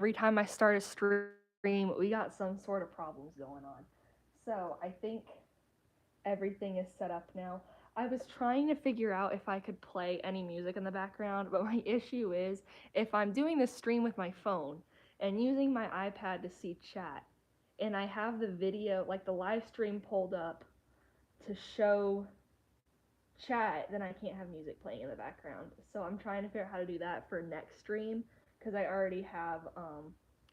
every time I start a stream, we got some sort of problems going on. So I think everything is set up now. I was trying to figure out if I could play any music in the background, but my issue is if I'm doing this stream with my phone and using my iPad to see chat, and I have the video, like the live stream pulled up to show chat, then I can't have music playing in the background. So I'm trying to figure out how to do that for next stream because I already have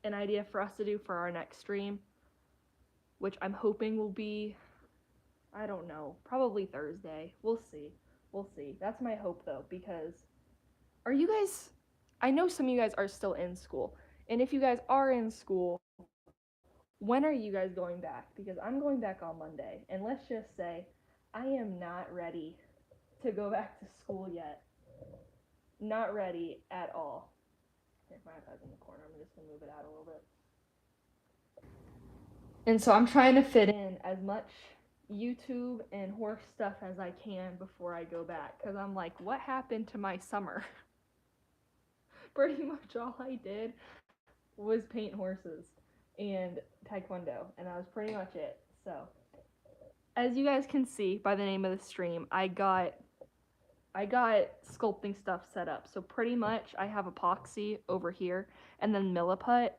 an idea for us to do for our next stream, which I'm hoping will be, I don't know, probably Thursday. We'll see. We'll see. That's my hope though, because are you guys, I know some of you guys are still in school. And if you guys are in school, when are you guys going back? Because I'm going back on Monday. And let's just say I am not ready to go back to school yet. Not ready at all. Here's my iPad's in the corner. I'm just going to move it out a little bit. And so I'm trying to fit in as much YouTube and horse stuff as I can before I go back. Because I'm like, what happened to my summer? Pretty much all I did was paint horses and taekwondo. And that was pretty much it. So, as you guys can see by the name of the stream, I got sculpting stuff set up. So pretty much I have epoxy over here and then milliput.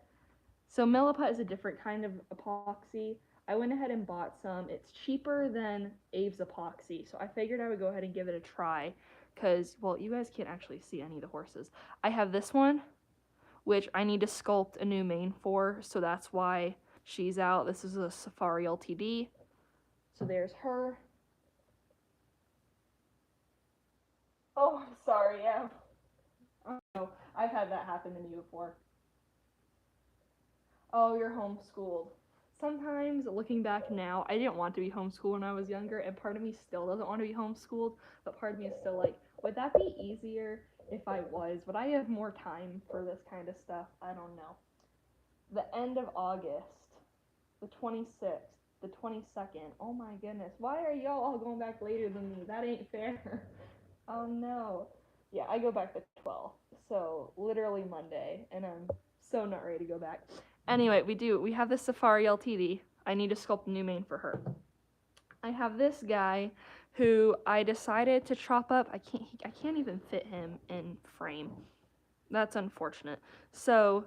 So milliput is a different kind of epoxy. I went ahead and bought some. It's cheaper than Abe's epoxy. So I figured I would go ahead and give it a try because, well, you guys can't actually see any of the horses. I have this one, which I need to sculpt a new mane for. So that's why she's out. This is a Safari LTD. So there's her. Oh, I'm sorry, Em. Oh, I've had that happen to me before. Oh, you're homeschooled. Sometimes, looking back now, I didn't want to be homeschooled when I was younger, and part of me still doesn't want to be homeschooled, but part of me is still like, would that be easier if I was? Would I have more time for this kind of stuff? I don't know. The end of August, the 26th, the 22nd. Oh my goodness. Why are y'all all going back later than me? That ain't fair. Oh no. Yeah, I go back the 12th. So literally Monday, and I'm so not ready to go back. Anyway, we have this Safari LTD. I need to sculpt a new mane for her. I have this guy who I decided to chop up. I can't even fit him in frame. That's unfortunate. So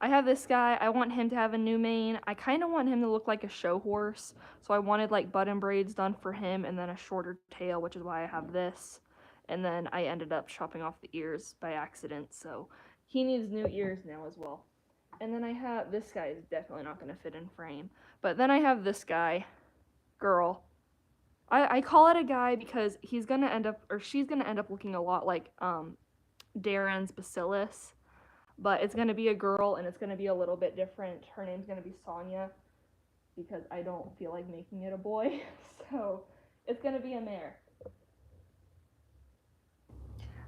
I have this guy. I want him to have a new mane. I kind of want him to look like a show horse. So I wanted like button braids done for him and then a shorter tail, which is why I have this. And then I ended up chopping off the ears by accident. So he needs new ears now as well. And then I have this guy is definitely not going to fit in frame. But then I have this guy, girl. I call it a guy because he's going to end up, or she's going to end up looking a lot like Darren's Bacillus, but it's going to be a girl and it's going to be a little bit different. Her name's going to be Sonia because I don't feel like making it a boy. So it's going to be a mare.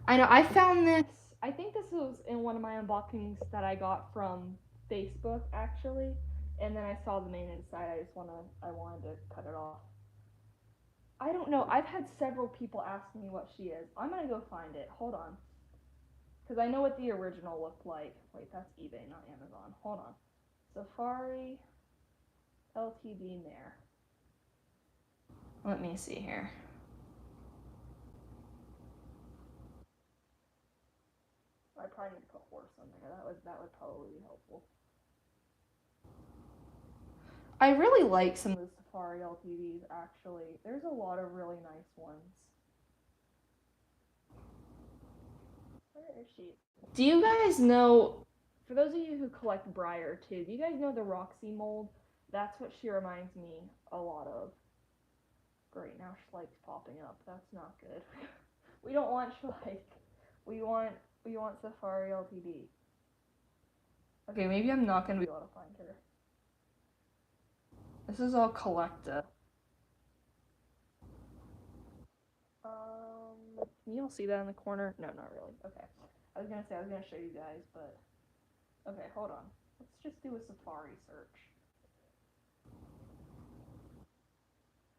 I know, I found this, I think this was in one of my unboxings that I got from Facebook actually, and then I saw the mane and decided I wanted to cut it off. I don't know, I've had several people ask me what she is. I'm going to go find it. Hold on. Because I know what the original looked like. Wait, that's eBay, not Amazon. Hold on. Safari LTD mare. Let me see here. I probably need to put horse on there. That would probably be helpful. I really like some of the Safari LTDs actually. There's a lot of really nice ones. Where is she? Do you guys know, for those of you who collect Briar too, do you guys know the Roxy mold? That's what she reminds me a lot of. Great, now Schleik's popping up. That's not good. We don't want Schleik. We want Safari LTD. Okay, maybe I'm not gonna be able to find her. This is all Collecta. Can you all see that in the corner? No, not really. Okay. I was gonna say I was gonna show you guys, but okay, hold on. Let's just do a Safari search.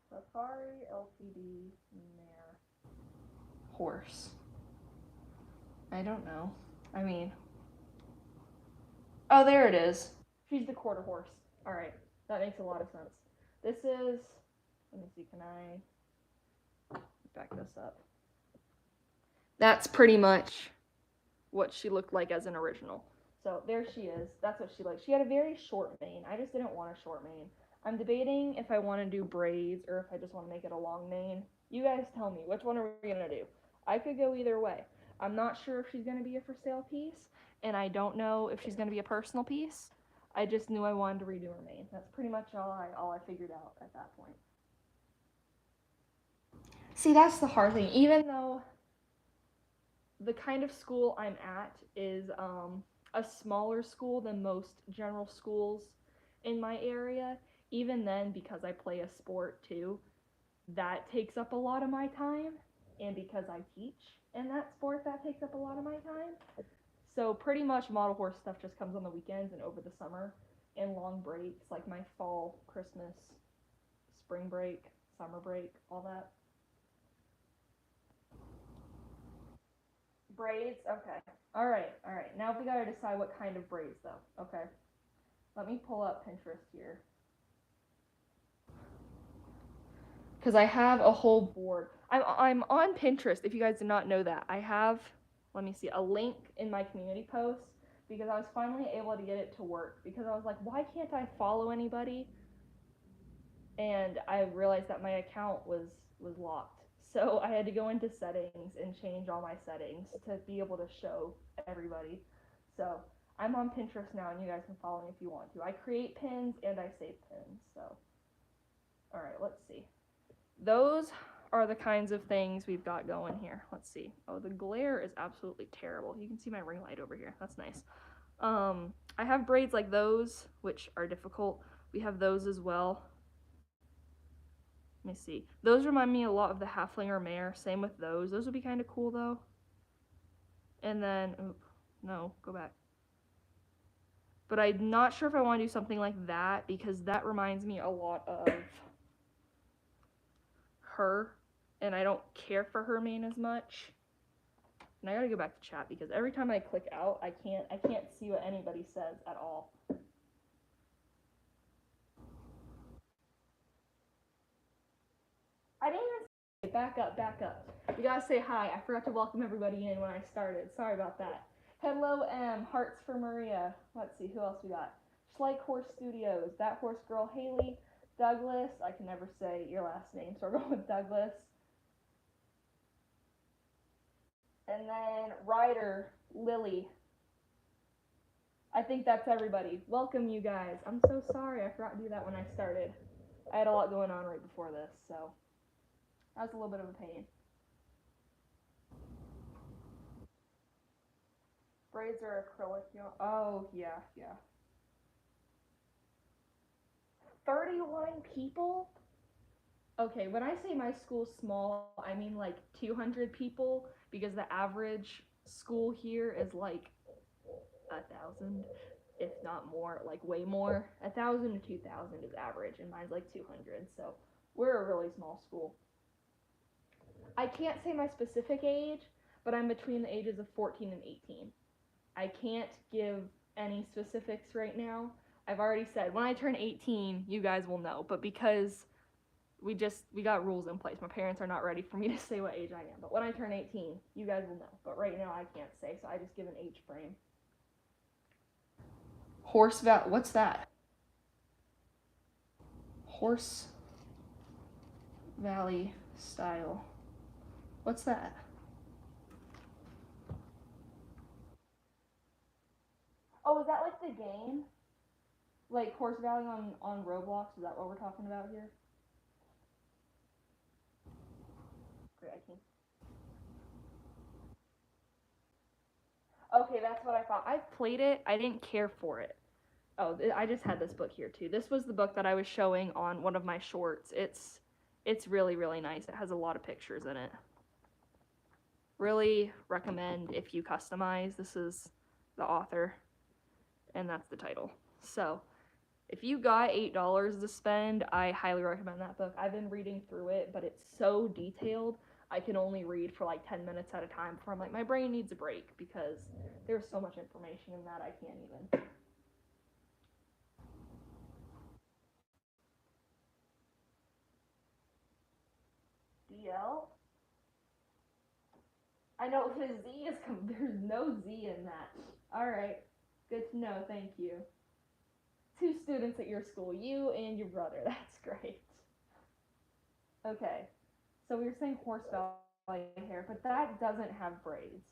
Safari LTD mare horse. I don't know. I mean, Oh, there it is. She's the quarter horse. All right, that makes a lot of sense. This is. Let me see. Can I back this up? That's pretty much what she looked like as an original. So there she is. That's what she looked. She had a very short mane. I just didn't want a short mane. I'm debating if I want to do braids or if I just want to make it a long mane. You guys tell me, which one are we going to do? I could go either way. I'm not sure if she's going to be a for sale piece, and I don't know if she's going to be a personal piece. I just knew I wanted to redo her mane. That's pretty much all I figured out at that point. See, that's the hard thing. Even though the kind of school I'm at is a smaller school than most general schools in my area. Even then, because I play a sport too, that takes up a lot of my time. And because I teach in that sport, that takes up a lot of my time. So, pretty much model horse stuff just comes on the weekends and over the summer and long breaks like my fall, Christmas, spring break, summer break, all that. Braids? Okay. Alright, alright. Now we gotta decide what kind of braids though. Okay. Let me pull up Pinterest here. Because I have a whole board. I'm on Pinterest, if you guys did not know that. I have, let me see, a link in my community post because I was finally able to get it to work. Because I was like, why can't I follow anybody? And I realized that my account was locked. So I had to go into settings and change all my settings to be able to show everybody. So I'm on Pinterest now, and you guys can follow me if you want to. I create pins and I save pins. So, all right, let's see. Those are the kinds of things we've got going here. Let's see. Oh, the glare is absolutely terrible. You can see my ring light over here. That's nice. I have braids like those, which are difficult. We have those as well. Let me see. Those remind me a lot of the Halflinger Mare. Same with those. Those would be kind of cool though. And then, no, go back. But I'm not sure if I want to do something like that because that reminds me a lot of her, and I don't care for her mane as much. And I gotta go back to chat because every time I click out, I can't see what anybody says at all. I didn't even say back up, back up. You gotta say hi. I forgot to welcome everybody in when I started. Sorry about that. Hello, M. Hearts for Maria. Let's see, who else we got? Schleich Horse Studios. That Horse Girl Haley. Douglas. I can never say your last name, so we're going with Douglas. And then Ryder Lily. I think that's everybody. Welcome, you guys. I'm so sorry. I forgot to do that when I started. I had a lot going on right before this, so that was a little bit of a pain. Braids are acrylic. Oh, yeah, yeah. 31 people? Okay, when I say my school's small, I mean like 200 people because the average school here is like 1,000, if not more, like way more. 1,000 to 2,000 is average, and mine's like 200. So we're a really small school. I can't say my specific age, but I'm between the ages of 14 and 18. I can't give any specifics right now. I've already said when I turn 18, you guys will know. But because we got rules in place, my parents are not ready for me to say what age I am. But when I turn 18, you guys will know. But right now I can't say, so I just give an age frame. What's that? Horse Valley style. What's that? Oh, is that like the game? Like Horse Valley on Roblox? Is that what we're talking about here? Great, I can. Okay, that's what I thought. I've played it. I didn't care for it. Oh, I just had this book here too. This was the book that I was showing on one of my shorts. It's really really nice. It has a lot of pictures in it. Really recommend if you customize. This is the author, and that's the title. So, if you got $8 to spend, I highly recommend that book. I've been reading through it, but it's so detailed. I can only read for like 10 minutes at a time before I'm like, my brain needs a break because there's so much information in that I can't even. ZL? I know his Z is, there's no Z in that. Alright, good to know, thank you. 2 students at your school, you and your brother, that's great. Okay, so we were saying horse valley hair, but that doesn't have braids.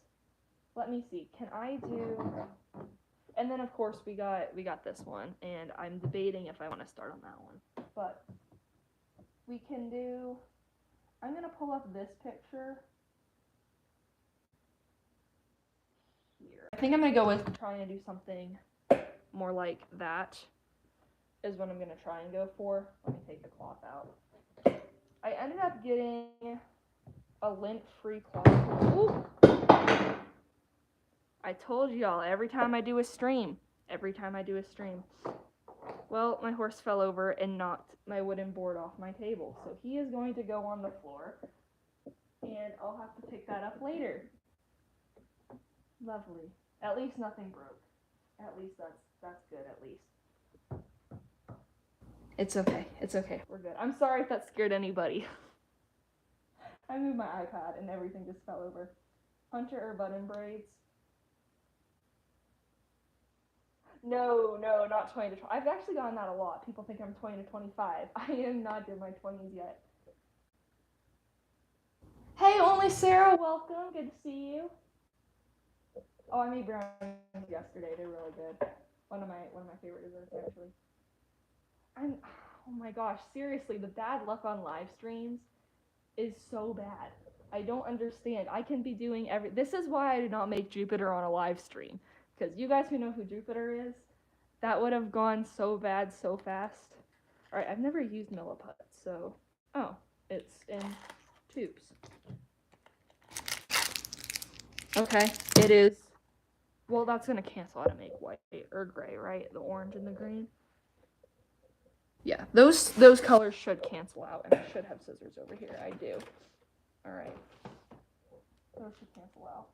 Let me see, can I do, and then of course we got this one, and I'm debating if I want to start on that one. But we can do, I'm going to pull up this picture here. I think I'm going to go with trying to do something more like that is what I'm going to try and go for. Let me take the cloth out. I ended up getting a lint-free cloth. Ooh. I told y'all, every time I do a stream. Well, my horse fell over and knocked my wooden board off my table. So he is going to go on the floor, and I'll have to pick that up later. Lovely. At least nothing broke. At least that's good, at least. It's okay. We're good. I'm sorry if that scared anybody. I moved my iPad and everything just fell over. Hunter or button braids? No, not 20 to 20. I've actually gotten that a lot. People think I'm 20 to 25. I am not in my 20s yet. Hey, only Sarah, welcome. Good to see you. Oh, I made brownies yesterday. They're really good. One of my favorite desserts, actually. Oh my gosh, seriously, the bad luck on live streams is so bad. I don't understand. I can be doing this is why I did not make Jupiter on a live stream. Because you guys who know who Jupiter is, that would have gone so bad so fast. Alright, I've never used Milliput, so... Oh, it's in tubes. Okay, it is... Well, that's going to cancel out to make white or gray, right? The orange and the green. Yeah, those colors should cancel out, and I should have scissors over here. I do. Alright. Those should cancel out.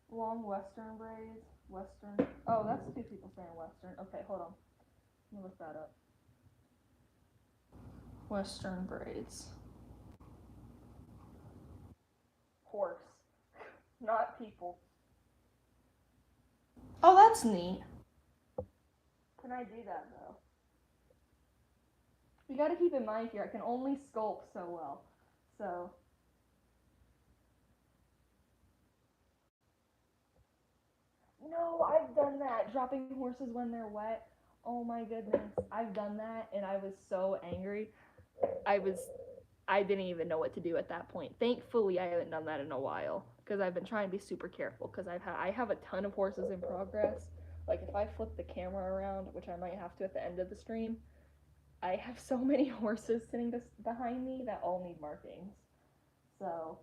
Long western braids. Western. Oh, that's 2 people saying western. Okay, hold on. Let me look that up. Western braids. Horse. Not people. Oh, that's neat. Can I do that, though? You gotta keep in mind here, I can only sculpt so well. So... No, I've done that. Dropping horses when they're wet. Oh my goodness. I've done that, and I was so angry. I didn't even know what to do at that point. Thankfully, I haven't done that in a while, because I've been trying to be super careful, because I have a ton of horses in progress. Like, if I flip the camera around, which I might have to at the end of the stream, I have so many horses sitting behind me that all need markings. So...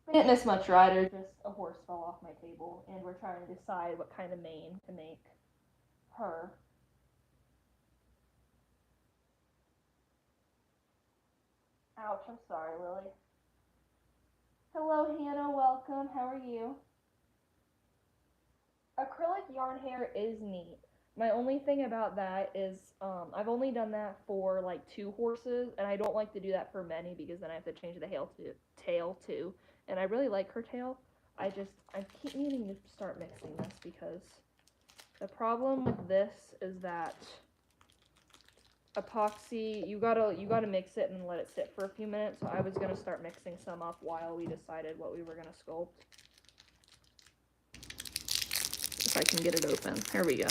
We didn't miss much rider, just a horse fell off my table, and we're trying to decide what kind of mane to make her. Ouch, I'm sorry, Lily. Hello, Hannah, welcome. How are you? Acrylic yarn hair is neat. My only thing about that is I've only done that for like 2 horses, and I don't like to do that for many because then I have to change the tail too. And I really like her tail. I keep meaning to start mixing this because the problem with this is that epoxy, you gotta mix it and let it sit for a few minutes. So I was gonna start mixing some up while we decided what we were gonna sculpt. If I can get it open. Here we go.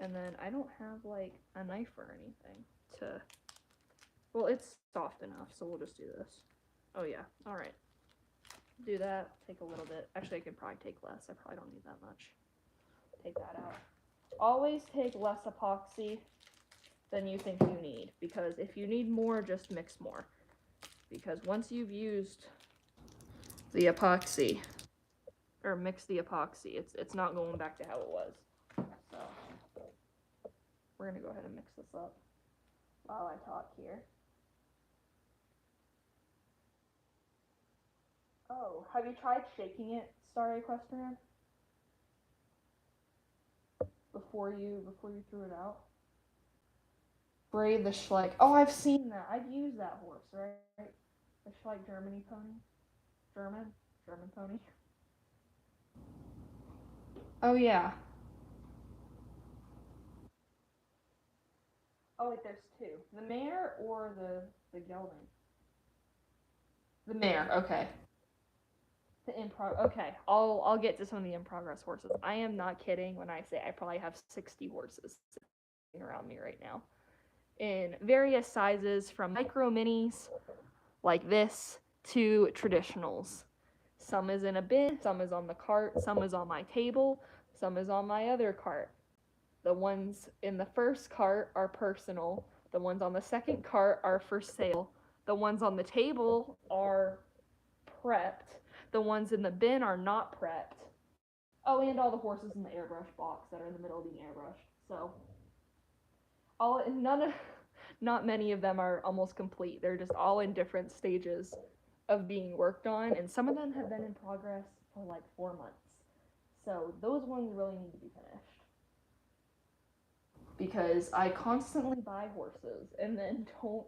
And then I don't have like a knife or anything to, well, it's soft enough, so we'll just do this. Oh yeah, all right. Do that, take a little bit. Actually, I could probably take less. I probably don't need that much. Take that out. Always take less epoxy than you think you need, because if you need more, just mix more. Because once you've used the epoxy, or mix the epoxy, it's not going back to how it was. So we're gonna go ahead and mix this up while I talk here. Oh, have you tried shaking it, Star Equestrian? Before you threw it out? Bray the Schleck. Oh, I've seen that. I've used that horse, right? The Schleck Germany pony. German? German pony. Oh, yeah. Oh, wait, there's two. The mare or the gelding? The mare, okay. The okay. I'll get to some of the in progress horses. I am not kidding when I say I probably have 60 horses sitting around me right now. In various sizes from micro minis like this to traditionals. Some is in a bin, some is on the cart, some is on my table, some is on my other cart. The ones in the first cart are personal, the ones on the second cart are for sale, the ones on the table are prepped, the ones in the bin are not prepped. Oh, and all the horses in the airbrush box that are in the middle being airbrushed. So, all none of not many of them are almost complete. They're just all in different stages of being worked on, and some of them have been in progress for like 4 months. So those ones really need to be finished because I constantly buy horses and then don't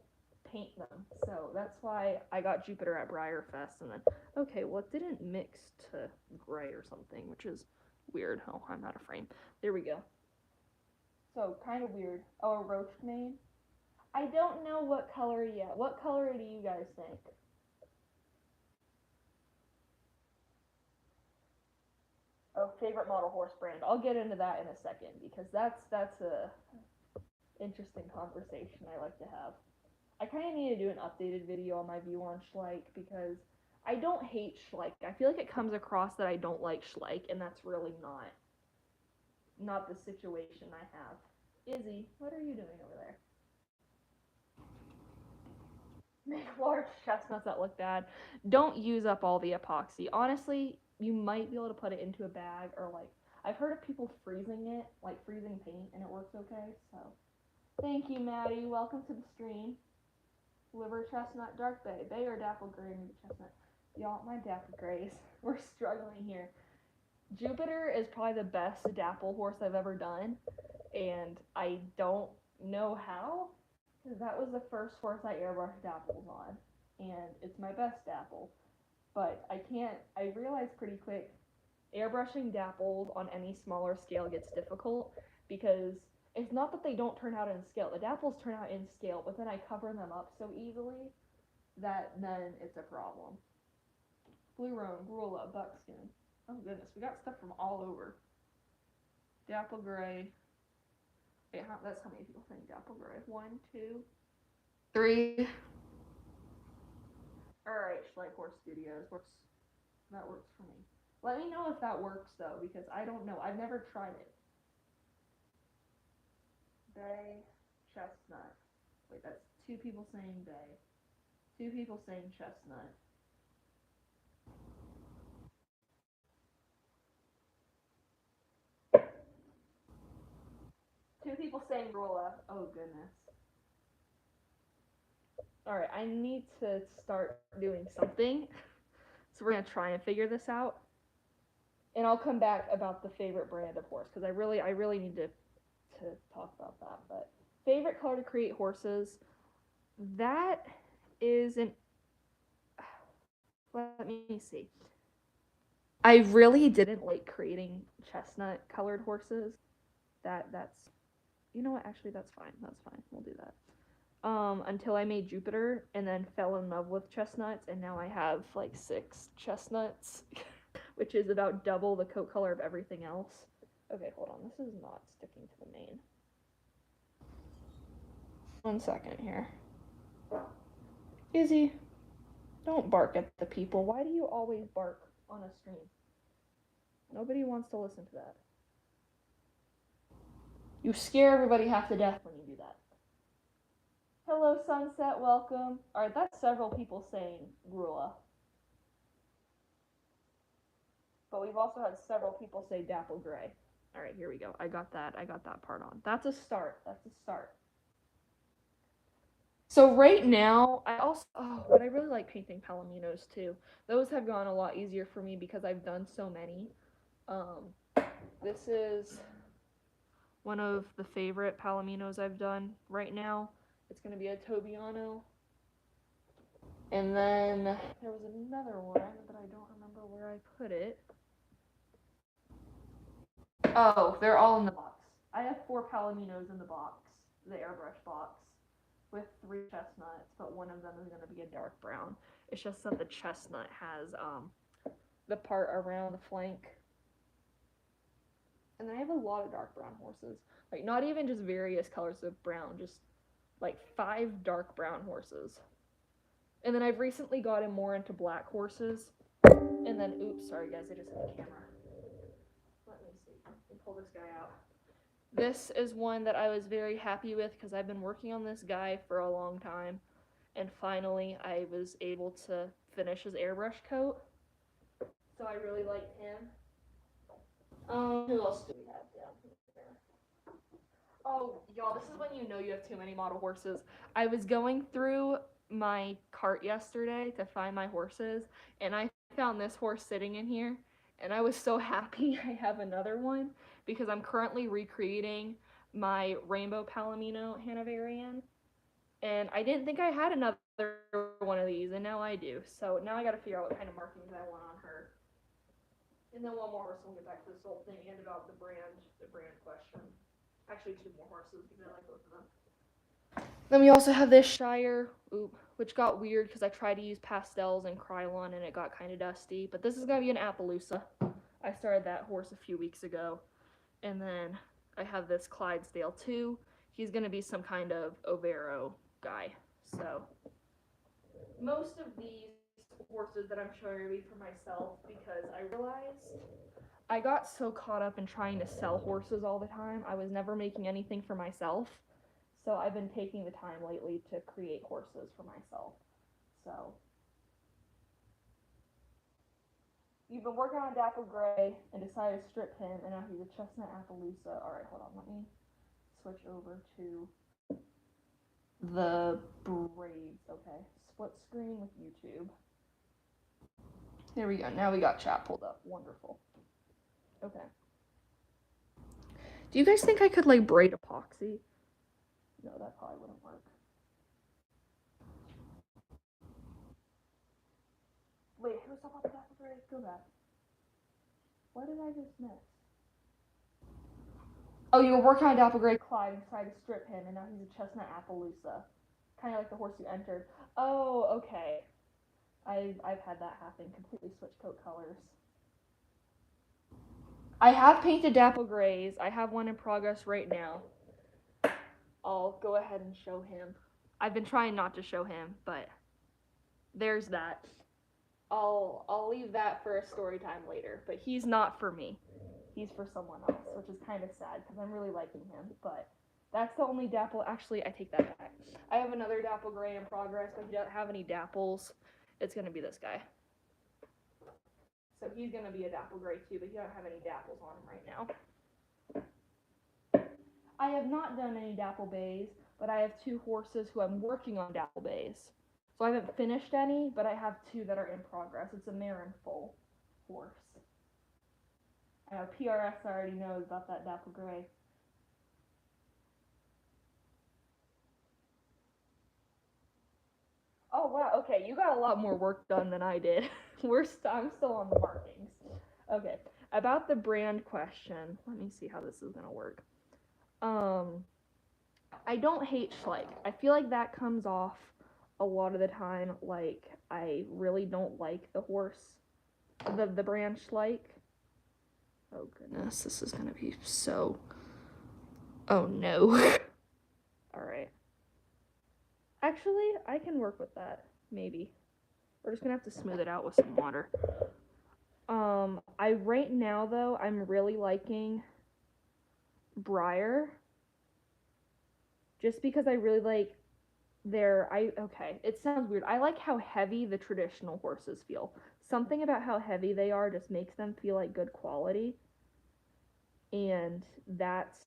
paint them. So that's why I got Jupiter at Briarfest, and then okay, well it didn't mix to gray or something, which is weird. Oh, I'm out of frame. There we go. So kind of weird. Oh, a roached mane. I don't know what color yet. What color do you guys think? Oh, favorite model horse brand. I'll get into that in a second because that's a interesting conversation I like to have. I kind of need to do an updated video on my view on Schleich because I don't hate Schleich. I feel like it comes across that I don't like Schleich, and that's really not the situation I have. Izzy, what are you doing over there? Make large chestnuts that look bad. Don't use up all the epoxy. Honestly, you might be able to put it into a bag or like I've heard of people freezing it, like freezing paint, and it works okay. So thank you, Maddie. Welcome to the stream. Liver chestnut, dark bay or dapple gray, maybe chestnut. Y'all, my dapple grays. We're struggling here. Jupiter is probably the best dapple horse I've ever done, and I don't know how, because that was the first horse I airbrushed dapples on, and it's my best dapple. But I can't. I realized pretty quick, airbrushing dapples on any smaller scale gets difficult because it's not that they don't turn out in scale. The dapples turn out in scale, but then I cover them up so easily that then it's a problem. Blue roan, Grula, buckskin. Oh goodness, we got stuff from all over. Dapple gray. Wait, that's how many people think dapple gray. One, two, three. All right, Schleich Horse Studios works. That works for me. Let me know if that works though, because I don't know. I've never tried it. Bay, chestnut. Wait, that's two people saying bay. Two people saying chestnut. Two people saying Rolla. Oh goodness. All right, I need to start doing something. So we're gonna try and figure this out, and I'll come back about the favorite brand of horse because I really need to talk about that. But favorite color to create horses. That is an. Let me see. I really didn't like creating chestnut colored horses. That's you know what? Actually, that's fine. That's fine. We'll do that. Until I made Jupiter and then fell in love with chestnuts, and now I have like 6 chestnuts, which is about double the coat color of everything else. Okay, hold on. This is not sticking to the main. 1 second here. Izzy, don't bark at the people. Why do you always bark on a stream? Nobody wants to listen to that. You scare everybody half to death when you do that. Hello, Sunset. Welcome. All right, that's several people saying Grula. But we've also had several people say dapple gray. All right, here we go. I got that. I got that part on. That's a start. That's a start. So right now, but I really like painting palominos too. Those have gone a lot easier for me because I've done so many. Um, this is one of the favorite palominos I've done right now. It's going to be a Tobiano. And then there was another one that I don't remember where I put it. Oh, they're all in the box. I have 4 palominos in the box, the airbrush box, with 3 chestnuts, but one of them is going to be a dark brown. It's just that the chestnut has the part around the flank. And then I have a lot of dark brown horses. Like, not even just various colors of brown, just like 5 dark brown horses. And then I've recently gotten more into black horses. And then, oops, sorry guys, I just hit the camera. Let me see. Let me pull this guy out. This is one that I was very happy with because I've been working on this guy for a long time. And finally, I was able to finish his airbrush coat. So I really liked him. Who else do we have down here? Oh, y'all, this is when you know you have too many model horses. I was going through my cart yesterday to find my horses, and I found this horse sitting in here, and I was so happy I have another one because I'm currently recreating my Rainbow Palomino Hanoverian, and I didn't think I had another one of these, and now I do. So now I got to figure out what kind of markings I want on her. And then one more horse, we'll get back to the Sculpting and about the brand question. Actually, 2 more horses because I like both of them. Then we also have this Shire, which got weird because I tried to use pastels and Krylon and it got kind of dusty. But this is going to be an Appaloosa. I started that horse a few weeks ago. And then I have this Clydesdale too. He's going to be some kind of Overo guy. So most of these horses that I'm showing are be for myself because I realized I got so caught up in trying to sell horses all the time. I was never making anything for myself. So I've been taking the time lately to create horses for myself. So you've been working on Dapple Gray and decided to strip him, and now he's a Chestnut Appaloosa. All right, hold on. Let me switch over to the braids. Okay, split screen with YouTube. There we go. Now we got chat pulled up. Wonderful. Okay. Do you guys think I could like braid epoxy? No, that probably wouldn't work. Wait, who's up on the Dapple Gray? Go back. What did I just miss? Oh, you were working on Dapple Gray Clyde and tried to strip him, and now he's a Chestnut Appaloosa. Kind of like the horse you entered. Oh, okay. I've had that happen. Completely switch coat colors. I have painted Dapple Grays. I have one in progress right now. I'll go ahead and show him. I've been trying not to show him, but there's that. I'll leave that for a story time later, but he's not for me. He's for someone else, which is kind of sad because I'm really liking him, but that's the only Dapple. Actually, I take that back. I have another Dapple Gray in progress, but he doesn't have any Dapples. It's going to be this guy. So he's going to be a Dapple Gray too, but he doesn't have any Dapples on him right now. I have not done any Dapple Bays, but I have 2 horses who I'm working on Dapple Bays. So I haven't finished any, but I have 2 that are in progress. It's a Marin full horse. I know PRS already knows about that Dapple Gray. Oh wow, okay, you got a lot more work done than I did. I'm still on the markings. Okay, about the brand question. Let me see how this is gonna work. I don't hate Schleich. I feel like that comes off a lot of the time like I really don't like the horse, the brand Schleich. Oh goodness, this is gonna be so. Oh no. All right. Actually, I can work with that. Maybe. We're just gonna have to smooth it out with some water. I right now though I'm really liking Briar. Just because I really like okay, it sounds weird. I like how heavy the traditional horses feel. Something about how heavy they are just makes them feel like good quality. And that's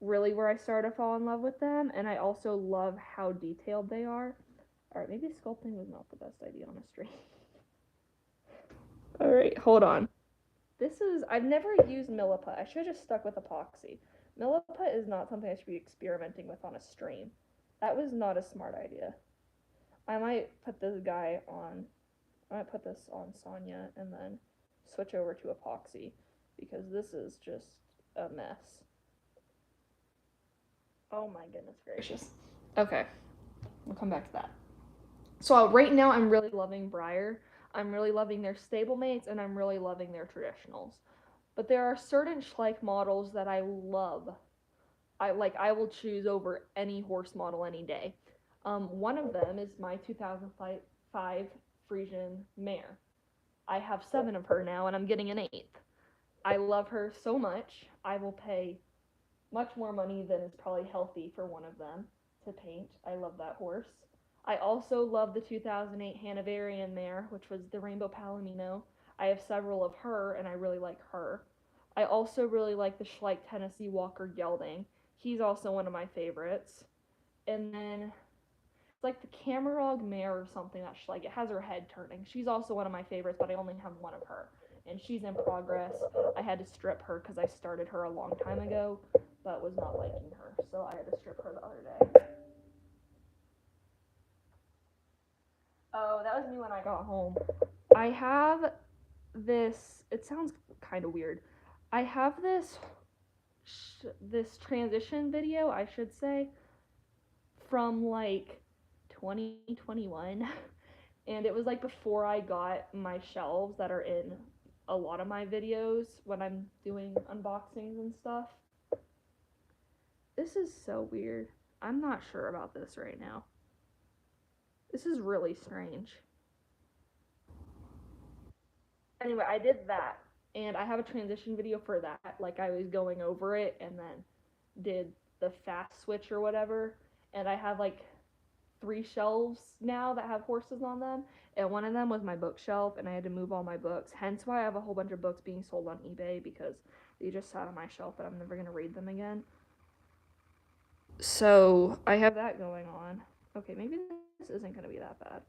really where I started to fall in love with them. And I also love how detailed they are. Alright, maybe sculpting was not the best idea on a stream. Alright, hold on. I've never used Milliput. I should have just stuck with epoxy. Milliput is not something I should be experimenting with on a stream. That was not a smart idea. I might put this guy on, I might put this on Sonya and then switch over to epoxy because this is just a mess. Oh my goodness gracious. Okay, we'll come back to that. So right now I'm really loving Briar. I'm really loving their stablemates and I'm really loving their traditionals. But there are certain Schleich models that I love. I will choose over any horse model any day. One of them is my 2005 Frisian mare. I have 7 of her now and I'm getting an 8th. I love her so much. I will pay much more money than is probably healthy for one of them to paint. I love that horse. I also love the 2008 Hanoverian mare, which was the Rainbow Palomino. I have several of her, and I really like her. I also really like the Schleich Tennessee Walker Gelding. He's also one of my favorites. And then it's like the Camerog mare or something that Schleich. It has her head turning. She's also one of my favorites, but I only have one of her. And she's in progress. I had to strip her because I started her a long time ago, but was not liking her. So I had to strip her the other day. Oh, that was me when I got home. I have this. It sounds kind of weird. I have this transition video, I should say, from like 2021, and it was like before I got my shelves that are in a lot of my videos when I'm doing unboxings and stuff. This is so weird. I'm not sure about this right now. This is really strange. Anyway, I did that, and I have a transition video for that. Like I was going over it, and then did the fast switch or whatever. And I have like 3 shelves now that have horses on them, and one of them was my bookshelf, and I had to move all my books. Hence why I have a whole bunch of books being sold on eBay because they just sat on my shelf and I'm never gonna read them again. So I have that going on. Okay, maybe this isn't gonna be that bad.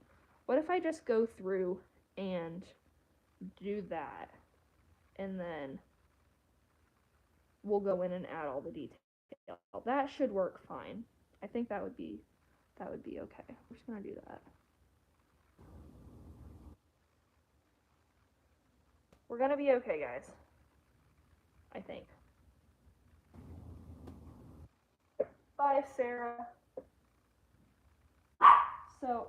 What if I just go through and do that, and then we'll go in and add all the detail. That should work fine. I think that would be okay. We're just gonna do that. We're gonna be okay, guys. I think. Bye, Sarah. So,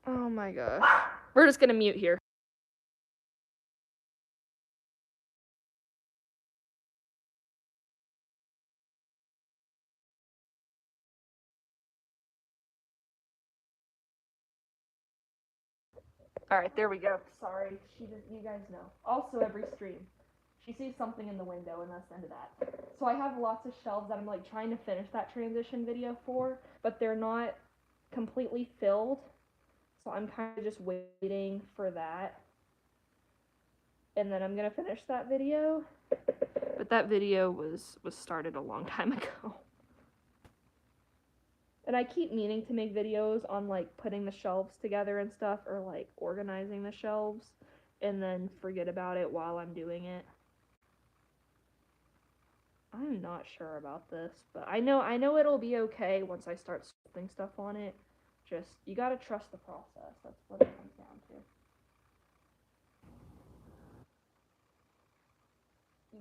oh my gosh. We're just gonna mute here. Alright, there we go. Sorry. You guys know. Also, every stream, she sees something in the window, and that's the end of that. So I have lots of shelves that I'm like trying to finish that transition video for, but they're not completely filled. So I'm kind of just waiting for that. And then I'm gonna finish that video. But that video was started a long time ago. And I keep meaning to make videos on like putting the shelves together and stuff, or like organizing the shelves, and then forget about it while I'm doing it. I'm not sure about this, but I know it'll be okay once I start putting stuff on it. Just you gotta trust the process. That's what it comes down to.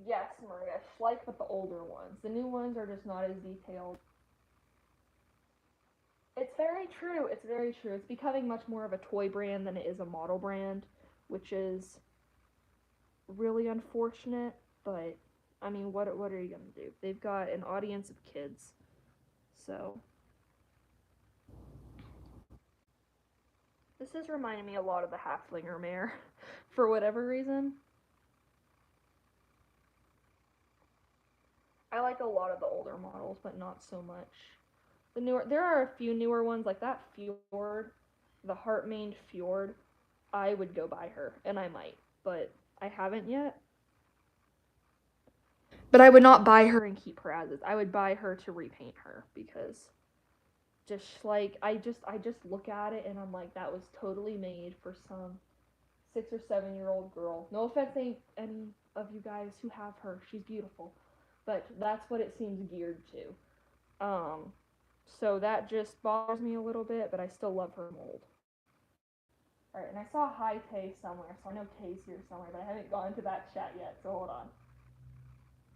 Yes, Maria, Schleich, but the older ones. The new ones are just not as detailed. It's very true. It's very true. It's becoming much more of a toy brand than it is a model brand, which is really unfortunate. But I mean, what are you gonna do? They've got an audience of kids, so this is reminding me a lot of the Halflinger mare, for whatever reason. I like a lot of the older models, but not so much there are a few newer ones like that Fjord, the Heartmaned Fjord. I would go buy her, and I might, but I haven't yet. But I would not buy her and keep her as is. I would buy her to repaint her because just like I just look at it and I'm like, that was totally made for some 6 or 7 year old girl. No offense to any of you guys who have her. She's beautiful. But that's what it seems geared to. So that just bothers me a little bit, but I still love her mold. Alright, and I saw Hi Tay somewhere, so I know Tay's here somewhere, but I haven't gone to that chat yet, so hold on.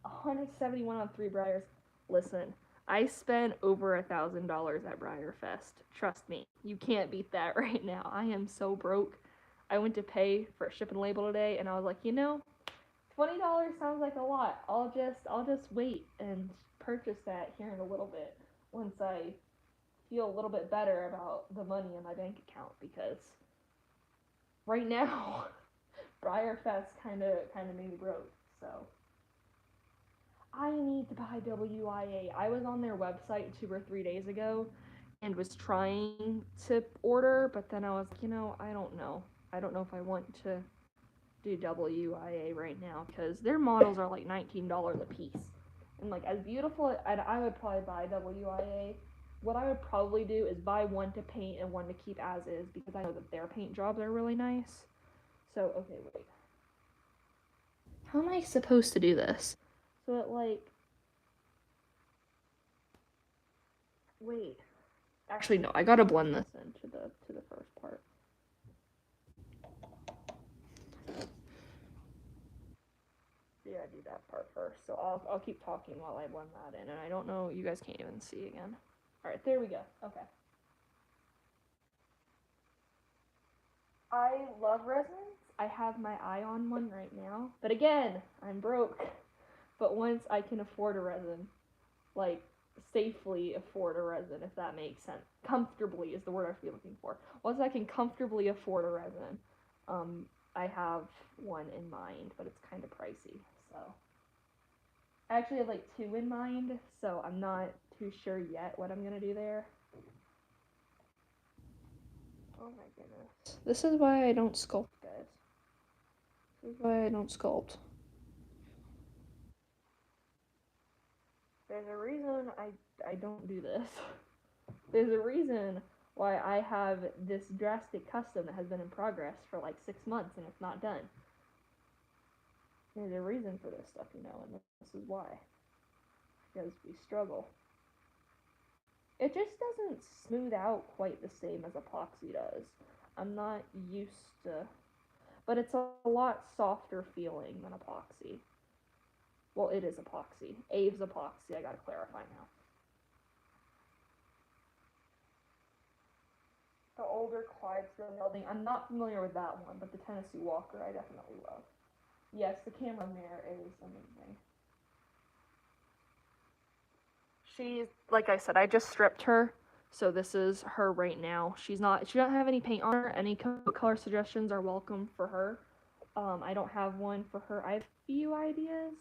171 on 3 Briars. Listen, I spent over $1,000 at Briarfest. Trust me, you can't beat that right now. I am so broke. I went to pay for a ship and label today, and I was like, $20 sounds like a lot. I'll just wait and purchase that here in a little bit once I feel a little bit better about the money in my bank account because right now Briarfest kind of made me broke. So I need to buy WIA. I was on their website 2 or 3 days ago and was trying to order, but then I was like, I don't know. I don't know if I want to do WIA right now because their models are like $19 a piece. And like as beautiful, I would probably buy WIA. What I would probably do is buy one to paint and one to keep as is because I know that their paint jobs are really nice. So, okay, wait. How am I supposed to do this? So that like, wait. Actually, no. I gotta blend this into the first part. Yeah, do that part first. So I'll keep talking while I blend that in, and I don't know. You guys can't even see again. All right, there we go. Okay. I love resins. I have my eye on one right now, but again, I'm broke. But once I can afford a resin, like safely afford a resin, if that makes sense. Comfortably is the word I should be looking for. Once I can comfortably afford a resin, I have one in mind, but it's kind of pricey. So I actually have like two in mind, so I'm not too sure yet what I'm gonna do there. Oh my goodness. This is why I don't sculpt, guys. This is why I don't sculpt. There's a reason I don't do this. There's a reason why I have this drastic custom that has been in progress for like 6 months and it's not done. There's a reason for this stuff, and this is why. Because we struggle. It just doesn't smooth out quite the same as epoxy does. I'm not used to, but it's a lot softer feeling than epoxy. Well, it is epoxy. Abe's epoxy, I gotta clarify now. The older Clydesdale building, I'm not familiar with that one, but the Tennessee Walker I definitely love. Yes, the camera mirror is amazing. She's, like I said, I just stripped her, so this is her right now. She doesn't have any paint on her. Any color suggestions are welcome for her. I don't have one for her. I have a few ideas,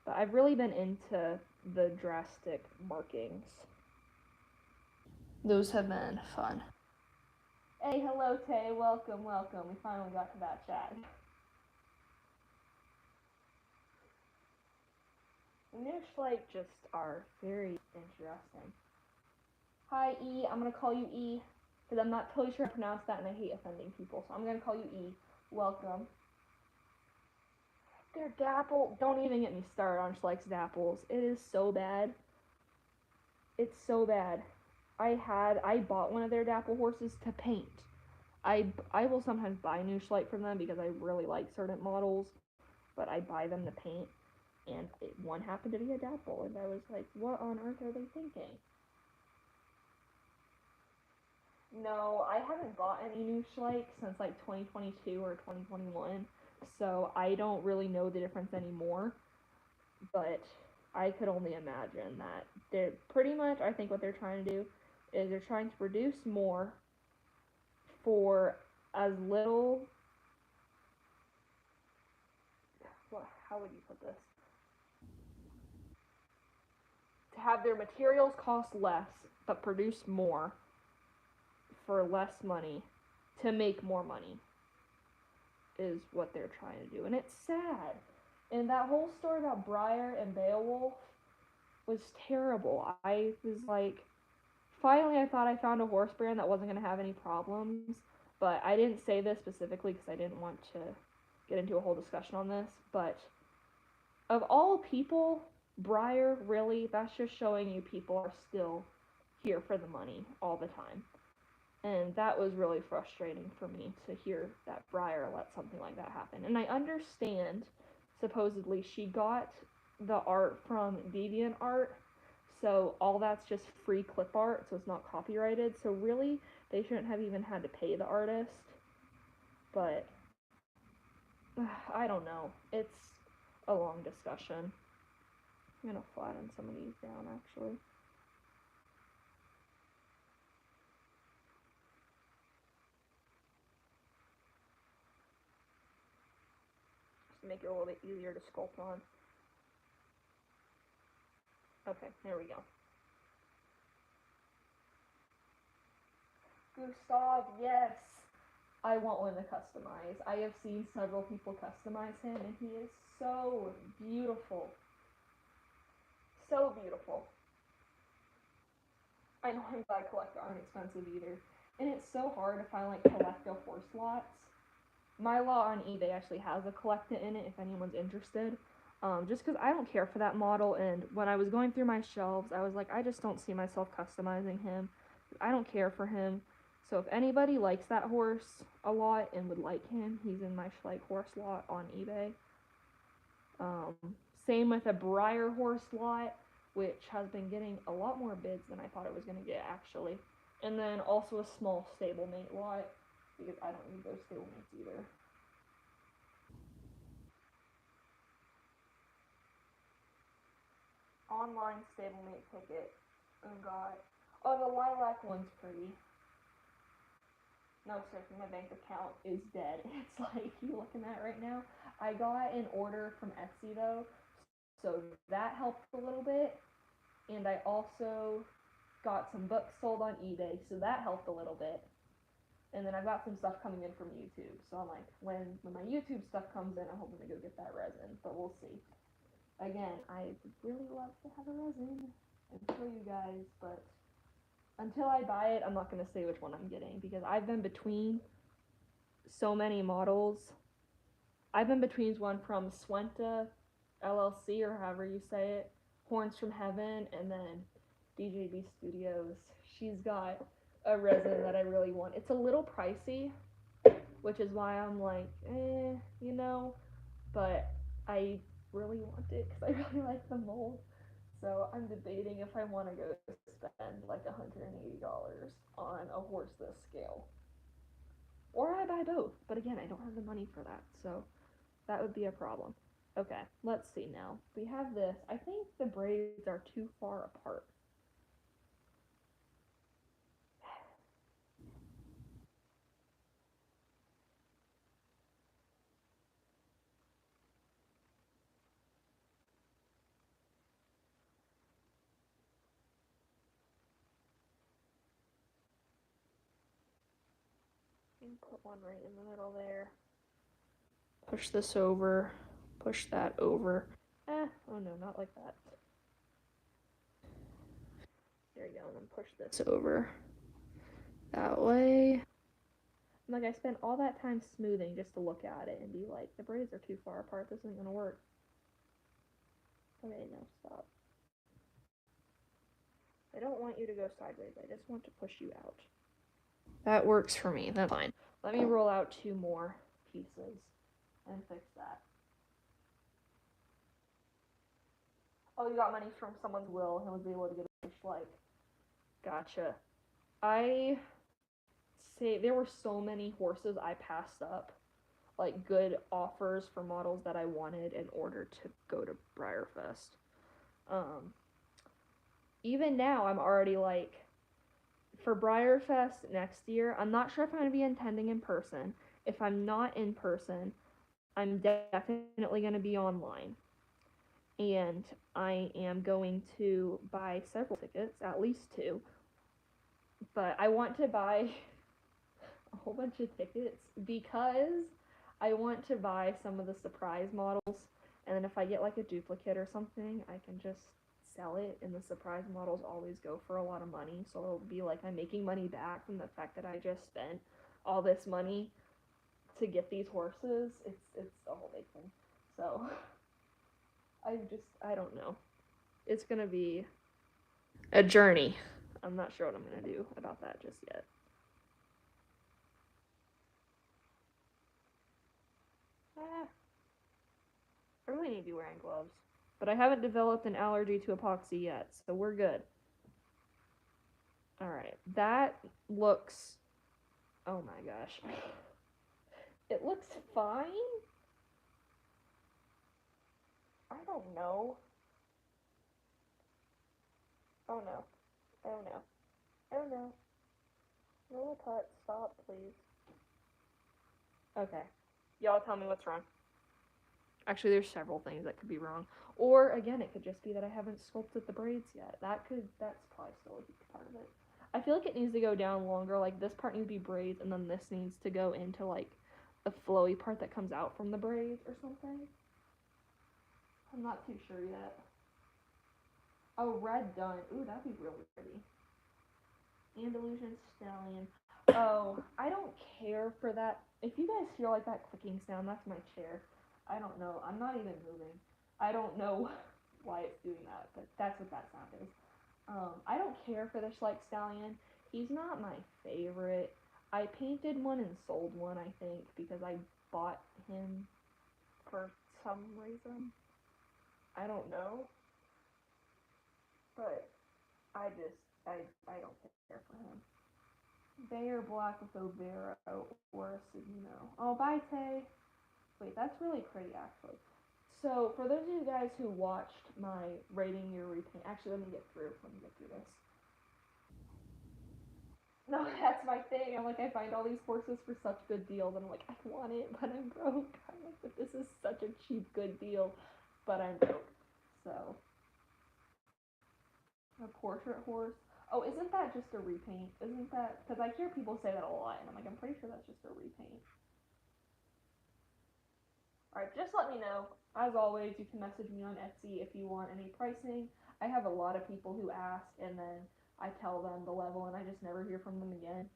but I've really been into the drastic markings. Those have been fun. Hey, hello, Tay. Welcome. We finally got to that chat. Niche just are very interesting. Hi, E. I'm gonna call you E because I'm not totally sure how to pronounce that, and I hate offending people, so I'm gonna call you E. Welcome. Their dapple. Don't even get me started on Schleich's dapples. It is so bad. It's so bad. I bought one of their dapple horses to paint. I will sometimes buy new Schleich from them because I really like certain models, but I buy them to paint. And one happened to be a dapple, and I was like, what on earth are they thinking? No, I haven't bought any new Schleich since like 2022 or 2021, so I don't really know the difference anymore. But I could only imagine that they're pretty much, I think what they're trying to do is they're trying to produce more for as little. How would you put this? To have their materials cost less but produce more for less money to make more money is what they're trying to do, and it's sad And that whole story about Briar and Beowulf was terrible. I was like, finally, I thought I found a horse brand that wasn't going to have any problems, but I didn't say this specifically because I didn't want to get into a whole discussion on this. But of all people, Briar, really, that's just showing you people are still here for the money all the time. And that was really frustrating for me to hear that Briar let something like that happen. And I understand, supposedly, she got the art from DeviantArt, so all that's just free clip art, so it's not copyrighted. So really, they shouldn't have even had to pay the artist. But I don't know. It's a long discussion. I'm gonna flatten some of these down actually. Just to make it a little bit easier to sculpt on. Okay, there we go. Gustav, yes. I want one to customize. I have seen several people customize him, and he is so beautiful. So beautiful. I know I'm glad collector aren't expensive either. And it's so hard to find like collector horse lots. My lot on eBay actually has a collector in it if anyone's interested. Just because I don't care for that model, and when I was going through my shelves, I was like, I just don't see myself customizing him. I don't care for him. So if anybody likes that horse a lot and would like him, he's in my Schleich horse lot on eBay. Um, Same with a Briar horse lot, which has been getting a lot more bids than I thought it was going to get actually. And then also a small stablemate lot because I don't need those stablemates either. Online stablemate ticket. Oh god. Oh, the lilac one's pretty. No, seriously, my bank account is dead. It's like you looking at right now. I got an order from Etsy though, so that helped a little bit. And I also got some books sold on eBay, so that helped a little bit. And then I've got some stuff coming in from YouTube. So I'm like, when my YouTube stuff comes in, I'm hoping to go get that resin, but we'll see. Again, I would really love to have a resin and show you guys, but until I buy it, I'm not gonna say which one I'm getting because I've been between so many models. I've been between one from Swenta LLC or however you say it, Horns from Heaven, and then DJB Studios. She's got a resin that I really want. It's a little pricey, which is why I'm like, you know, but I really want it because I really like the mold. So I'm debating if I want to go spend like $180 on a horse this scale. Or I buy both. But again, I don't have the money for that. So that would be a problem. Okay, let's see now. We have this. I think the braids are too far apart. And put one right in the middle there. Push this over. Push that over. Oh no, not like that. There you go, and then push this over. That way. Like I spent all that time smoothing just to look at it and be like, the braids are too far apart. This isn't gonna work. Okay, now stop. I don't want you to go sideways. I just want to push you out. That works for me. That's fine. Let me roll out two more pieces and fix that. Oh, you got money from someone's will and was able to get a like. Gotcha. I say there were so many horses I passed up, like good offers for models that I wanted in order to go to Briarfest. Um, Even now, I'm already like, for Briarfest next year, I'm not sure if I'm going to be attending in person. If I'm not in person, I'm definitely going to be online. And I am going to buy several tickets, at least two. But I want to buy a whole bunch of tickets because I want to buy some of the surprise models And then if I get like a duplicate or something, I can just sell it, and the surprise models always go for a lot of money. So it'll be like I'm making money back from the fact that I just spent all this money to get these horses. It's a whole big thing. So I don't know. It's gonna be a journey. I'm not sure what I'm gonna do about that just yet. Eh, I really need to be wearing gloves. But I haven't developed an allergy to epoxy yet, so we're good. Alright, that looks. Oh my gosh. It looks fine? I don't know. Oh no. Oh no. Oh no. No cut. Stop, please. Okay. Y'all tell me what's wrong. Actually, there's several things that could be wrong. Or again, it could just be that I haven't sculpted the braids yet. That's probably still a huge part of it. I feel like it needs to go down longer. Like this part needs to be braids, and then this needs to go into like the flowy part that comes out from the braids or something. I'm not too sure yet. Oh, red done. Ooh, that'd be really pretty. Andalusian stallion. Oh, I don't care for that. If you guys feel like that clicking sound, that's my chair. I don't know. I'm not even moving. I don't know why it's doing that, but that's what that sound is. I don't care for this like stallion. He's not my favorite. I painted one and sold one, I think, because I bought him for some reason. I don't know, but I don't care for him. They are black with Overo or a Signo. Oh, bye, Tay. Wait, that's really pretty, actually. So, for those of you guys who watched my rating your repaint, actually, let me get through. Let me get through this. No, that's my thing. I'm like, I find all these horses for such good deals, and I'm like, I want it, but I'm broke. I'm like, but this is such a cheap, good deal, but I'm broke. So, a portrait horse. Oh, isn't that just a repaint? Isn't that because I hear people say that a lot, and I'm like, I'm pretty sure that's just a repaint. All right, just let me know. As always, you can message me on Etsy if you want any pricing. I have a lot of people who ask, and then I tell them the level, and I just never hear from them again.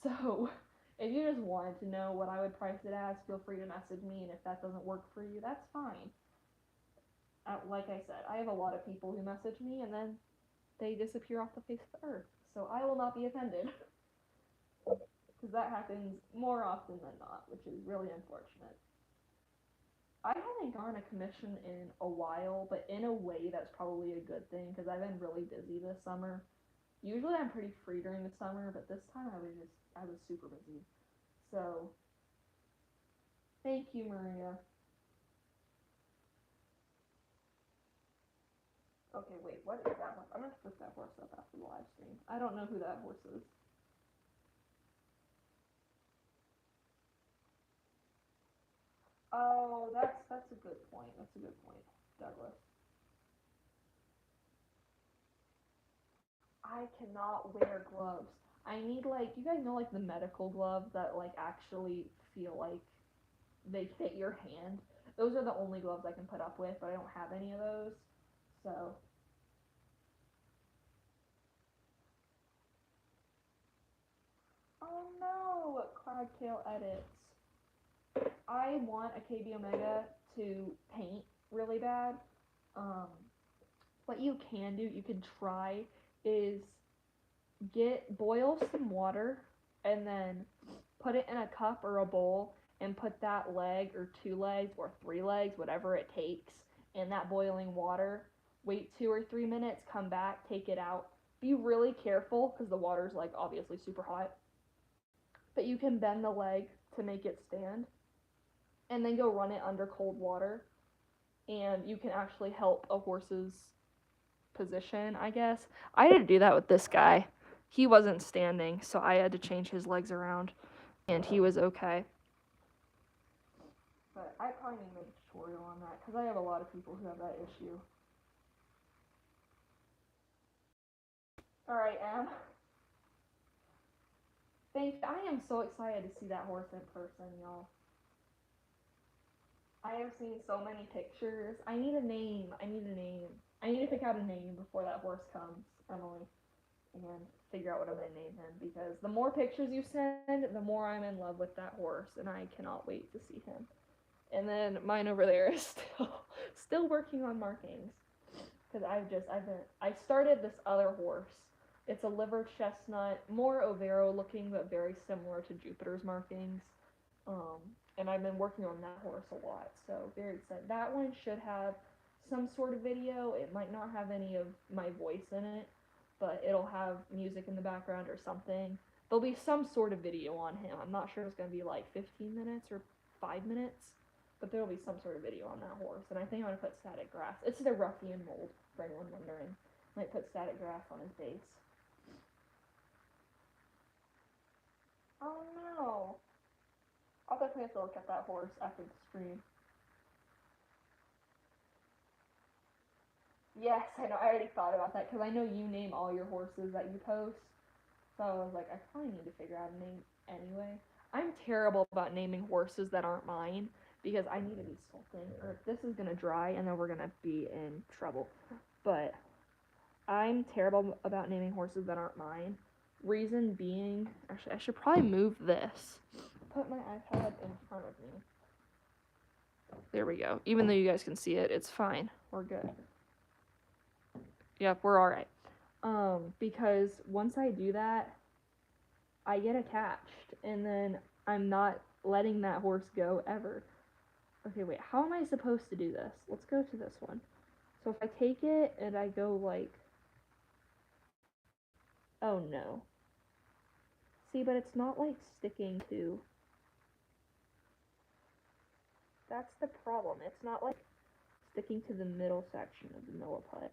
So, if you just wanted to know what I would price it as, feel free to message me, and if that doesn't work for you, that's fine. Like I said, I have a lot of people who message me, and then they disappear off the face of the earth. So I will not be offended, because that happens more often than not, which is really unfortunate. I haven't gotten a commission in a while, but in a way that's probably a good thing because I've been really busy this summer. Usually I'm pretty free during the summer, but this time I was super busy. So thank you, Maria. Okay, wait, what is that horse? I'm gonna flip that horse up after the live stream. I don't know who that horse is. Oh, that's a good point. That's a good point, Douglas. I cannot wear gloves. I need like you guys know like the medical gloves that like actually feel like they fit your hand. Those are the only gloves I can put up with, but I don't have any of those. So, oh no, Cloudtail edits. I want a KB Omega to paint really bad. Um, what you can do, you can try, is boil some water and then put it in a cup or a bowl and put that leg or two legs or three legs, whatever it takes, in that boiling water. Wait 2 or 3 minutes, come back, take it out. Be really careful because the water's like obviously super hot. But you can bend the leg to make it stand and then go run it under cold water. And you can actually help a horse's position, I guess. I didn't do that with this guy. He wasn't standing, so I had to change his legs around, and he was okay. But I probably need to make a tutorial on that because I have a lot of people who have that issue. All right, Em. Thank you. I am so excited to see that horse in person, y'all. I have seen so many pictures. I need a name. I need a name. I need to pick out a name before that horse comes, Emily, and figure out what I'm gonna name him because the more pictures you send, the more I'm in love with that horse, and I cannot wait to see him. And then mine over there is still working on markings because I started this other horse. It's a liver chestnut, more Overo looking, but very similar to Jupiter's markings. Um, and I've been working on that horse a lot, so very excited. That one should have some sort of video. It might not have any of my voice in it, but it'll have music in the background or something. There'll be some sort of video on him. I'm not sure it's going to be like 15 minutes or 5 minutes, but there'll be some sort of video on that horse. And I think I'm going to put static grass. It's the ruffian mold, for anyone wondering. I might put static grass on his base. Oh no. I'll definitely have to look at that horse after the stream. Yes, I know. I already thought about that because I know you name all your horses that you post. So I was like, I probably need to figure out a name anyway. I'm terrible about naming horses that aren't mine because I need to be sculpting, or this is gonna dry and then we're gonna be in trouble. But I'm terrible about naming horses that aren't mine. Reason being, actually, I should probably move this. Put my iPad in front of me. There we go. Even though you guys can see it, it's fine. We're good. Yep, we're alright. Because once I do that, I get attached, and then I'm not letting that horse go ever. Okay, wait, how am I supposed to do this? Let's go to this one. So if I take it and I go like, oh no. See, but it's not like sticking to, that's the problem. It's not like sticking to the middle section of the milliput,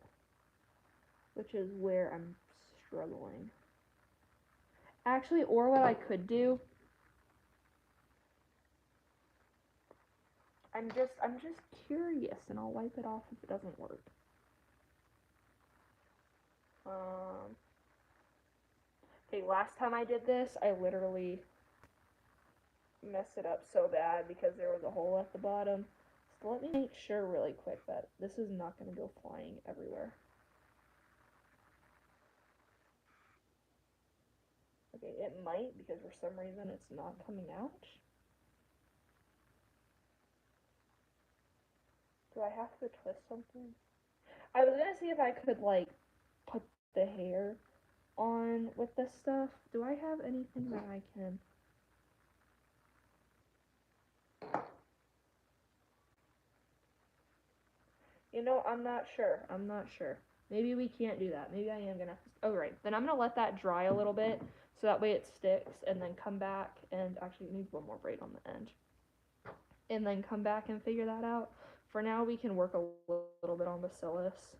which is where I'm struggling. Actually, or what I could do, I'm just curious, and I'll wipe it off if it doesn't work. Okay, last time I did this, I literally messed it up so bad because there was a hole at the bottom. So let me make sure really quick that this is not going to go flying everywhere. Okay, it might because for some reason it's not coming out. Do I have to twist something? I was gonna see if I could like put the hair on with this stuff. Do I have anything that I can? You know, I'm not sure. I'm not sure. Maybe we can't do that. Maybe I am gonna have to. Oh, right. Then I'm gonna let that dry a little bit so that way it sticks, and then come back and actually it needs one more braid on the end, and then come back and figure that out. For now, we can work a little bit on bacillus.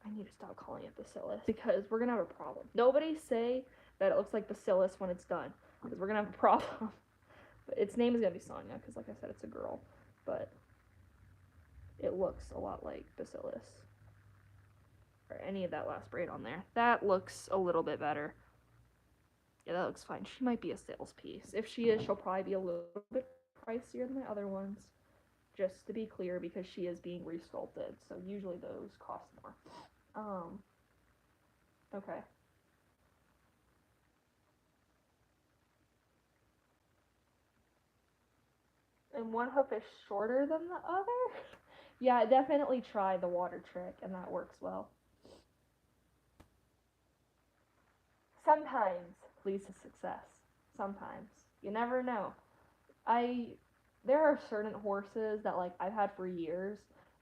I need to stop calling it bacillus because we're gonna have a problem. Nobody say that it looks like bacillus when it's done because we're gonna have a problem. But its name is gonna be Sonia because, like I said, it's a girl, but it looks a lot like bacillus. Or any of that last braid on there. That looks a little bit better. Yeah, that looks fine. She might be a sales piece. If she is, she'll probably be a little bit pricier than my other ones. Just to be clear, because she is being resculpted. So usually those cost more. Okay. And one hoof is shorter than the other? Yeah, definitely try the water trick, and that works well. Sometimes leads to success. Sometimes. You never know. There are certain horses that like I've had for years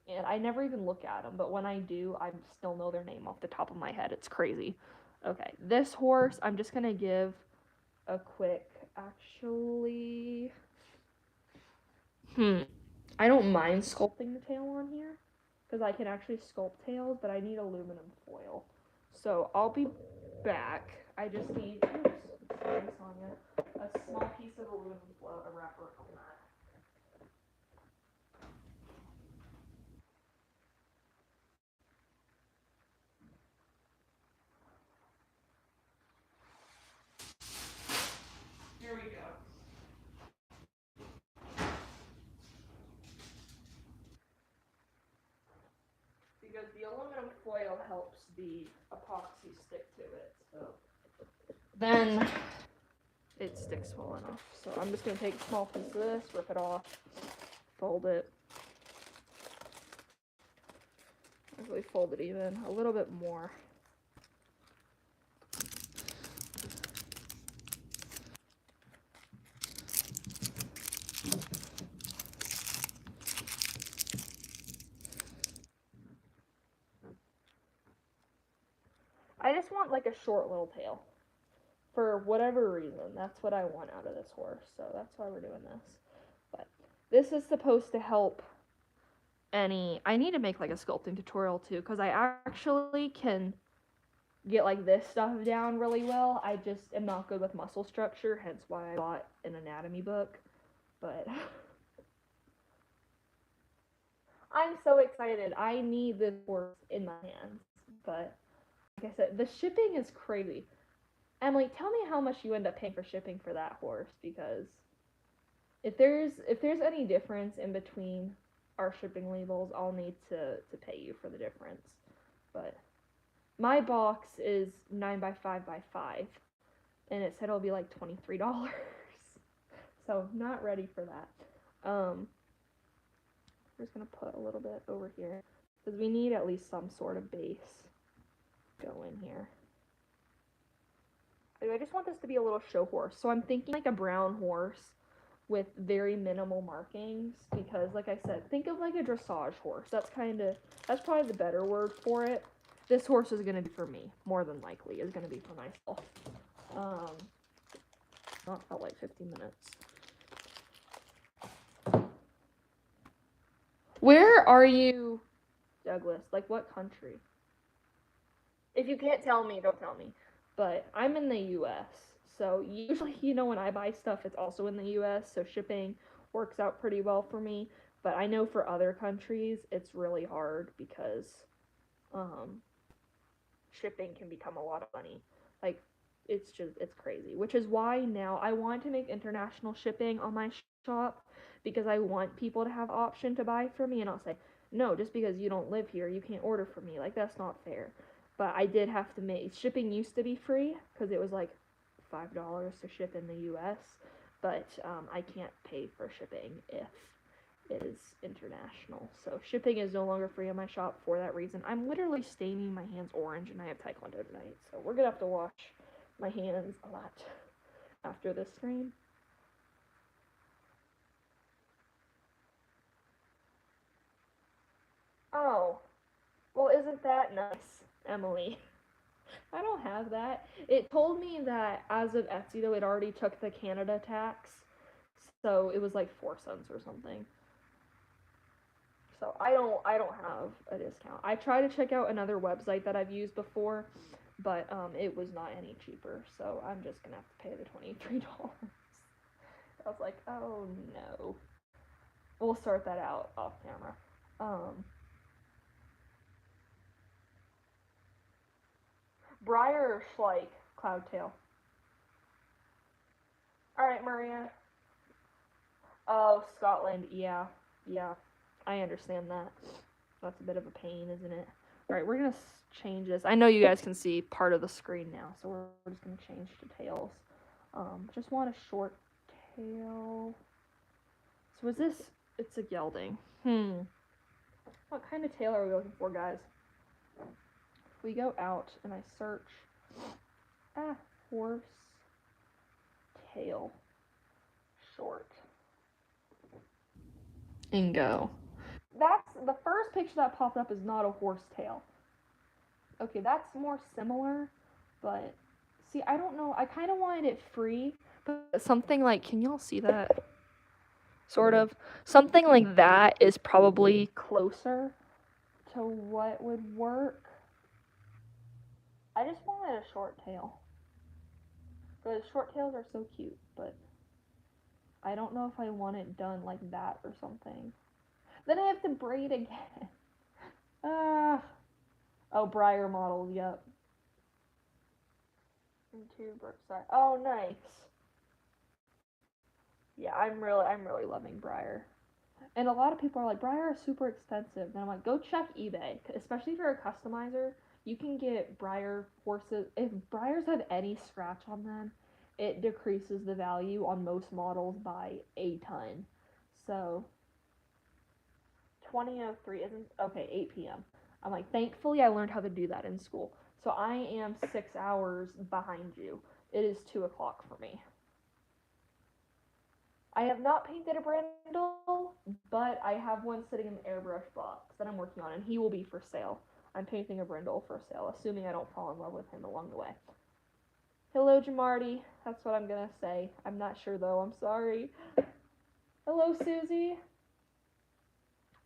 and I never even look at them, but when I do, I still know their name off the top of my head. It's crazy. Okay, this horse, I'm just going to give a quick actually I don't mind sculpting the tail on here because I can actually sculpt tails, but I need aluminum foil. So I'll be back. I just need, oops, sorry, Sonia, a small piece of aluminum foil to wrap around that. Here we go. because the aluminum foil helps the epoxy stick to it. So then it sticks well enough. So I'm just going to take a small piece of this, rip it off, fold it. Actually fold it even a little bit more. I just want like a short little tail. For whatever reason, that's what I want out of this horse. So that's why we're doing this. But this is supposed to help I need to make like a sculpting tutorial too, because I actually can get like this stuff down really well. I just am not good with muscle structure, hence why I bought an anatomy book. But I'm so excited. I need this horse in my hands. But like I said, the shipping is crazy. Emily, tell me how much you end up paying for shipping for that horse, because if there's any difference in between our shipping labels, I'll need to pay you for the difference. But my box is 9x5x5, and it said it'll be like $23. So not ready for that. We're just gonna put a little bit over here because we need at least some sort of base go in here. I just want this to be a little show horse, so I'm thinking like a brown horse with very minimal markings, because like I said, think of like a dressage horse. That's probably the better word for it. This horse is gonna be for me, more than likely is gonna be for myself. Not felt like 50 minutes. Where are you, Douglas? Like what country? If you can't tell me, don't tell me. But I'm in the US. So usually, when I buy stuff, it's also in the US. So shipping works out pretty well for me. But I know for other countries, it's really hard because shipping can become a lot of money. Like, it's crazy. Which is why now I want to make international shipping on my shop, because I want people to have the option to buy from me, and I'll say, no, just because you don't live here, you can't order from me. Like, that's not fair. But I did have to make shipping used to be free because it was like $5 to ship in the US, but I can't pay for shipping if it is international. So shipping is no longer free on my shop for that reason. I'm literally staining my hands orange, and I have taekwondo tonight, so we're gonna have to wash my hands a lot after this stream. Oh, well, isn't that nice, Emily? I don't have that. It told me that as of Etsy, though, it already took the Canada tax, so it was like 4 cents or something. So I don't have a discount. I tried to check out another website that I've used before, but it was not any cheaper. So I'm just gonna have to pay the $23. I was like, oh no. We'll sort that out off camera. Briar or Schleich, Cloudtail. All right, Maria. Oh, Scotland. Yeah, yeah. I understand that. That's a bit of a pain, isn't it? All right, we're gonna change this. I know you guys can see part of the screen now, so we're just gonna change to tails. Just want a short tail. So is this? It's a gelding. What kind of tail are we looking for, guys? If we go out and I search, horse tail, short, and go. That's the first picture that popped up is not a horse tail. Okay, that's more similar, but see, I don't know. I kind of wanted it free, but something like, can y'all see that? Sort of. Something like that is probably closer to what would work. I just wanted a short tail. Because short tails are so cute, but I don't know if I want it done like that or something. Then I have to braid again. Ah. Oh, Briar models, yep. Into Brookside. Oh, nice. Yeah, I'm really loving Briar. And a lot of people are like, Briar is super expensive. And I'm like, go check eBay. Especially if you're a customizer, you can get Briar horses. If Briars have any scratch on them, it decreases the value on most models by a ton. So 20:03 isn't okay. 8 p.m. I'm like, thankfully I learned how to do that in school. So I am 6 hours behind you. It is 2 o'clock for me. I have not painted a brindle, but I have one sitting in the airbrush box that I'm working on, and he will be for sale. I'm painting a brindle for sale, assuming I don't fall in love with him along the way. Hello, Jamarty. That's what I'm gonna say. I'm not sure though. I'm sorry. Hello, Susie.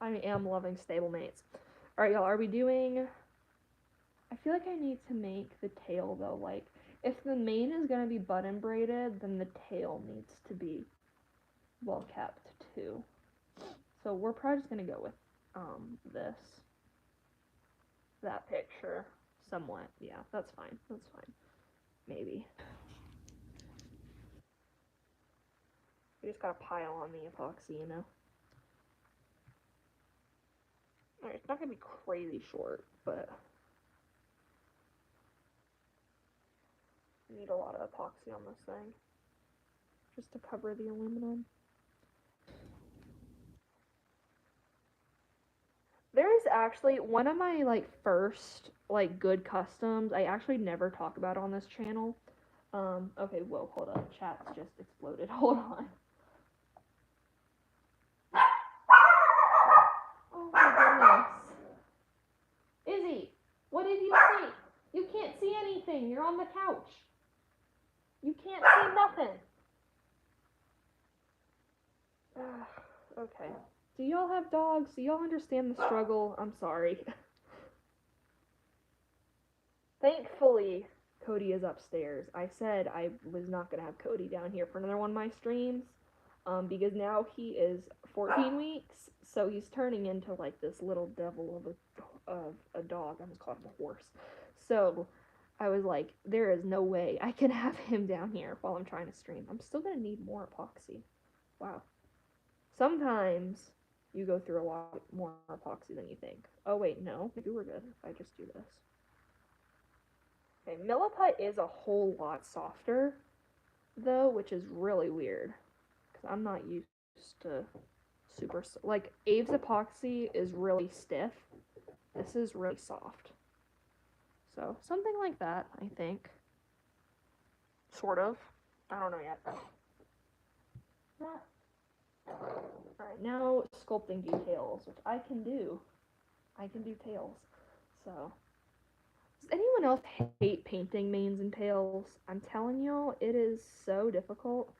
I am loving stablemates. All right, y'all. Are we doing? I feel like I need to make the tail though. Like, if the mane is gonna be button braided, then the tail needs to be well kept too. So we're probably just gonna go with this that picture somewhat. Yeah, that's fine. That's fine. Maybe. We just gotta pile on the epoxy, you know. Alright, it's not gonna be crazy short, but I need a lot of epoxy on this thing just to cover the aluminum. There is actually one of my like first like good customs. I actually never talk about on this channel. Okay, whoa, hold up. Chat's just exploded. Hold on. Oh my goodness. Izzy, what did you see? You can't see anything. You're on the couch. You can't see nothing. Okay. Do y'all have dogs? Do y'all understand the struggle? I'm sorry. Thankfully, Cody is upstairs. I said I was not going to have Cody down here for another one of my streams, because now he is 14 weeks, so he's turning into like this little devil of a dog. I almost called him a horse. So I was like, there is no way I can have him down here while I'm trying to stream. I'm still going to need more epoxy. Wow. Sometimes you go through a lot more epoxy than you think. Oh wait, no. Maybe we're good if I just do this. Okay, Milliput is a whole lot softer, though, which is really weird. Because I'm not used to super... Like, Abe's epoxy is really stiff. This is really soft. So, something like that, I think. Sort of. I don't know yet. Alright, now sculpting details, which I can do. I can do tails. So, does anyone else hate painting manes and tails? I'm telling y'all, it is so difficult.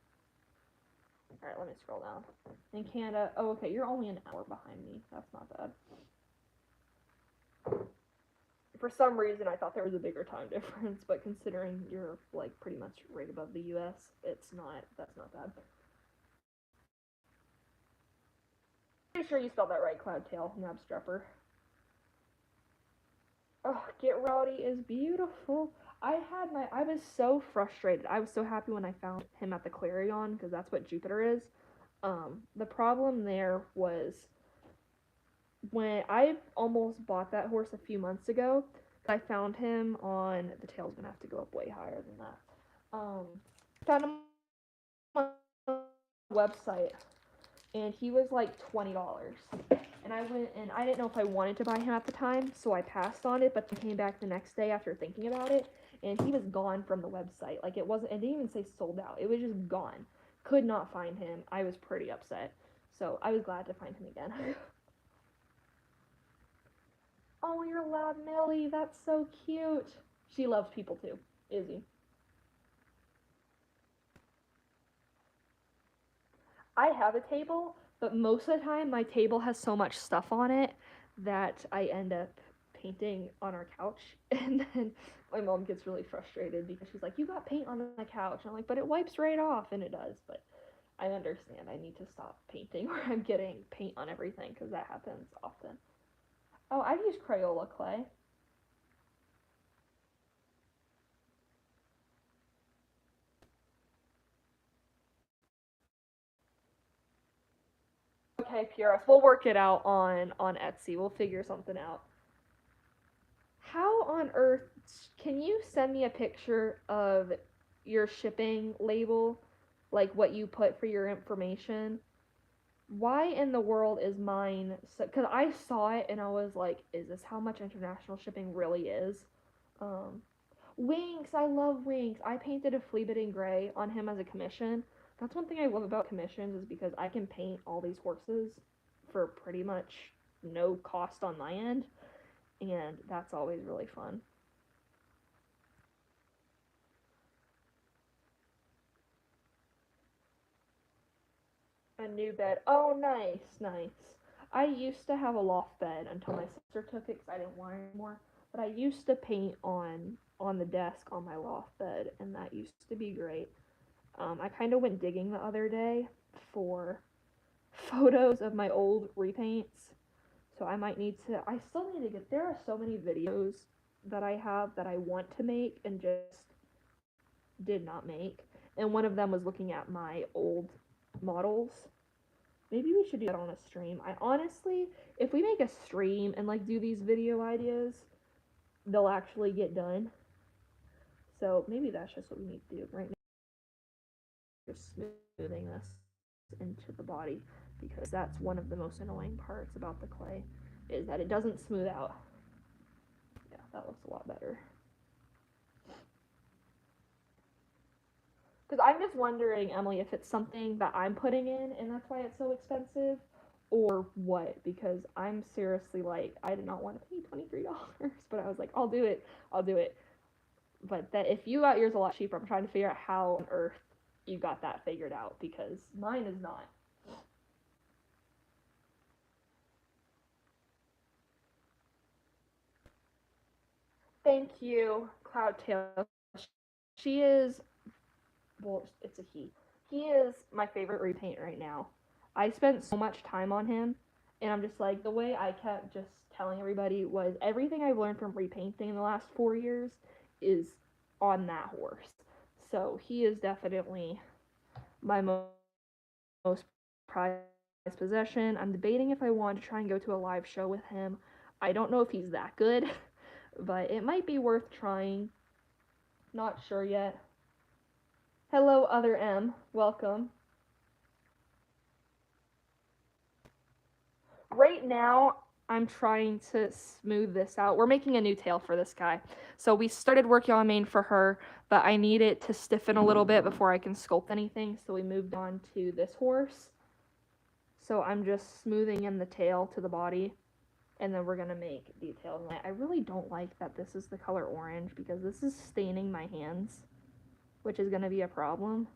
Alright, let me scroll down. In Canada, oh, okay, you're only an hour behind me. That's not bad. For some reason, I thought there was a bigger time difference, but considering you're, like, pretty much right above the US, that's not bad. Pretty sure you spelled that right, Cloudtail, Nabstrupper. Oh, Get Rowdy is beautiful. I was so frustrated. I was so happy when I found him at the Clarion, because that's what Jupiter is. The problem there was when I almost bought that horse a few months ago. I found him on, the tail's gonna have to go up way higher than that. Found him on the website, and he was like $20. And I went and I didn't know if I wanted to buy him at the time, so I passed on it, but then came back the next day after thinking about it, and he was gone from the website. Like, it didn't even say sold out. It was just gone. Could not find him. I was pretty upset. So I was glad to find him again. Oh, you're loud, Millie. That's so cute. She loves people too. Izzy. I have a table, but most of the time my table has so much stuff on it that I end up painting on our couch, and then my mom gets really frustrated because she's like, you got paint on the couch. And I'm like, but it wipes right off, and it does. But I understand. I need to stop painting where I'm getting paint on everything, because that happens often. Oh, I've used Crayola clay. Okay, Okay, Purus, we'll work it out on Etsy. We'll figure something out. How on earth can you send me a picture of your shipping label, like what you put for your information? Why in the world is mine so, because I saw it and I was like, is this how much international shipping really is? Um, Winks, I love Winks. I painted a flea bitten gray on him as a commission. That's one thing I love about commissions is because I can paint all these horses for pretty much no cost on my end, and that's always really fun. A new bed. Oh, nice, nice. I used to have a loft bed until my sister took it because I didn't want it anymore. But I used to paint on the desk on my loft bed, and that used to be great. I kind of went digging the other day for photos of my old repaints, so I might need to. I still need to get. There are so many videos that I have that I want to make and just did not make. And one of them was looking at my old models. Maybe we should do that on a stream. I honestly, if we make a stream and like do these video ideas, they'll actually get done. So maybe that's just what we need to do right now. Just smoothing this into the body because that's one of the most annoying parts about the clay is that it doesn't smooth out. Yeah, that looks a lot better. Because I'm just wondering, Emily, if it's something that I'm putting in and that's why it's so expensive, or what? Because I'm seriously like, I did not want to pay $23, but I was like, I'll do it, I'll do it. But that if you got yours a lot cheaper, I'm trying to figure out how on earth you got that figured out because mine is not. Thank you, Cloudtail. She is, well, it's a he. He is my favorite repaint right now. I spent so much time on him, and I'm just like, the way I kept just telling everybody was everything I've learned from repainting in the last 4 years is on that horse. So he is definitely my most prized possession. I'm debating if I want to try and go to a live show with him. I don't know if he's that good, but it might be worth trying. Not sure yet. Hello, other M. Welcome. Right now, I'm trying to smooth this out. We're making a new tail for this guy. So we started working on a mane for her, but I need it to stiffen a little bit before I can sculpt anything. So we moved on to this horse. So I'm just smoothing in the tail to the body, and then we're going to make details. I really don't like that this is the color orange because this is staining my hands, which is going to be a problem.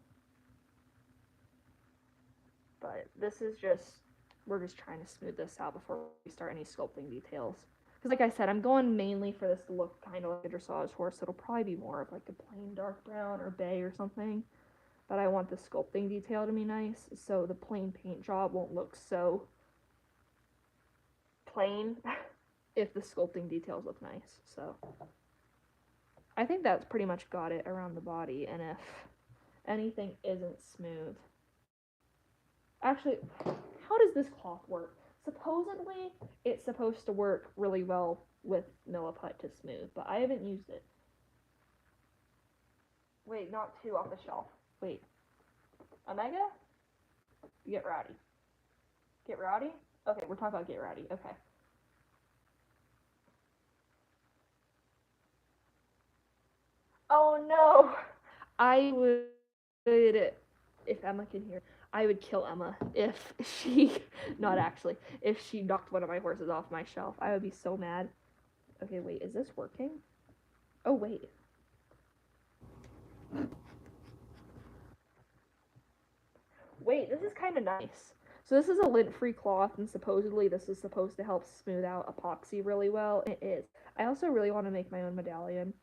But this is just, we're just trying to smooth this out before we start any sculpting details. Because like I said, I'm going mainly for this to look kind of like a dressage horse. So it'll probably be more of like a plain dark brown or bay or something. But I want the sculpting detail to be nice, so the plain paint job won't look so plain if the sculpting details look nice. So I think that's pretty much got it around the body, and if anything isn't smooth. Actually, how does this cloth work? Supposedly, it's supposed to work really well with Milliput to smooth, but I haven't used it. Wait, not two off the shelf. Wait. Omega? Get rowdy. Get rowdy? Okay, we're talking about get rowdy. Okay. Oh no! I would, if Emma can hear, I would kill Emma if she, not actually, if she knocked one of my horses off my shelf. I would be so mad. Okay, wait, is this working? Oh, wait. Wait, this is kind of nice. So this is a lint-free cloth, and supposedly this is supposed to help smooth out epoxy really well. It is. I also really want to make my own medallion,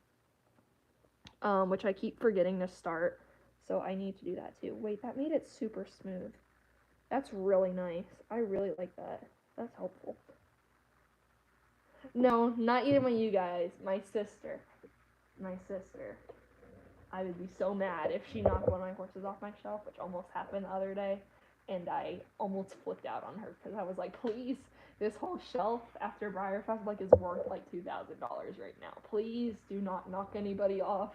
which I keep forgetting to start. So I need to do that too. Wait, that made it super smooth. That's really nice. I really like that. That's helpful. No, not even with you guys. My sister. My sister. I would be so mad if she knocked one of my horses off my shelf, which almost happened the other day. and I almost flipped out on her because I was like, please, this whole shelf after Briarfest like is worth like $2,000 right now. Please do not knock anybody off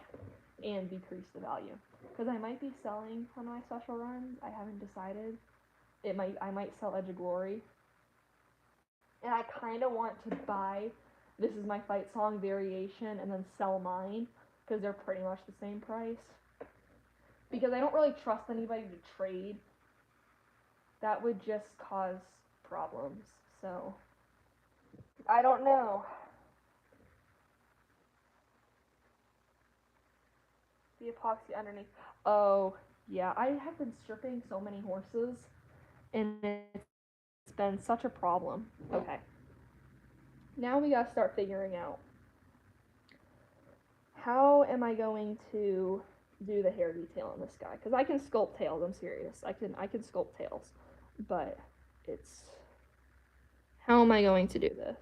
and decrease the value. Because I might be selling one of my special runs. I haven't decided. I might sell Edge of Glory. And I kind of want to buy This Is My Fight Song variation and then sell mine because they're pretty much the same price. Because I don't really trust anybody to trade. That would just cause problems. So, I don't know. The epoxy underneath. Oh, yeah. I have been stripping so many horses, and it's been such a problem. Okay. Now we gotta start figuring out how am I going to do the hair detail on this guy? Because I can sculpt tails. I'm serious. I can sculpt tails, but it's how am I going to do this?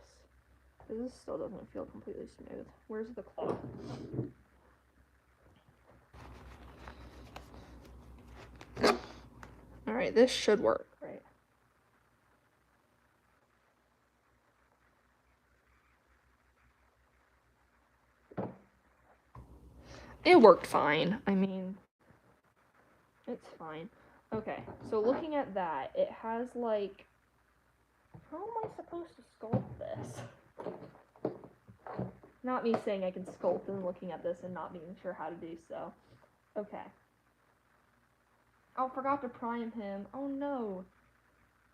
This still doesn't feel completely smooth. Where's the cloth? All right, this should work, right? It worked fine. I mean, it's fine. Okay, so looking at that, it has like, how am I supposed to sculpt this? Not me saying I can sculpt and looking at this and not being sure how to do so. Okay. Oh, forgot to prime him. Oh no.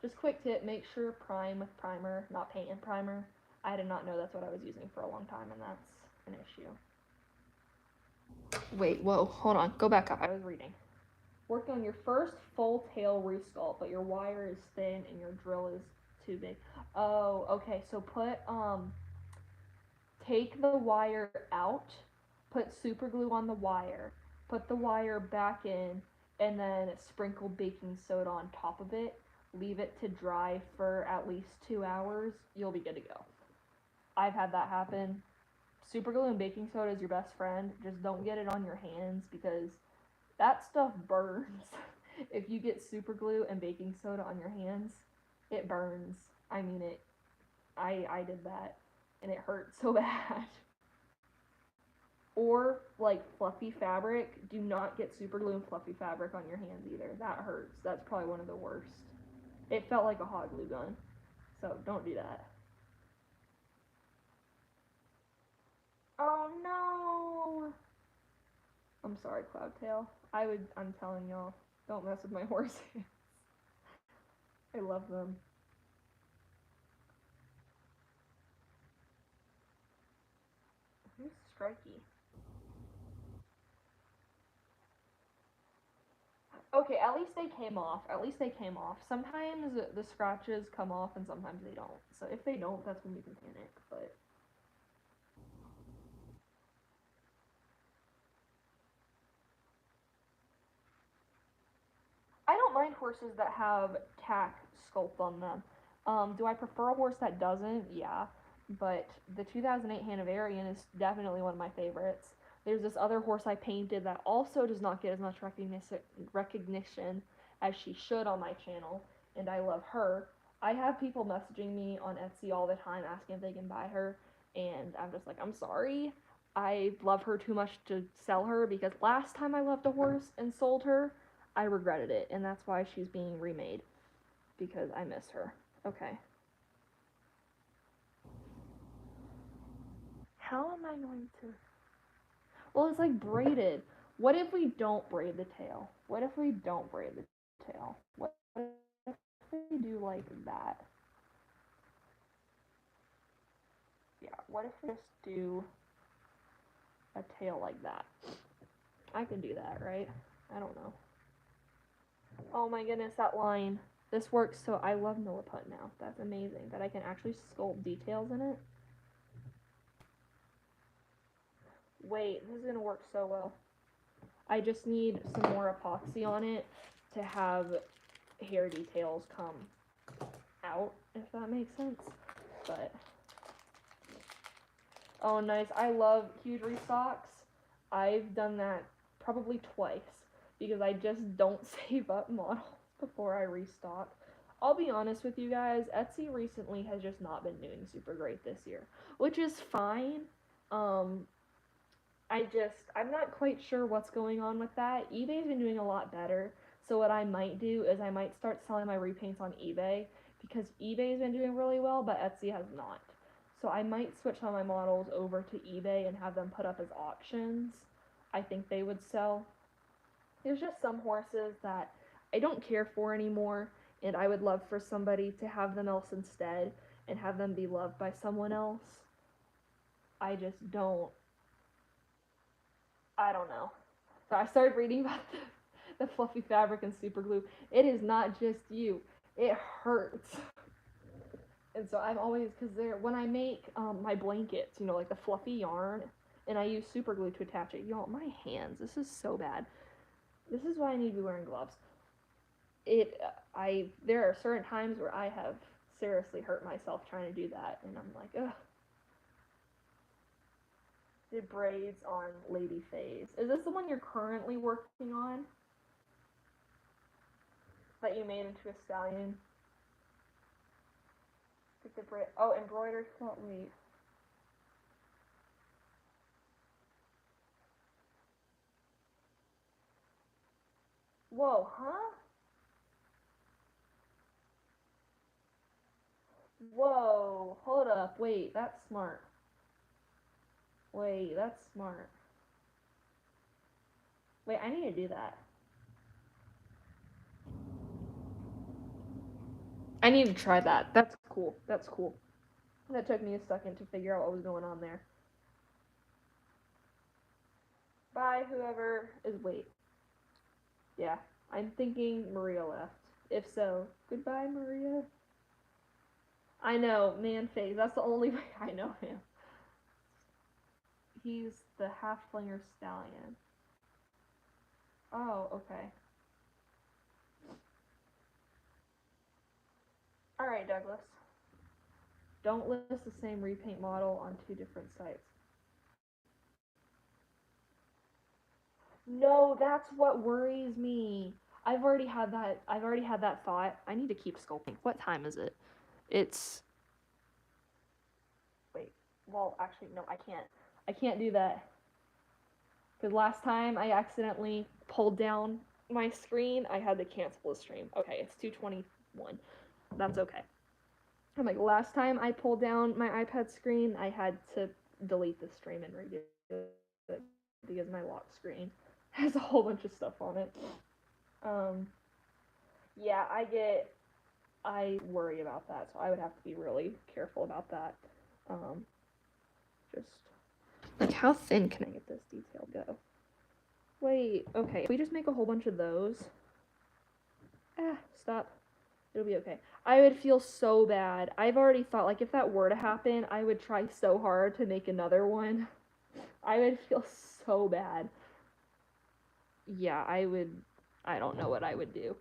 Just quick tip, make sure prime with primer, not paint and primer. I did not know that's what I was using for a long time, and that's an issue. Wait, whoa, hold on. Go back up. I was reading. Working on your first full tail resculpt, but your wire is thin and your drill is too big. Oh, okay. So take the wire out, put super glue on the wire, put the wire back in, and then sprinkle baking soda on top of it. Leave it to dry for at least 2 hours. You'll be good to go. I've had that happen. Super glue and baking soda is your best friend. Just don't get it on your hands because that stuff burns. If you get super glue and baking soda on your hands, it burns. I mean it. I did that and it hurt so bad. Or like fluffy fabric, do not get super glue and fluffy fabric on your hands either. That hurts. That's probably one of the worst. It felt like a hot glue gun. So don't do that. Oh no! I'm sorry, Cloudtail. I'm telling y'all, don't mess with my horses. I love them. Who's Strikey? Okay, at least they came off. At least they came off. Sometimes the scratches come off and sometimes they don't. So if they don't, that's when you can panic. But I don't mind horses that have tack sculpt on them. Do I prefer a horse that doesn't? Yeah. But the 2008 Hanoverian is definitely one of my favorites. There's this other horse I painted that also does not get as much recognition as she should on my channel, and I love her. I have people messaging me on Etsy all the time asking if they can buy her, and I'm just like, I'm sorry. I love her too much to sell her because last time I loved a horse and sold her, I regretted it, and that's why she's being remade because I miss her. Okay. How am I going to? Well, it's like braided. What if we don't braid the tail? What if we don't braid the tail? What if we do like that? Yeah, what if we just do a tail like that? I can do that, right? I don't know. Oh my goodness, that line. This works so I love Milliput now. That's amazing that I can actually sculpt details in it. Wait, this is gonna work so well. I just need some more epoxy on it to have hair details come out, if that makes sense. But oh, nice. I love huge restocks. I've done that probably twice because I just don't save up models. before I restock. I'll be honest with you guys, Etsy recently has just not been doing super great this year, which is fine. Um, I'm not quite sure what's going on with that. eBay's been doing a lot better. So what I might do is I might start selling my repaints on eBay because eBay's been doing really well, but Etsy has not. So I might switch some of my models over to eBay and have them put up as auctions. I think they would sell. There's just some horses that I don't care for anymore, and I would love for somebody to have them else instead and have them be loved by someone else. I just don't. I don't know. So I started reading about the fluffy fabric and super glue. It is not just you. It hurts. And so I'm always, because when I make my blankets, like the fluffy yarn, and I use super glue to attach it. Y'all, my hands, this is so bad. This is why I need to be wearing gloves. There are certain times where I have seriously hurt myself trying to do that, and I'm like, ugh. The braids on Lady Phase. Is this the one you're currently working on? That you made into a stallion? Like the braid. Oh, embroidered. Oh, wait. Whoa, huh? Whoa, hold up. Wait, that's smart. Wait, that's smart. Wait, I need to do that. I need to try that. That's cool. That's cool. That took me a second to figure out what was going on there. Bye, whoever is. Wait. Yeah, I'm thinking Maria left. If so, goodbye, Maria. I know, man face. That's the only way I know him. He's the half-flinger stallion. Oh, okay. Alright, Douglas. Don't list the same repaint model on two different sites. No, that's what worries me. I've already had that. I've already had that thought. I need to keep sculpting. What time is it? It's. Wait. Well, actually, no, I can't. I can't do that. Because last time I accidentally pulled down my screen, I had to cancel the stream. Okay, it's 2:21. That's okay. I'm like, last time I pulled down my iPad screen, I had to delete the stream and redo it because my lock screen has a whole bunch of stuff on it. Um, yeah, I worry about that, so I would have to be really careful about that. Just like, how thin can I get this detail go? Wait, okay, if we just make a whole bunch of those. Stop. It'll be okay. I would feel so bad. I've already thought, like, if that were to happen, I would try so hard to make another one. I would feel so bad. Yeah, I don't know what I would do.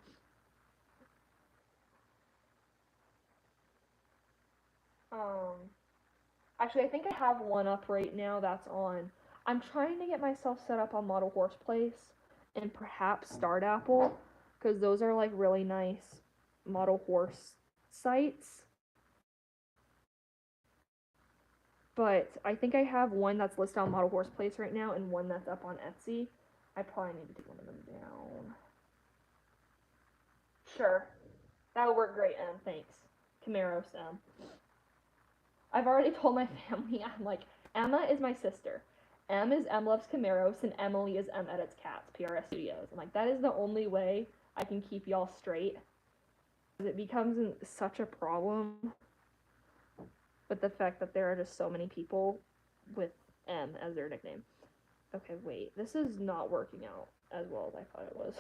Actually, I think I have one up right now that's on. I'm trying to get myself set up on Model Horse Place and perhaps Start Apple, because those are like really nice model horse sites. But I think I have one that's listed on Model Horse Place right now and one that's up on Etsy. I probably need to take one of them down. Sure. That would work great, Em. Thanks. Camaros, Em. I've already told my family, I'm like, Emma is my sister. M is M Loves Camaros, and Emily is M Edits Cats, PRS Studios. I'm like, that is the only way I can keep y'all straight. It becomes such a problem with the fact that there are just so many people with M as their nickname. Okay, wait. This is not working out as well as I thought it was.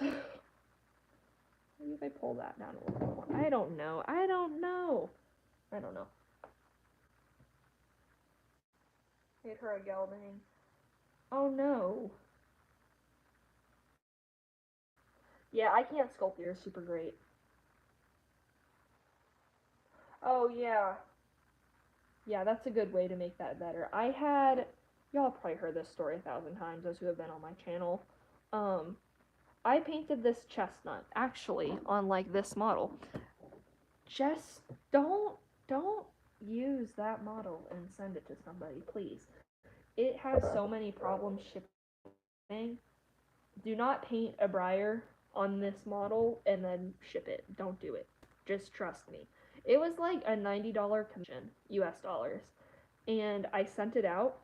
Maybe if I pull that down a little more. I don't know. I don't know. Hate her a gelding. Oh no. Yeah, I can't sculpt yours super great. Oh yeah. Yeah, that's a good way to make that better. Y'all probably heard this story 1,000 times, those who have been on my channel. Um, I painted this chestnut actually on like this model. Just don't use that model and send it to somebody, please. It has so many problems shipping. Do not paint a briar on this model and then ship it. Don't do it. Just trust me. It was like a $90 commission, US dollars. And I sent it out.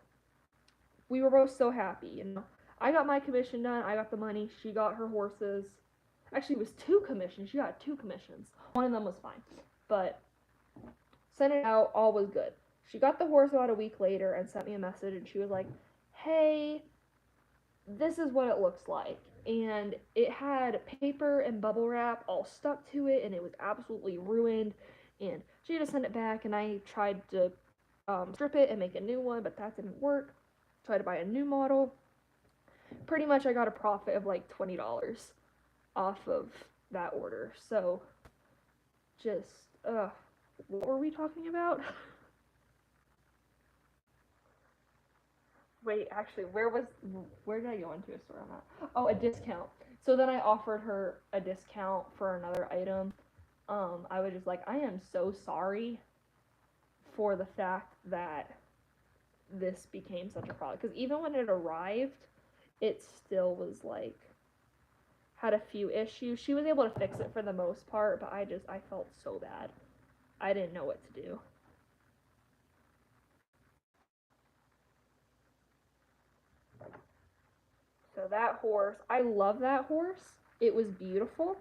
We were both so happy, you know. I got my commission done, I got the money, she got her horses. Actually, it was two commissions. She got two commissions. One of them was fine. But sent it out, all was good. She got the horse about a week later and sent me a message, and she was like, hey, this is what it looks like. And it had paper and bubble wrap all stuck to it, and it was absolutely ruined. And she just sent it back, and I tried to strip it and make a new one, but that didn't work. Tried to buy a new model. Pretty much, I got a profit of like $20 off of that order. So, just, what were we talking about? Wait, actually, where did I go into a store on that? Oh, a discount. So then I offered her a discount for another item. I was just like, I am so sorry for the fact that this became such a problem. Because even when it arrived, it still was like, had a few issues. She was able to fix it for the most part, but I felt so bad. I didn't know what to do. So that horse, I love that horse. It was beautiful.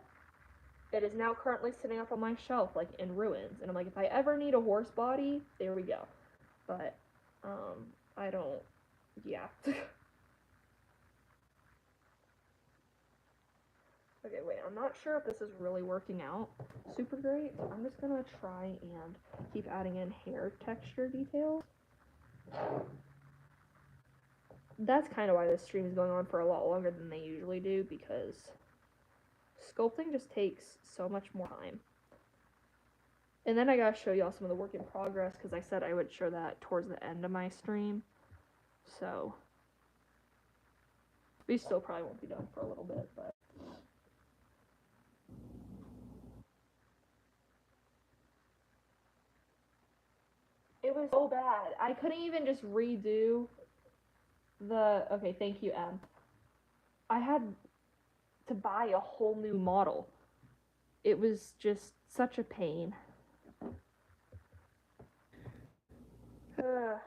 It is now currently sitting up on my shelf, like in ruins. And I'm like, if I ever need a horse body, there we go. But, I don't, yeah. Okay, wait, I'm not sure if this is really working out super great. So I'm just gonna try and keep adding in hair texture details. That's kind of why this stream is going on for a lot longer than they usually do, because sculpting just takes so much more time. And then I gotta show y'all some of the work in progress, because I said I would show that towards the end of my stream. So, we still probably won't be done for a little bit, but. It was so bad. I couldn't even just redo the. Okay, thank you, Em. I had to buy a whole new model. It was just such a pain. Alright,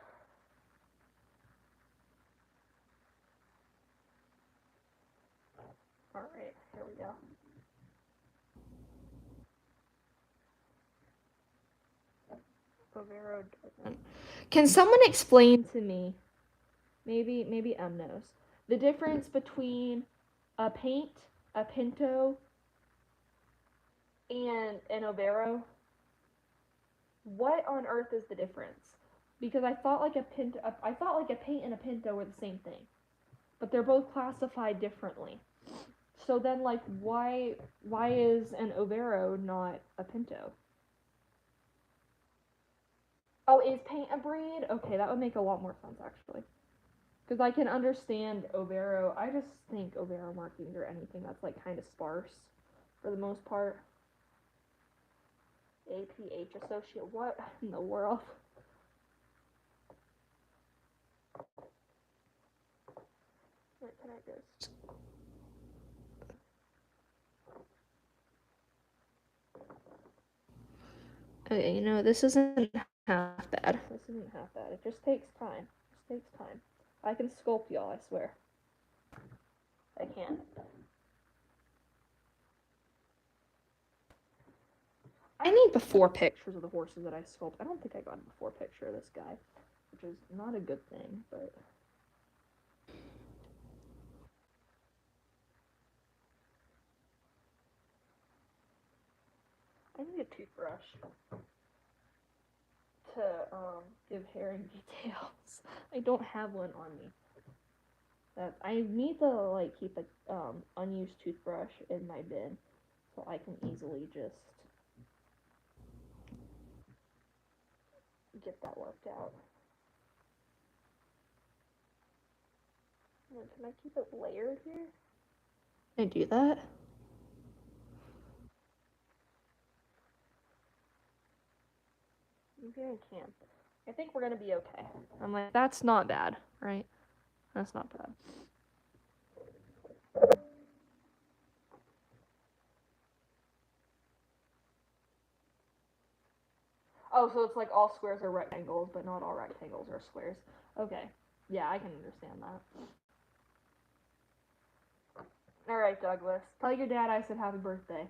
here we go. Bovero doesn't. Can someone explain to me, maybe M knows, the difference between a paint, a pinto, and an overo? What on earth is the difference? Because I thought like a paint and a pinto were the same thing, but they're both classified differently. So then, like, why is an overo not a pinto? Oh, is paint a breed? Okay, that would make a lot more sense actually. Because I can understand overo. I just think overo markings or anything that's like kind of sparse for the most part. APH associate. What in the world? Wait, can I just? Okay, you know, this isn't half bad. This isn't half bad. It just takes time. It just takes time. I can sculpt y'all, I swear. I can. I need before pictures of the horses that I sculpt. I don't think I got a before picture of this guy, which is not a good thing, but. I need a toothbrush to give hair details. I don't have one on me. I need to like keep a unused toothbrush in my bin so I can easily just get that worked out. Can I keep it layered here? Can I do that? Maybe I can. I think we're gonna be okay. I'm like, that's not bad, right? That's not bad. Oh, so it's like all squares are rectangles, but not all rectangles are squares. Okay. Yeah, I can understand that. Alright, Douglas. Tell your dad I said happy birthday.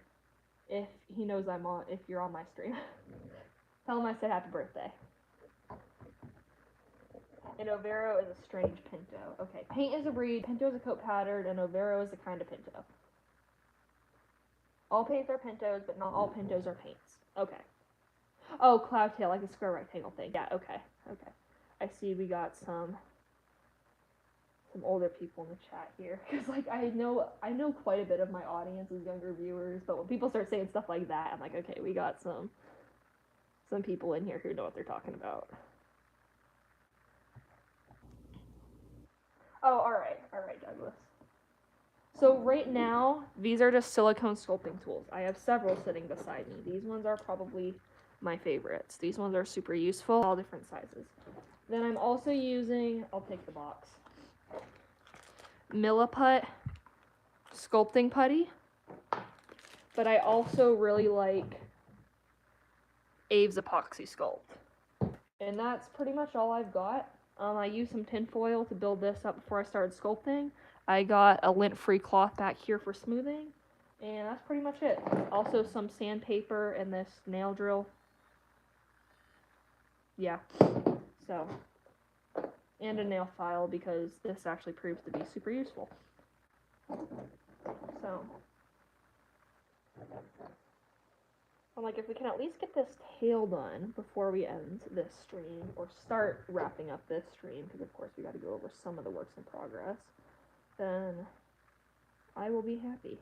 If he knows if you're on my stream. Tell him I said happy birthday. An Overo is a strange pinto. Okay, paint is a breed, pinto is a coat pattern, and Overo is a kind of pinto. All paints are pintos, but not all pintos are paints. Okay. Oh, cloud tail, like a square rectangle thing. Yeah, okay. Okay. I see we got some older people in the chat here because like I know quite a bit of my audience is younger viewers, but when people start saying stuff like that, I'm like, okay, we got some people in here who know what they're talking about. Oh, all right, Douglas. So right now, these are just silicone sculpting tools. I have several sitting beside me. These ones are probably my favorites. These ones are super useful, all different sizes. Then I'm also using, I'll take the box, Milliput sculpting putty. But I also really like Aves Epoxy Sculpt. And that's pretty much all I've got. I used some tin foil to build this up before I started sculpting. I got a lint-free cloth back here for smoothing. And that's pretty much it. Also some sandpaper and this nail drill. Yeah. So, and a nail file because this actually proves to be super useful. So, I'm like, if we can at least get this tail done before we end this stream, or start wrapping up this stream, because of course we got to go over some of the works in progress, then I will be happy.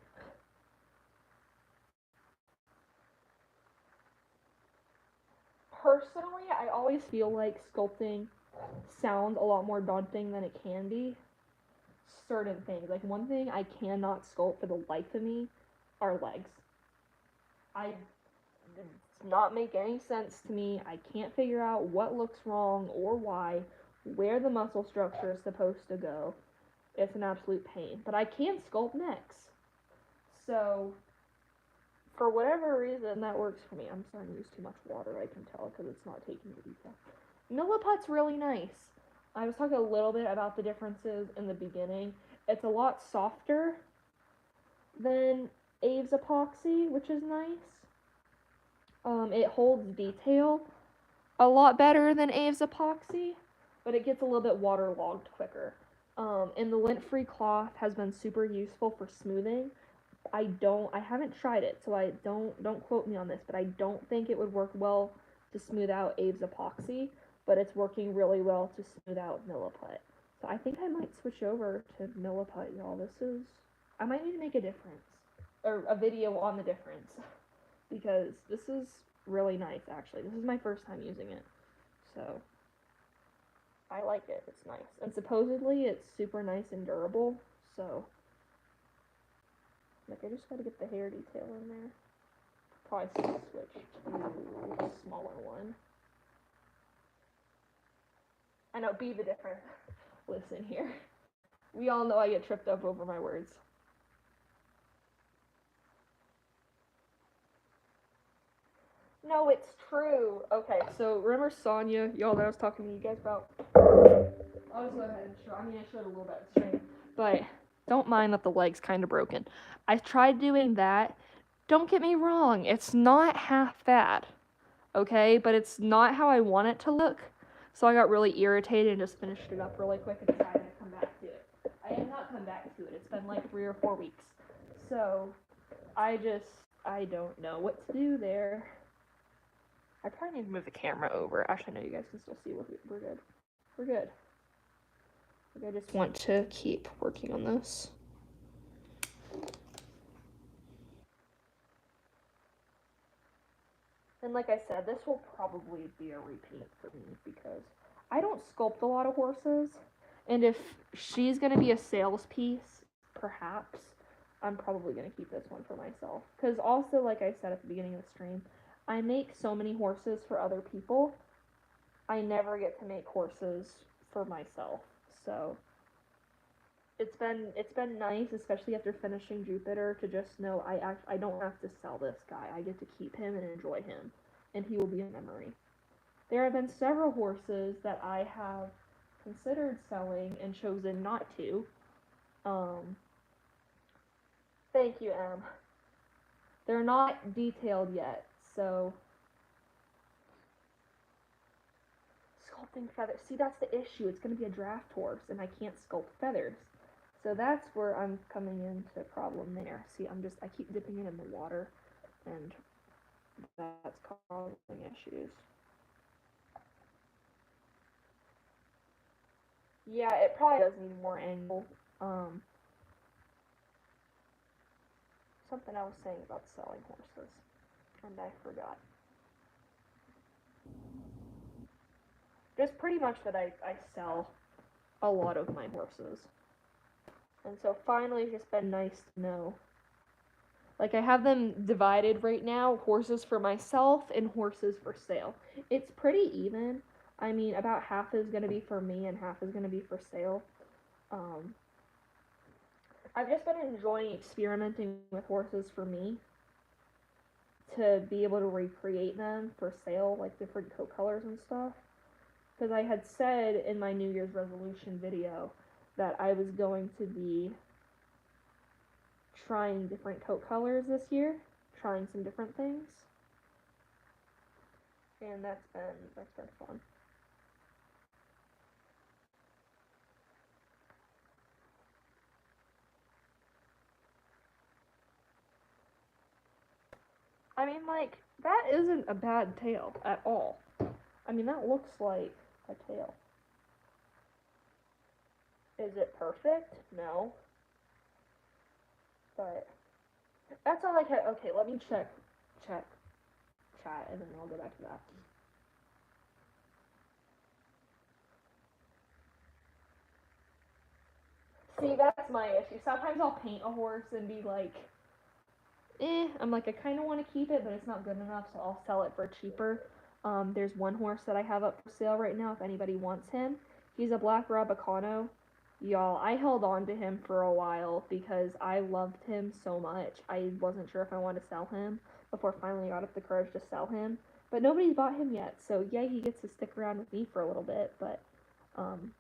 Personally, I always feel like sculpting sounds a lot more daunting than it can be. Certain things, like one thing I cannot sculpt for the life of me are legs. It does not make any sense to me. I can't figure out what looks wrong or why, where the muscle structure is supposed to go. It's an absolute pain. But I can sculpt necks. So, for whatever reason, that works for me. I'm starting to use too much water, I can tell, because it's not taking the detail. Milliput's really nice. I was talking a little bit about the differences in the beginning. It's a lot softer than Aves Epoxy, which is nice. It holds detail a lot better than Aves Epoxy, but it gets a little bit waterlogged quicker. And the lint-free cloth has been super useful for smoothing. I haven't tried it, so I don't quote me on this, but I don't think it would work well to smooth out Aves Epoxy, but it's working really well to smooth out Milliput. So I think I might switch over to Milliput, y'all. I might need to make a difference, or a video on the difference, because this is really nice, actually. This is my first time using it, so I like it. It's nice. And supposedly it's super nice and durable, so like I just gotta get the hair detail in there. Probably switch to a smaller one. I know, be the difference. Listen here. We all know I get tripped up over my words. No, it's true. Okay, so remember Sonya, y'all that I was talking to you guys about? I'll just go ahead and show. I mean, I showed a little bit straight, but don't mind that the leg's kind of broken. I tried doing that. Don't get me wrong, it's not half bad, okay? But it's not how I want it to look. So I got really irritated and just finished it up really quick and decided to come back to it. I have not come back to it. It's been like 3 or 4 weeks. So I don't know what to do there. I probably need to move the camera over. Actually, no, you guys can still see we're good. We're good. I just want to keep working on this. And like I said, this will probably be a repeat for me because I don't sculpt a lot of horses. And if she's going to be a sales piece, perhaps, I'm probably going to keep this one for myself. Because also, like I said at the beginning of the stream, I make so many horses for other people. I never get to make horses for myself. So it's been nice, especially after finishing Jupiter, to just know I don't have to sell this guy. I get to keep him and enjoy him, and he will be a memory. There have been several horses that I have considered selling and chosen not to. Um, Thank you, Em. They're not detailed yet, so sculpting feathers. See, that's the issue. It's going to be a draft horse, and I can't sculpt feathers. So that's where I'm coming into problem there. See, I keep dipping it in the water, and that's causing issues. Yeah, it probably does need more angle. Something I was saying about selling horses, and I forgot. Just pretty much that I sell a lot of my horses. And so finally, it's just been nice to know. Like, I have them divided right now, horses for myself and horses for sale. It's pretty even. I mean, about half is going to be for me and half is going to be for sale. Um, I've just been enjoying experimenting with horses for me to be able to recreate them for sale, like different coat colors and stuff. Because I had said in my New Year's resolution video that I was going to be trying different coat colors this year, trying some different things, and that's been fun. I mean, like, that isn't a bad tail at all. I mean, that looks like a tail. Is it perfect? No. But that's all I can. Okay, let me check chat, and then I'll go back to that. See, that's my issue. Sometimes I'll paint a horse and be like, I'm like, I kind of want to keep it, but it's not good enough, so I'll sell it for cheaper. There's one horse that I have up for sale right now if anybody wants him. He's a black Rabicano. Y'all, I held on to him for a while because I loved him so much. I wasn't sure if I wanted to sell him before finally got up the courage to sell him. But nobody's bought him yet, so yeah, he gets to stick around with me for a little bit, but um,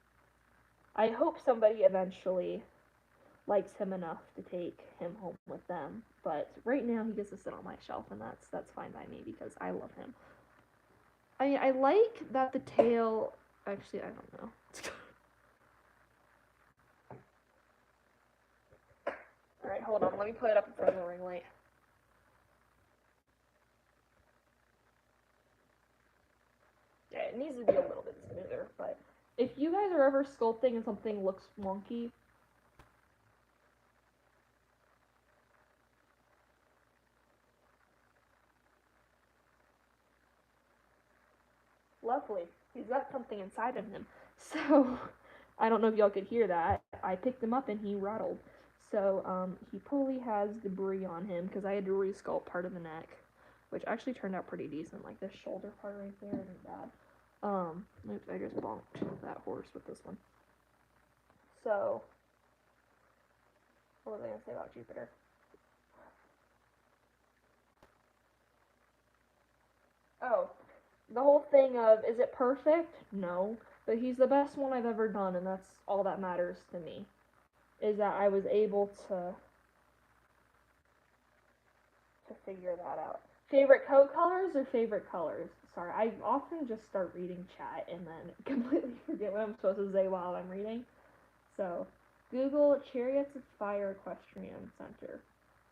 I hope somebody eventually likes him enough to take him home with them. But right now he gets to sit on my shelf, and that's fine by me because I love him. I like that the tail. Actually, I don't know. All right, hold on. Let me put it up in front of the ring light. Yeah, it needs to be a little bit smoother, but if you guys are ever sculpting and something looks wonky, lovely. He's got something inside of him. So, I don't know if y'all could hear that. I picked him up and he rattled. So, he probably has debris on him because I had to resculpt part of the neck, which actually turned out pretty decent. Like, this shoulder part right there isn't bad. Oops, I just bonked that horse with this one. So, what was I going to say about Jupiter? Oh, the whole thing of, is it perfect? No. But he's the best one I've ever done, and that's all that matters to me. Is that I was able to figure that out. Favorite coat colors or favorite colors? Sorry, I often just start reading chat and then completely forget what I'm supposed to say while I'm reading. So, Google Chariots of Fire Equestrian Center.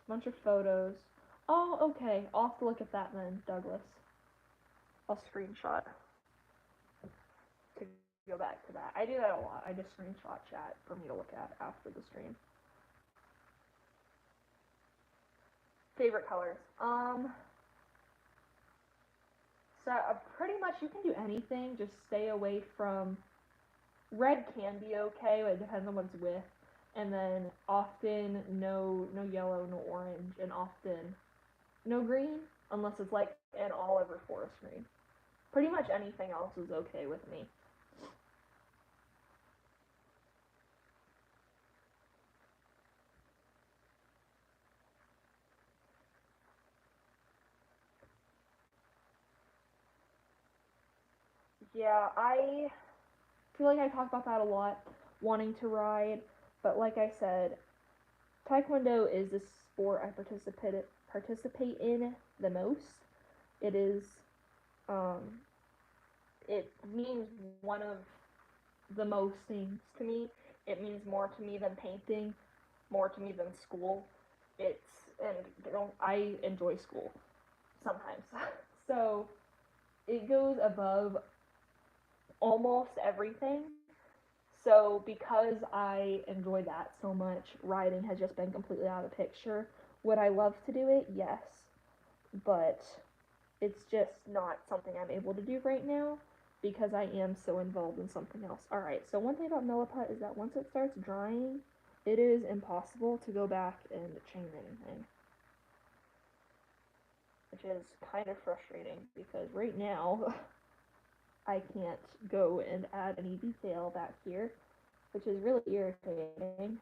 Bunch of photos. Oh, okay. I'll have to look at that then, Douglas. I'll screenshot to go back to that. I do that a lot. I just screenshot chat for me to look at after the stream. Favorite colors. So pretty much you can do anything. Just stay away from red. Can be okay, but it depends on what it's with. and then often no yellow, no orange, and often no green, unless it's like an olive or forest green. Pretty much anything else is okay with me. Yeah, I feel like I talk about that a lot, wanting to ride, but like I said, Taekwondo is the sport I participate in the most. It is um, it means one of the most things to me. It means more to me than painting, more to me than school. It's and I enjoy school sometimes. So it goes above almost everything. So because I enjoy that so much, writing has just been completely out of the picture. Would I love to do it? Yes. But it's just not something I'm able to do right now because I am so involved in something else. Alright, so one thing about Milliput is that once it starts drying, it is impossible to go back and change anything. Which is kind of frustrating because right now I can't go and add any detail back here, which is really irritating.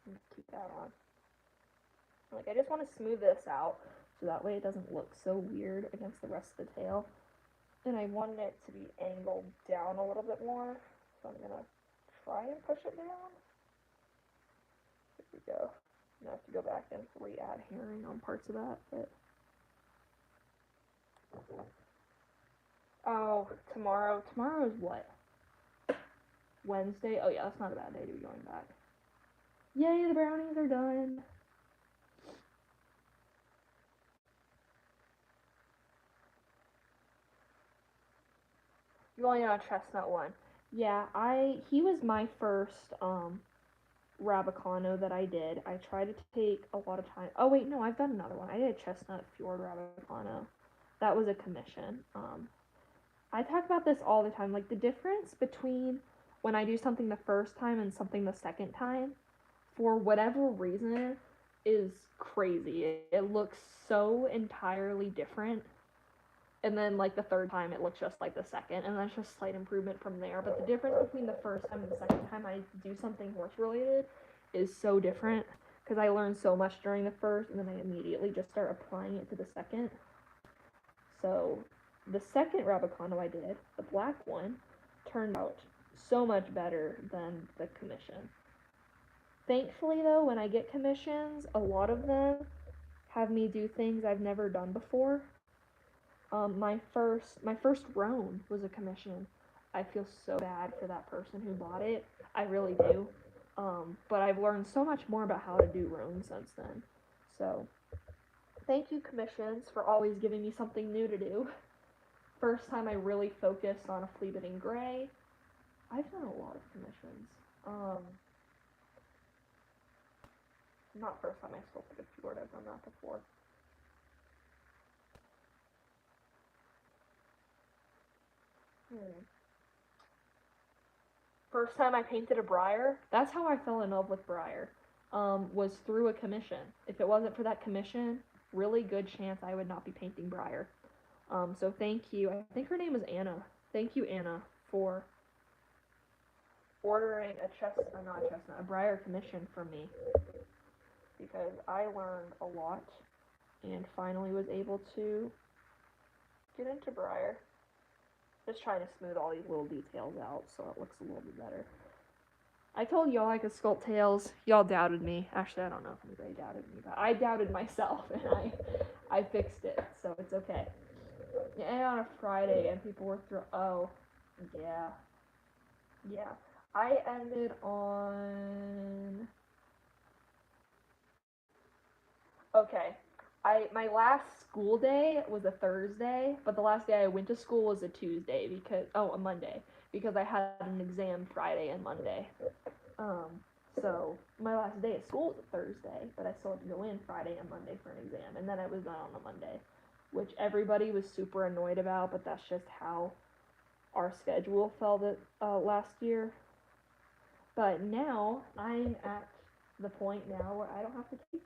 Let's keep that on. Like, I just want to smooth this out so that way it doesn't look so weird against the rest of the tail. And I wanted it to be angled down a little bit more, so I'm gonna try and push it down. There we go. I have to go back and re-add herring on parts of that, but oh, tomorrow. Tomorrow is what? Wednesday? Oh yeah, that's not a bad day to be going back. Yay, the brownies are done. You only know chestnut one. Yeah, he was my first Rabicano that I did. I tried to take a lot of time. Oh wait, no, I've done another one. I did a chestnut fjord Rabicano. That was a commission. I talk about this all the time. Like the difference between when I do something the first time and something the second time, for whatever reason, is crazy. It looks so entirely different. And then like the third time it looks just like the second, and that's just slight improvement from there. But the difference between the first time and the second time I do something horse related is so different because I learned so much during the first, and then I immediately just start applying it to the second. So the second Rabicano I did, the black one, turned out so much better than the commission. Thankfully, though, when I get commissions, a lot of them have me do things I've never done before. My first roan was a commission. I feel so bad for that person who bought it. I really do. But I've learned so much more about how to do roan since then. So thank you, commissions, for always giving me something new to do. First time I really focused on a flea bitting gray. I've done a lot of commissions. Not first time I sculpted a fjord. I've done that before. Hmm. First time I painted a briar. That's how I fell in love with briar. Was through a commission. If it wasn't for that commission, really good chance I would not be painting briar. So thank you. I think her name was Anna. Thank you, Anna, for ordering a briar commission from me because I learned a lot and finally was able to get into briar. Just trying to smooth all these little details out so it looks a little bit better. I told y'all I could sculpt tails. Y'all doubted me. Actually, I don't know if anybody doubted me, but I doubted myself, and I fixed it, so it's okay. Yeah, and on a Friday, and people were through. Oh, yeah, yeah. I ended on. Okay, my last school day was a Thursday, but the last day I went to school was a Tuesday because a Monday because I had an exam Friday and Monday. Um, so my last day of school was a Thursday, but I still had to go in Friday and Monday for an exam, and then I was done on a Monday, which everybody was super annoyed about, but that's just how our schedule fell last year. But now I'm at the point now where I don't have to take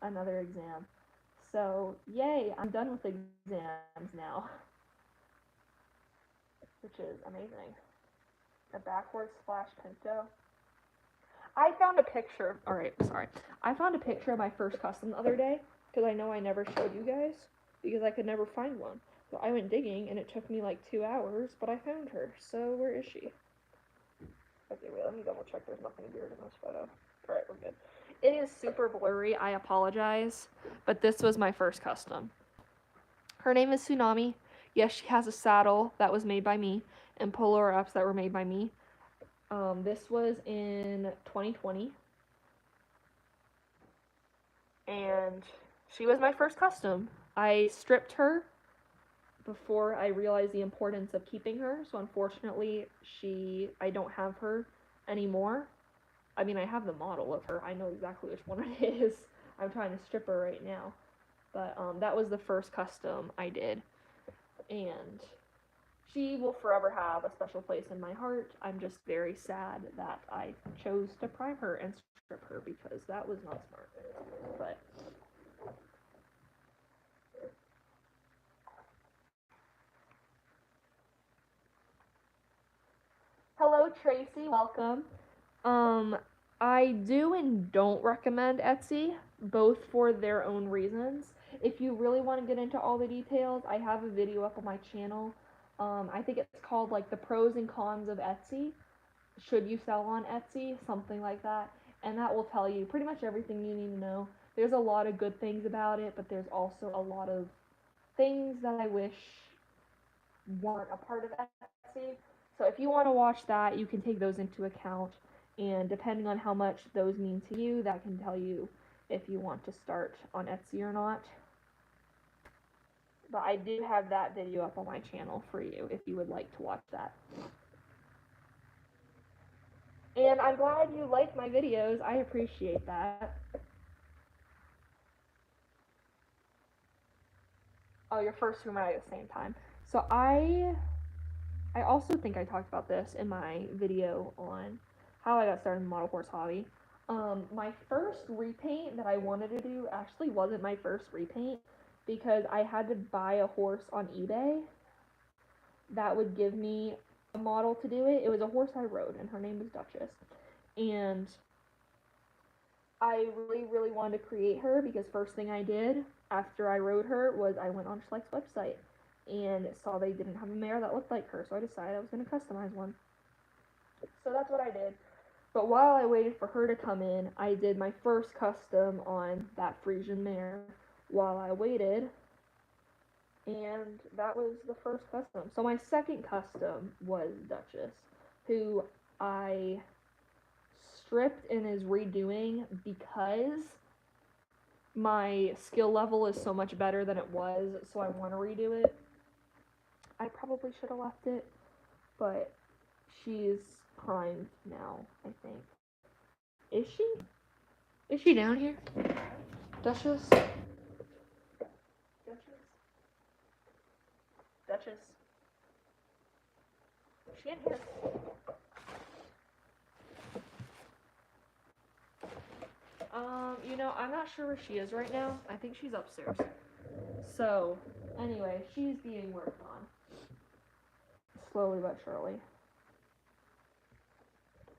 another exam. So, yay, I'm done with exams now, which is amazing. A backwards splash pinto. I found a picture. Alright, sorry. I found a picture of my first custom the other day, because I know I never showed you guys, because I could never find one. So I went digging, and it took me like 2 hours, but I found her. So, where is she? Okay, wait, let me double check there's nothing weird in this photo. Alright, we're good. It is super blurry, I apologize, but this was my first custom. Her name is Tsunami. Yes, she has a saddle that was made by me, and polar ups that were made by me. This was in 2020. And she was my first custom. I stripped her before I realized the importance of keeping her, so unfortunately I don't have her anymore. I mean, I have the model of her. I know exactly which one it is. I'm trying to strip her right now. But that was the first custom I did. And she will forever have a special place in my heart. I'm just very sad that I chose to prime her and strip her because that was not smart. But hello, Tracy. Welcome. I do and don't recommend Etsy, both for their own reasons. If you really want to get into all the details, I have a video up on my channel. I think it's called like the pros and cons of Etsy. Should you sell on Etsy? Something like that. And that will tell you pretty much everything you need to know. There's a lot of good things about it, but there's also a lot of things that I wish weren't a part of Etsy. So if you want to watch that, you can take those into account. And depending on how much those mean to you, that can tell you if you want to start on Etsy or not. But I do have that video up on my channel for you if you would like to watch that. And I'm glad you like my videos. I appreciate that. Oh, your first room at the same time. So I also think I talked about this in my video on how I got started in the model horse hobby. My first repaint that I wanted to do actually wasn't my first repaint because I had to buy a horse on eBay that would give me a model to do it. It was a horse I rode, and her name was Duchess. And I really, really wanted to create her because first thing I did after I rode her was I went on Schleck's website and saw they didn't have a mare that looked like her, so I decided I was going to customize one. So that's what I did. But while I waited for her to come in, I did my first custom on that Frisian mare while I waited, and that was the first custom. So my second custom was Duchess, who I stripped and is redoing because my skill level is so much better than it was, so I want to redo it. I probably should have left it, but she's primed now, I think. Is she? Is she down here? Duchess? Duchess? Duchess? Is she in here? I'm not sure where she is right now. I think she's upstairs. So, anyway, she's being worked on. Slowly but surely.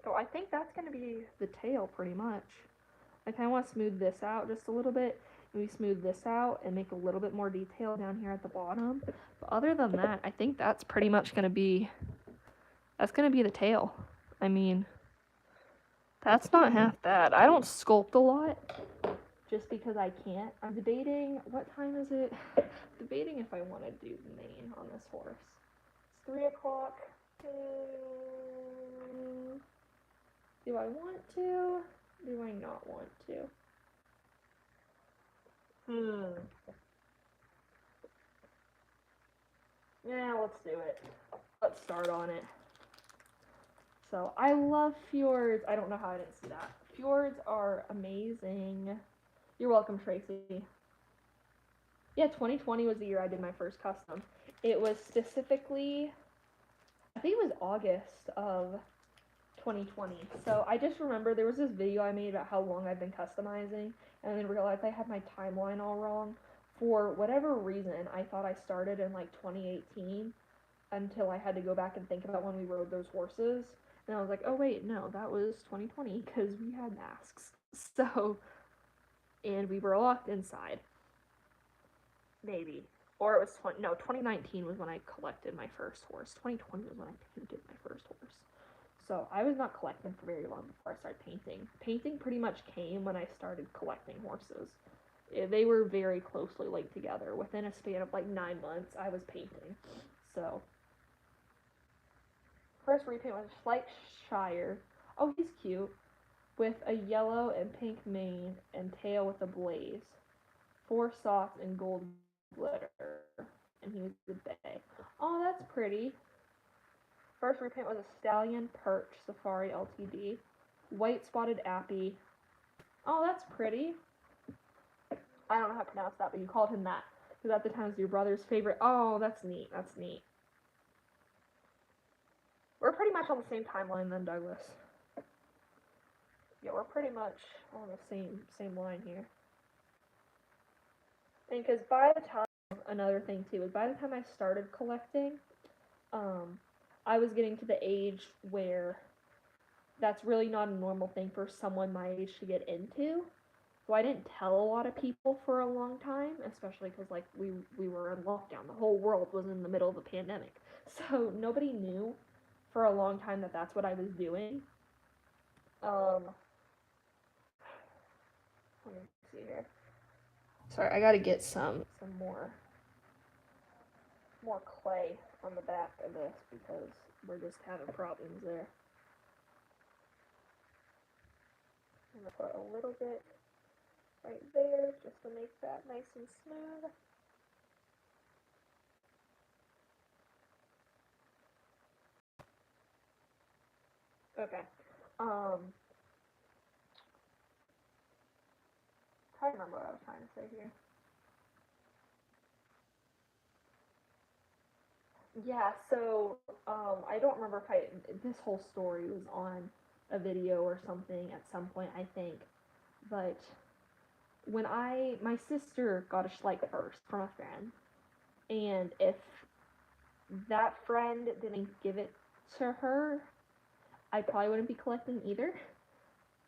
So I think that's going to be the tail pretty much. I kind of want to smooth this out just a little bit. Maybe smooth this out and make a little bit more detail down here at the bottom. But other than that, I think that's pretty much going to be, the tail. I mean, that's not half bad. I don't sculpt a lot just because I can't. I'm debating, what time is it? Debating if I want to do the mane on this horse. It's 3 o'clock. Do I want to? Do I not want to? Yeah, let's do it. Let's start on it. So, I love fjords. I don't know how I didn't see that. Fjords are amazing. You're welcome, Tracy. Yeah, 2020 was the year I did my first custom. It was specifically I think it was August of 2020. So I just remember there was this video I made about how long I've been customizing, and then realized I had my timeline all wrong. For whatever reason, I thought I started in like 2018 until I had to go back and think about when we rode those horses. And I was like, oh wait, no, that was 2020 because we had masks. So, and we were locked inside. Maybe. Or it was 2019 was when I collected my first horse. 2020 was when I painted my first horse. So I was not collecting for very long before I started painting. Painting pretty much came when I started collecting horses. They were very closely linked together. Within a span of like 9 months, I was painting. So first repaint was Slight Shire. Oh, he's cute. With a yellow and pink mane and tail with a blaze. 4 soft and gold glitter. And he was the bay. Oh, that's pretty. First repaint was a Stallion Perch Safari LTD. White Spotted Appy. Oh, that's pretty. I don't know how to pronounce that, but you called him that. Because at the time it was your brother's favorite. Oh, that's neat. That's neat. We're pretty much on the same timeline then, Douglas. Yeah, we're pretty much on the same line here. And because by the time, another thing too, is by the time I started collecting, I was getting to the age where that's really not a normal thing for someone my age to get into. So I didn't tell a lot of people for a long time, especially because like we were in lockdown. The whole world was in the middle of a pandemic, so nobody knew for a long time that that's what I was doing. Let me see here. Sorry, I gotta get some more clay on the back of this because we're just having problems there. I'm gonna put a little bit right there just to make that nice and smooth. Okay. Trying to remember what I was trying to say here. Yeah, so I don't remember if this whole story was on a video or something at some point, I think. But when my sister got a Schleich first from a friend, and if that friend didn't give it to her, I probably wouldn't be collecting either.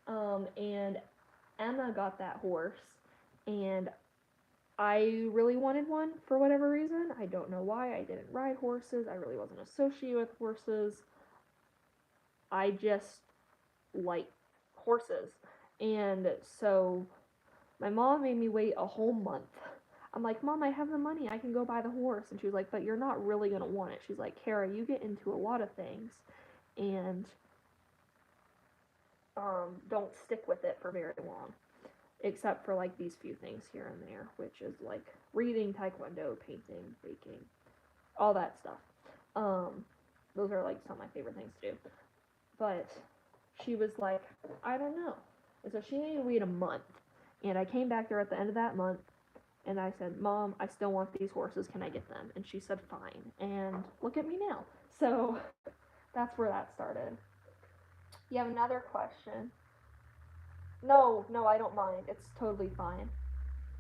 And Emma got that horse, and I really wanted one for whatever reason. I don't know why. I didn't ride horses. I really wasn't associated with horses. I just like horses. And so my mom made me wait a whole month. I'm like, Mom, I have the money. I can go buy the horse. And she was like, but you're not really going to want it. She's like, Kara, you get into a lot of things and don't stick with it for very long. Except for like these few things here and there, which is like reading, taekwondo, painting, baking, all that stuff. Those are like some of my favorite things to do. But she was like, I don't know. And so she made me wait a month. And I came back there at the end of that month and I said, Mom, I still want these horses. Can I get them? And she said, fine. And look at me now. So that's where that started. You have another question? No, I don't mind. It's totally fine.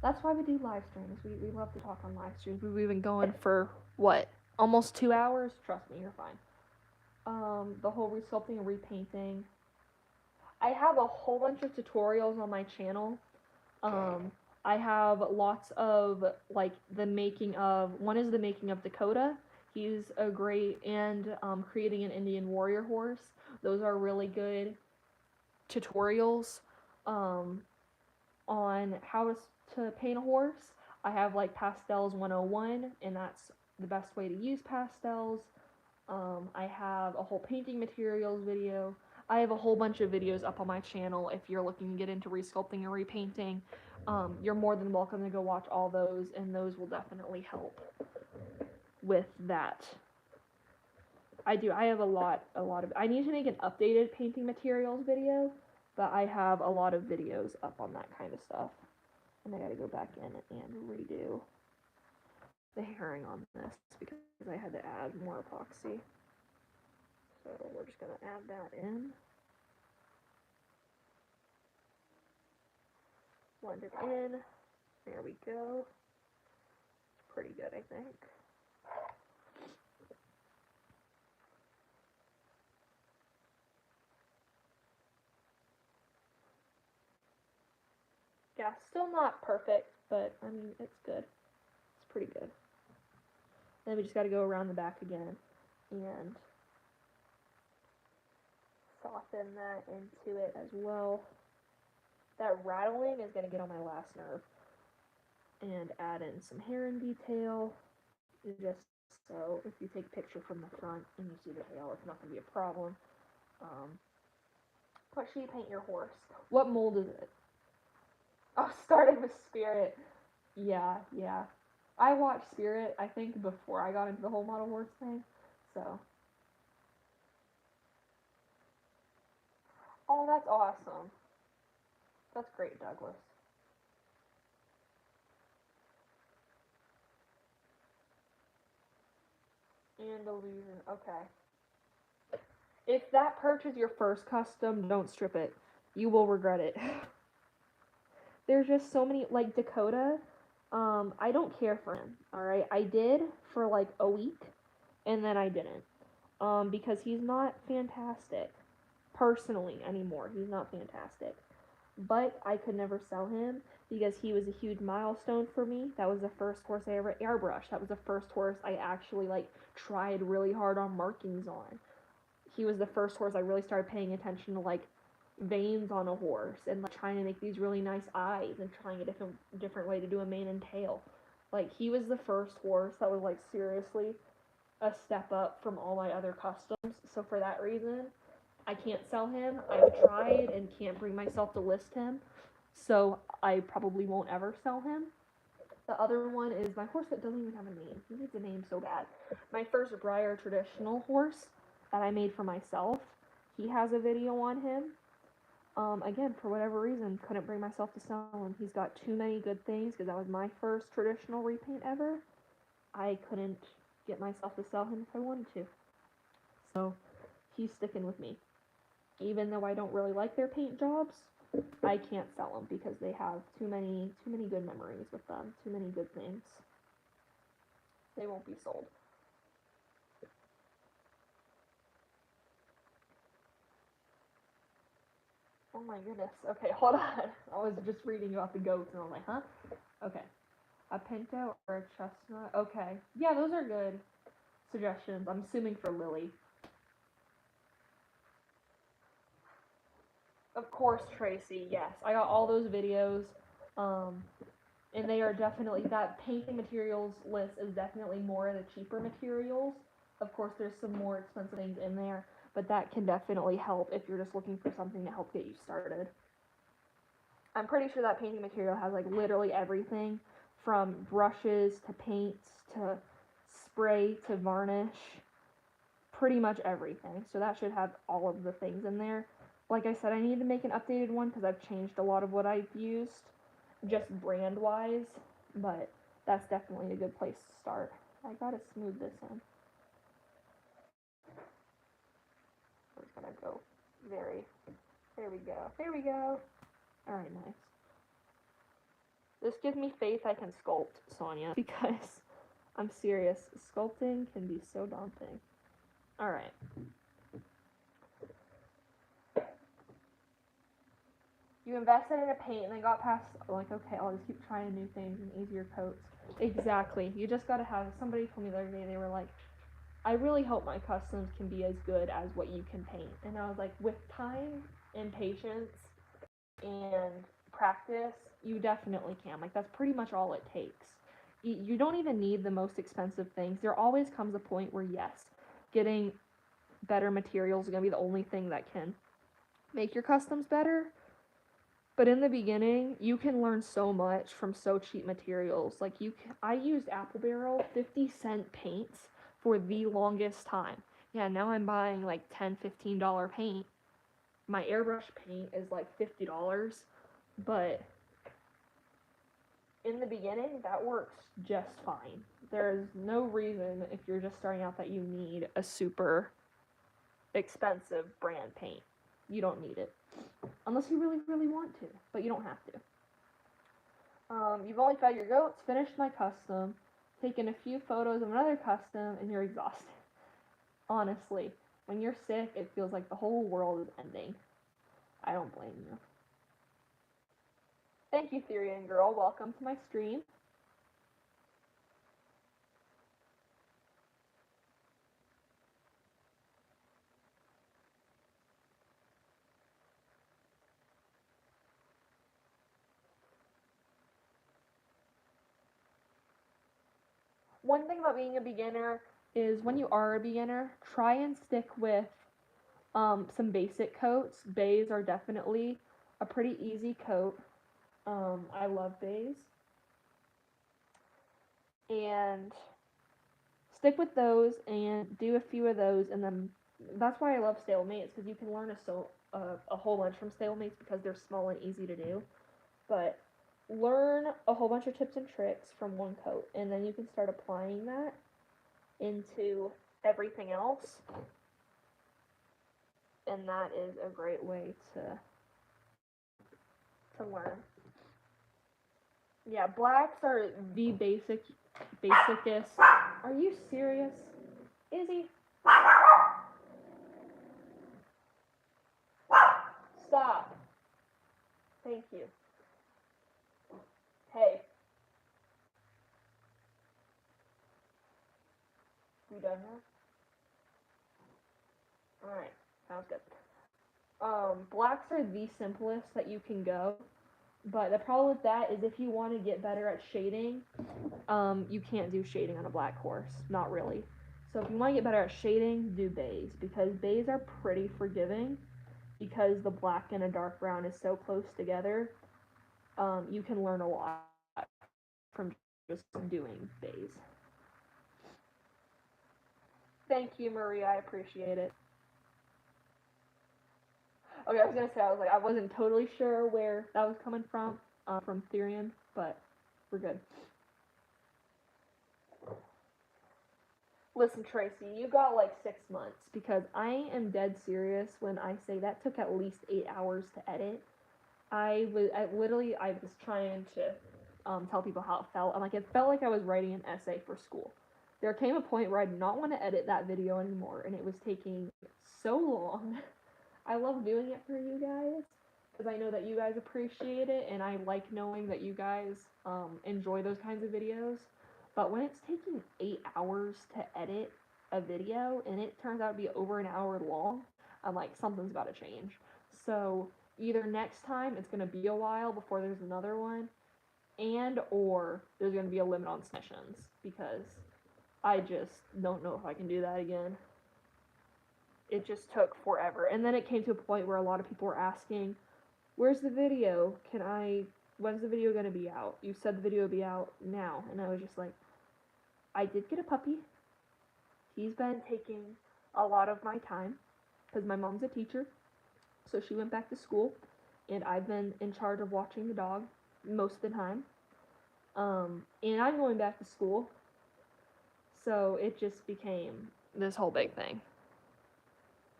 That's why we do live streams. We love to talk on live streams. We've been going for what? Almost 2 hours? Trust me, you're fine. The whole resculpting and repainting. I have a whole bunch of tutorials on my channel. I have lots of like the making of one is the making of Dakota. He's a great and creating an Indian warrior horse. Those are really good tutorials on how to paint a horse. I have like Pastels 101, and that's the best way to use pastels. I have a whole painting materials video. I have a whole bunch of videos up on my channel if you're looking to get into resculpting or repainting. You're more than welcome to go watch all those, and those will definitely help with that. I have a lot of, I need to make an updated painting materials video, but I have a lot of videos up on that kind of stuff. And I gotta go back in and redo the herring on this because I had to add more epoxy. So we're just going to add that in. Blend it in. There we go. Pretty good, I think. Yeah, still not perfect, but I mean, it's good. It's pretty good. Then we just got to go around the back again and soften that into it as well. That rattling is going to get on my last nerve. And add in some heron detail, just so if you take a picture from the front and you see the tail, it's not going to be a problem. What should you paint your horse? What mold is it? Oh, started with Spirit. Yeah. I watched Spirit, I think, before I got into the whole model horse thing, so. Oh, that's awesome. That's great, Douglas. And illusion, okay. If that perch is your first custom, don't strip it. You will regret it. There's just so many, like Dakota, I don't care for him, alright? I did for like a week, and then I didn't. Because he's not fantastic, personally, anymore. He's not fantastic. But I could never sell him, because he was a huge milestone for me. That was the first horse I ever airbrushed. That was the first horse I actually, like, tried really hard on markings on. He was the first horse I really started paying attention to, like, veins on a horse and like trying to make these really nice eyes and trying a different way to do a mane and tail. Like he was the first horse that was like seriously a step up from all my other customs. So for that reason, I can't sell him. I've tried and can't bring myself to list him. So I probably won't ever sell him. The other one is my horse that doesn't even have a name. He needs a name so bad. My first Breyer traditional horse that I made for myself. He has a video on him. Again, for whatever reason, couldn't bring myself to sell him. He's got too many good things because that was my first traditional repaint ever. I couldn't get myself to sell him if I wanted to. So he's sticking with me. Even though I don't really like their paint jobs, I can't sell them because they have too many good memories with them, too many good things. They won't be sold. Oh my goodness. Okay, hold on. I was just reading about the goats and I was like, huh? Okay. A pinto or a chestnut? Okay. Yeah, those are good suggestions. I'm assuming for Lily. Of course, Tracy. Yes, I got all those videos. And they are definitely, that painting materials list is definitely more of the cheaper materials. Of course, there's some more expensive things in there, but that can definitely help if you're just looking for something to help get you started. I'm pretty sure that painting material has like literally everything from brushes to paints to spray to varnish, pretty much everything. So that should have all of the things in there. Like I said, I need to make an updated one because I've changed a lot of what I've used, just brand wise, but that's definitely a good place to start. I gotta smooth this in. We're just gonna go there we go. Alright, nice. This gives me faith I can sculpt, Sonia, because I'm serious, sculpting can be so daunting. Alright. You invested in a paint and then got past, like, okay, I'll just keep trying new things and easier coats. Exactly. You just gotta have, somebody told me the other day, they were like, I really hope my customs can be as good as what you can paint. And I was like, with time and patience and practice, you definitely can. Like, that's pretty much all it takes. You don't even need the most expensive things. There always comes a point where, yes, getting better materials is going to be the only thing that can make your customs better. But in the beginning, you can learn so much from so cheap materials. Like, I used Apple Barrel 50-cent paints for the longest time. Yeah, now I'm buying like $10, $15 paint. My airbrush paint is like $50, but in the beginning, that works just fine. There's no reason, if you're just starting out, that you need a super expensive brand paint. You don't need it. Unless you really, really want to, but you don't have to. You've only fed your goats, finished my custom, taken a few photos of another custom, and you're exhausted. Honestly, when you're sick, it feels like the whole world is ending. I don't blame you. Thank you, Therian Girl. Welcome to my stream. One thing about being a beginner is when you are a beginner, try and stick with some basic coats. Bays are definitely a pretty easy coat. I love bays. And stick with those and do a few of those, and then that's why I love stalemates, because you can learn a whole bunch from stalemates because they're small and easy to do. But learn a whole bunch of tips and tricks from one coat, and then you can start applying that into everything else. And that is a great way to learn. Yeah, blacks are the basicest. Are you serious? Izzy? Stop. Thank you. Hey. You done now? Alright, sounds good. Blacks are the simplest that you can go. But the problem with that is if you want to get better at shading, you can't do shading on a black horse. Not really. So if you want to get better at shading, do bays. Because bays are pretty forgiving. Because the black and a dark brown is so close together, you can learn a lot from just doing bays. Thank you, Maria. I appreciate it. Okay, I was gonna say, I wasn't totally sure where that was coming from Therian, but we're good. Listen, Tracy, you got like 6 months, because I am dead serious when I say that took at least 8 hours to edit. I was trying to tell people how it felt. I'm like, it felt like I was writing an essay for school. There came a point where I did not want to edit that video anymore, and it was taking so long. I love doing it for you guys, because I know that you guys appreciate it, and I like knowing that you guys enjoy those kinds of videos. But when it's taking 8 hours to edit a video, and it turns out to be over an hour long, I'm like, something's got to change. So either next time it's going to be a while before there's another one, or there's going to be a limit on sessions, because I just don't know if I can do that again. It just took forever. And then it came to a point where a lot of people were asking, where's the video? When's the video going to be out? You said the video would be out now. And I was just like, I did get a puppy. He's been taking a lot of my time, because my mom's a teacher. So she went back to school, and I've been in charge of watching the dog most of the time. And I'm going back to school. So it just became this whole big thing.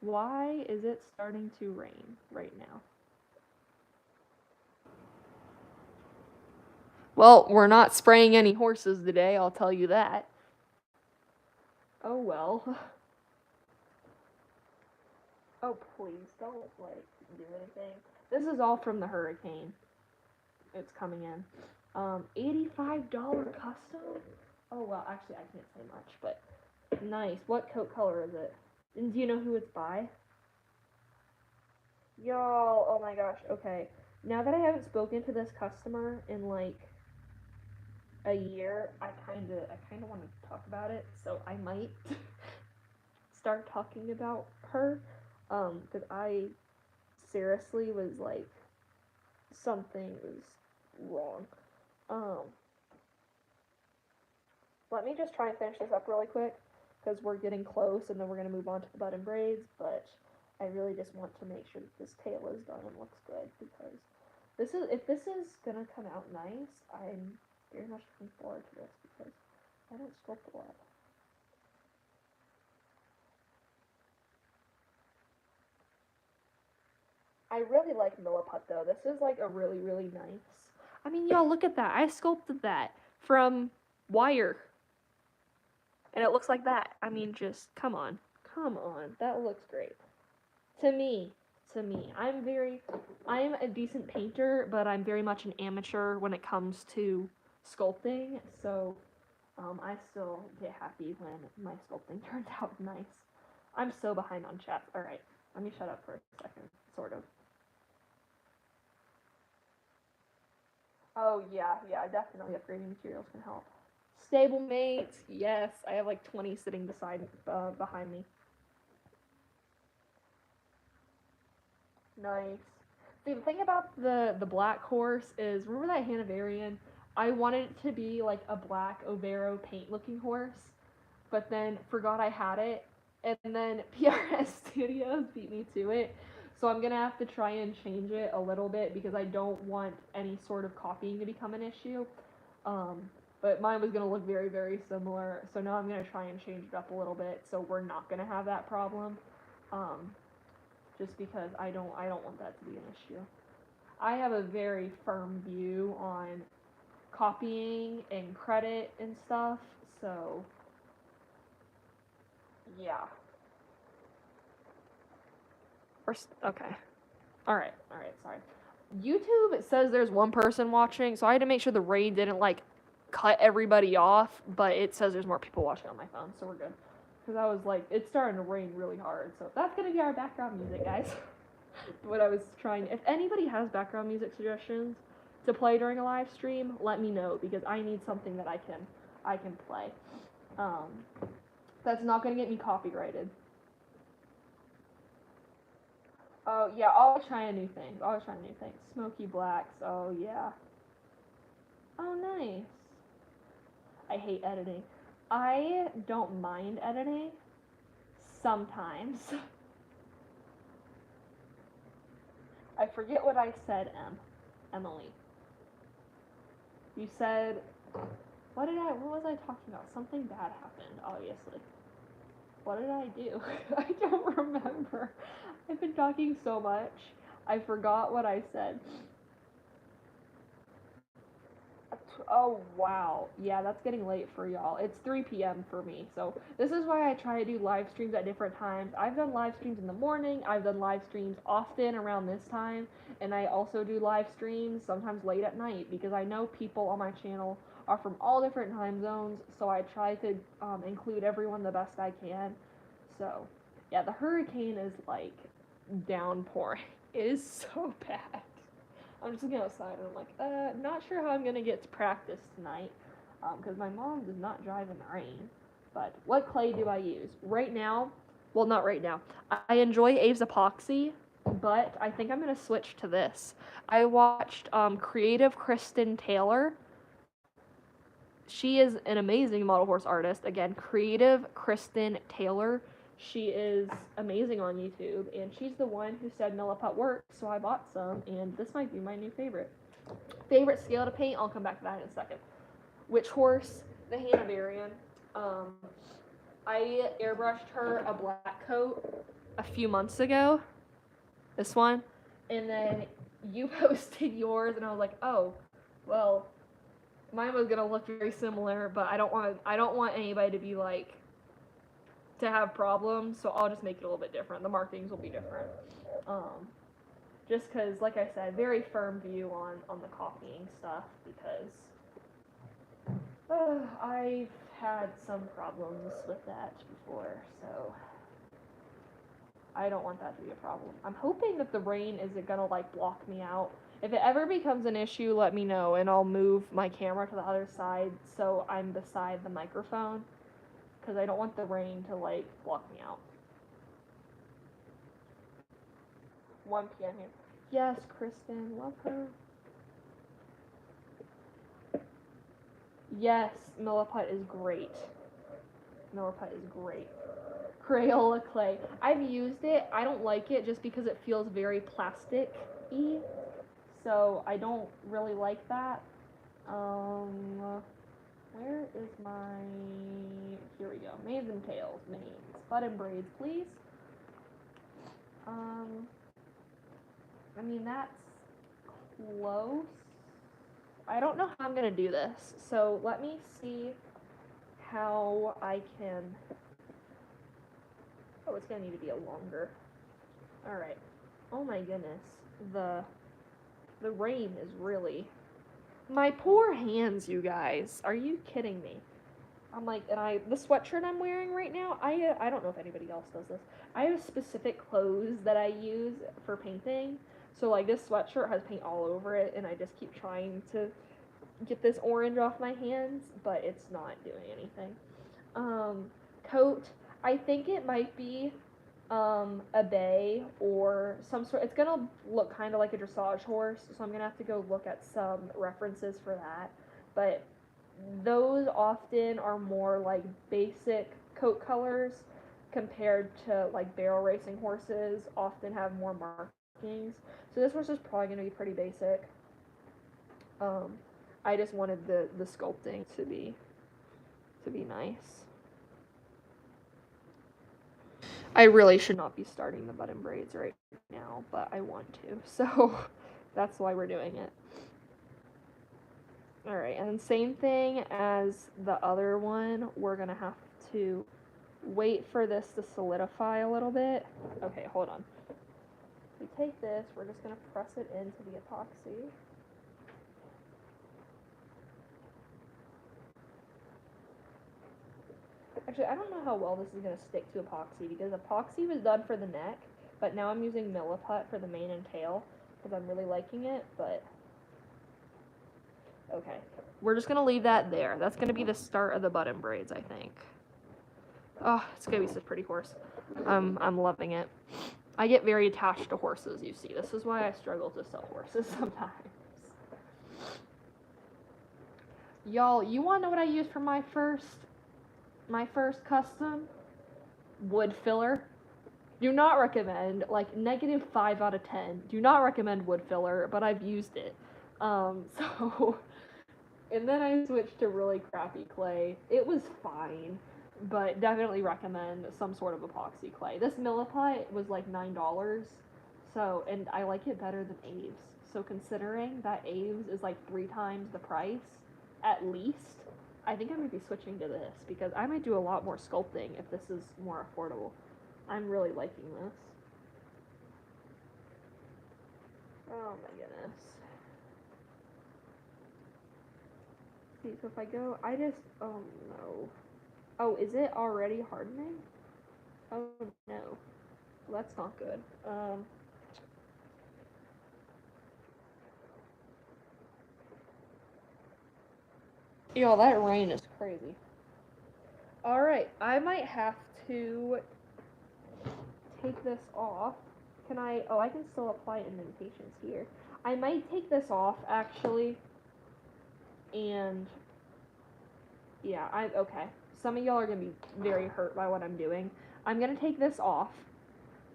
Why is it starting to rain right now? Well, we're not spraying any horses today, I'll tell you that. Oh well. Oh please, don't do anything. This is all from the hurricane. It's coming in. $85 custom? Oh well, actually I can't say much, but nice. What coat color is it? And do you know who it's by? Y'all, oh my gosh, okay. Now that I haven't spoken to this customer in like a year, I kinda want to talk about it, so I might start talking about her, because I seriously was like, something was wrong. Let me just try and finish this up really quick, because we're getting close, and then we're going to move on to the button braids, but I really just want to make sure that this tail is done and looks good, because if this is going to come out nice, I'm very much looking forward to this, because I don't sculpt a lot. I really like Milliput though. This is like a really, really nice. I mean, y'all, look at that. I sculpted that from wire. And it looks like that. I mean, just come on. Come on. That looks great. To me. To me. I'm a decent painter, but I'm very much an amateur when it comes to sculpting. So, I still get happy when my sculpting turns out nice. I'm so behind on chat. Alright. Let me shut up for a second. Sort of. Oh yeah, yeah, definitely upgrading materials can help. Stable mates, yes. I have like 20 sitting behind me. Nice. See, the thing about the black horse is, remember that Hanoverian? I wanted it to be like a black Overo paint looking horse, but then forgot I had it, and then PRS Studios beat me to it. So I'm gonna have to try and change it a little bit because I don't want any sort of copying to become an issue. Um, but mine was gonna look very, very similar. So now I'm gonna try and change it up a little bit so we're not gonna have that problem. Um, just because I don't want that to be an issue. I have a very firm view on copying and credit and stuff. So yeah. Okay. All right. Sorry. YouTube, it says there's one person watching, so I had to make sure the rain didn't like cut everybody off, but it says there's more people watching on my phone, so we're good. Because I was like, it's starting to rain really hard, so that's gonna be our background music, guys. What I was trying. If anybody has background music suggestions to play during a live stream, let me know because I need something that I can play. Um, that's not gonna get me copyrighted. Oh yeah, always trying new things. Always trying new things. Smoky blacks. Oh yeah. Oh nice. I hate editing. I don't mind editing sometimes. I forget what I said, Emily. You said what was I talking about? Something bad happened, obviously. What did I do? I don't remember. I've been talking so much. I forgot what I said. Oh wow, yeah, that's getting late for y'all. It's 3 p.m. for me, so this is why I try to do live streams at different times. I've done live streams in the morning, I've done live streams often around this time, and I also do live streams sometimes late at night because I know people on my channel are from all different time zones, so I try to include everyone the best I can. So, yeah, the hurricane is like downpouring. It is so bad. I'm just looking outside and I'm like, not sure how I'm gonna get to practice tonight, because my mom does not drive in the rain. But what clay do I use? Right now, well, not right now. I enjoy Abe's Epoxy, but I think I'm gonna switch to this. I watched Creative Kristen Taylor. She is an amazing model horse artist. Again, Creative Kristen Taylor. She is amazing on YouTube, and she's the one who said Milliput works, so I bought some, and this might be my new favorite. Favorite scale to paint? I'll come back to that in a second. Which horse? The Hanoverian. Um, I airbrushed her a black coat a few months ago. This one, and then you posted yours, and I was like, oh, well, mine was gonna look very similar, but I don't want anybody to be like to have problems, so I'll just make it a little bit different. The markings will be different. Um, just because, like I said, very firm view on the copying stuff because I've had some problems with that before, so I don't want that to be a problem. I'm hoping that the rain isn't gonna like block me out. If it ever becomes an issue, let me know and I'll move my camera to the other side so I'm beside the microphone because I don't want the rain to like block me out. 1 p.m. here. Yes, Kristen, love her. Yes, Milliput is great. Milliput is great. Crayola clay. I've used it. I don't like it just because it feels very plastic-y. So I don't really like that. Where is my... Here we go. Manes and tails. Manes. Butt and braids, please. I mean, that's close. I don't know how I'm gonna do this, so let me see how I can. Oh, it's gonna need to be a longer. All right. Oh my goodness, the rain is really. My poor hands, you guys. Are you kidding me? I'm like, and the sweatshirt I'm wearing right now, I don't know if anybody else does this. I have specific clothes that I use for painting. So like this sweatshirt has paint all over it, and I just keep trying to get this orange off my hands, but it's not doing anything. Coat, I think it might be a bay or some sort. It's gonna look kind of like a dressage horse, so I'm gonna have to go look at some references for that. But those often are more like basic coat colors compared to like barrel racing horses often have more markings. So this horse is probably gonna be pretty basic. I just wanted the sculpting to be nice. I really should not be starting the button braids right now, but I want to, so that's why we're doing it. Alright, and same thing as the other one, we're gonna have to wait for this to solidify a little bit. Okay, hold on. We take this, we're just gonna press it into the epoxy. Actually, I don't know how well this is going to stick to epoxy, because epoxy was done for the neck, but now I'm using Milliput for the mane and tail, because I'm really liking it, but... Okay. We're just going to leave that there. That's going to be the start of the button braids, I think. Oh, it's going to be such a pretty horse. I'm loving it. I get very attached to horses, you see. This is why I struggle to sell horses sometimes. Y'all, you want to know what I used for my first custom? Wood filler. Do not recommend, like, -5 out of 10. Do not recommend wood filler, but I've used it. So, and then I switched to really crappy clay. It was fine, but definitely recommend some sort of epoxy clay. This Milliput was like $9, so, and I like it better than Aves. So considering that Aves is like 3 times the price, at least, I think I'm going to be switching to this, because I might do a lot more sculpting if this is more affordable. I'm really liking this. Oh my goodness. See, so if I go, oh no. Oh, is it already hardening? Oh no. Well, that's not good. Yo, that rain is crazy. Alright, I might have to take this off. Can I? Oh, I can still apply indentations here. I might take this off, actually. And yeah, okay. Some of y'all are gonna be very hurt by what I'm doing. I'm gonna take this off,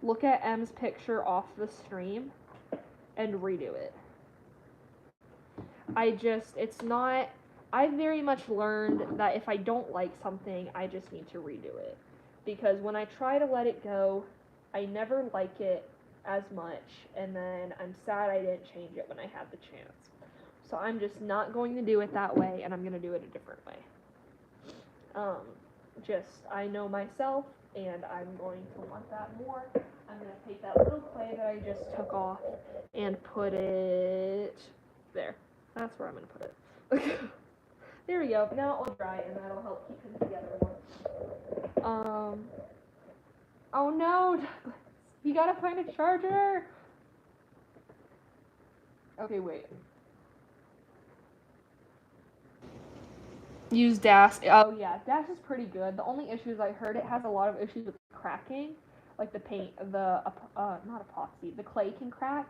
look at M's picture off the stream, and redo it. It's not, I've very much learned that if I don't like something, I just need to redo it. Because when I try to let it go, I never like it as much, and then I'm sad I didn't change it when I had the chance. So I'm just not going to do it that way, and I'm going to do it a different way. I know myself, and I'm going to want that more. I'm going to take that little clay that I just took off and put it there. That's where I'm going to put it. There we go. Now it will dry, and that'll help keep them together more. Oh no! You gotta find a charger! Okay, wait. Use Dash. Oh yeah, Dash is pretty good. The only issue is I heard it has a lot of issues with cracking. Like the paint, not epoxy, the clay can crack.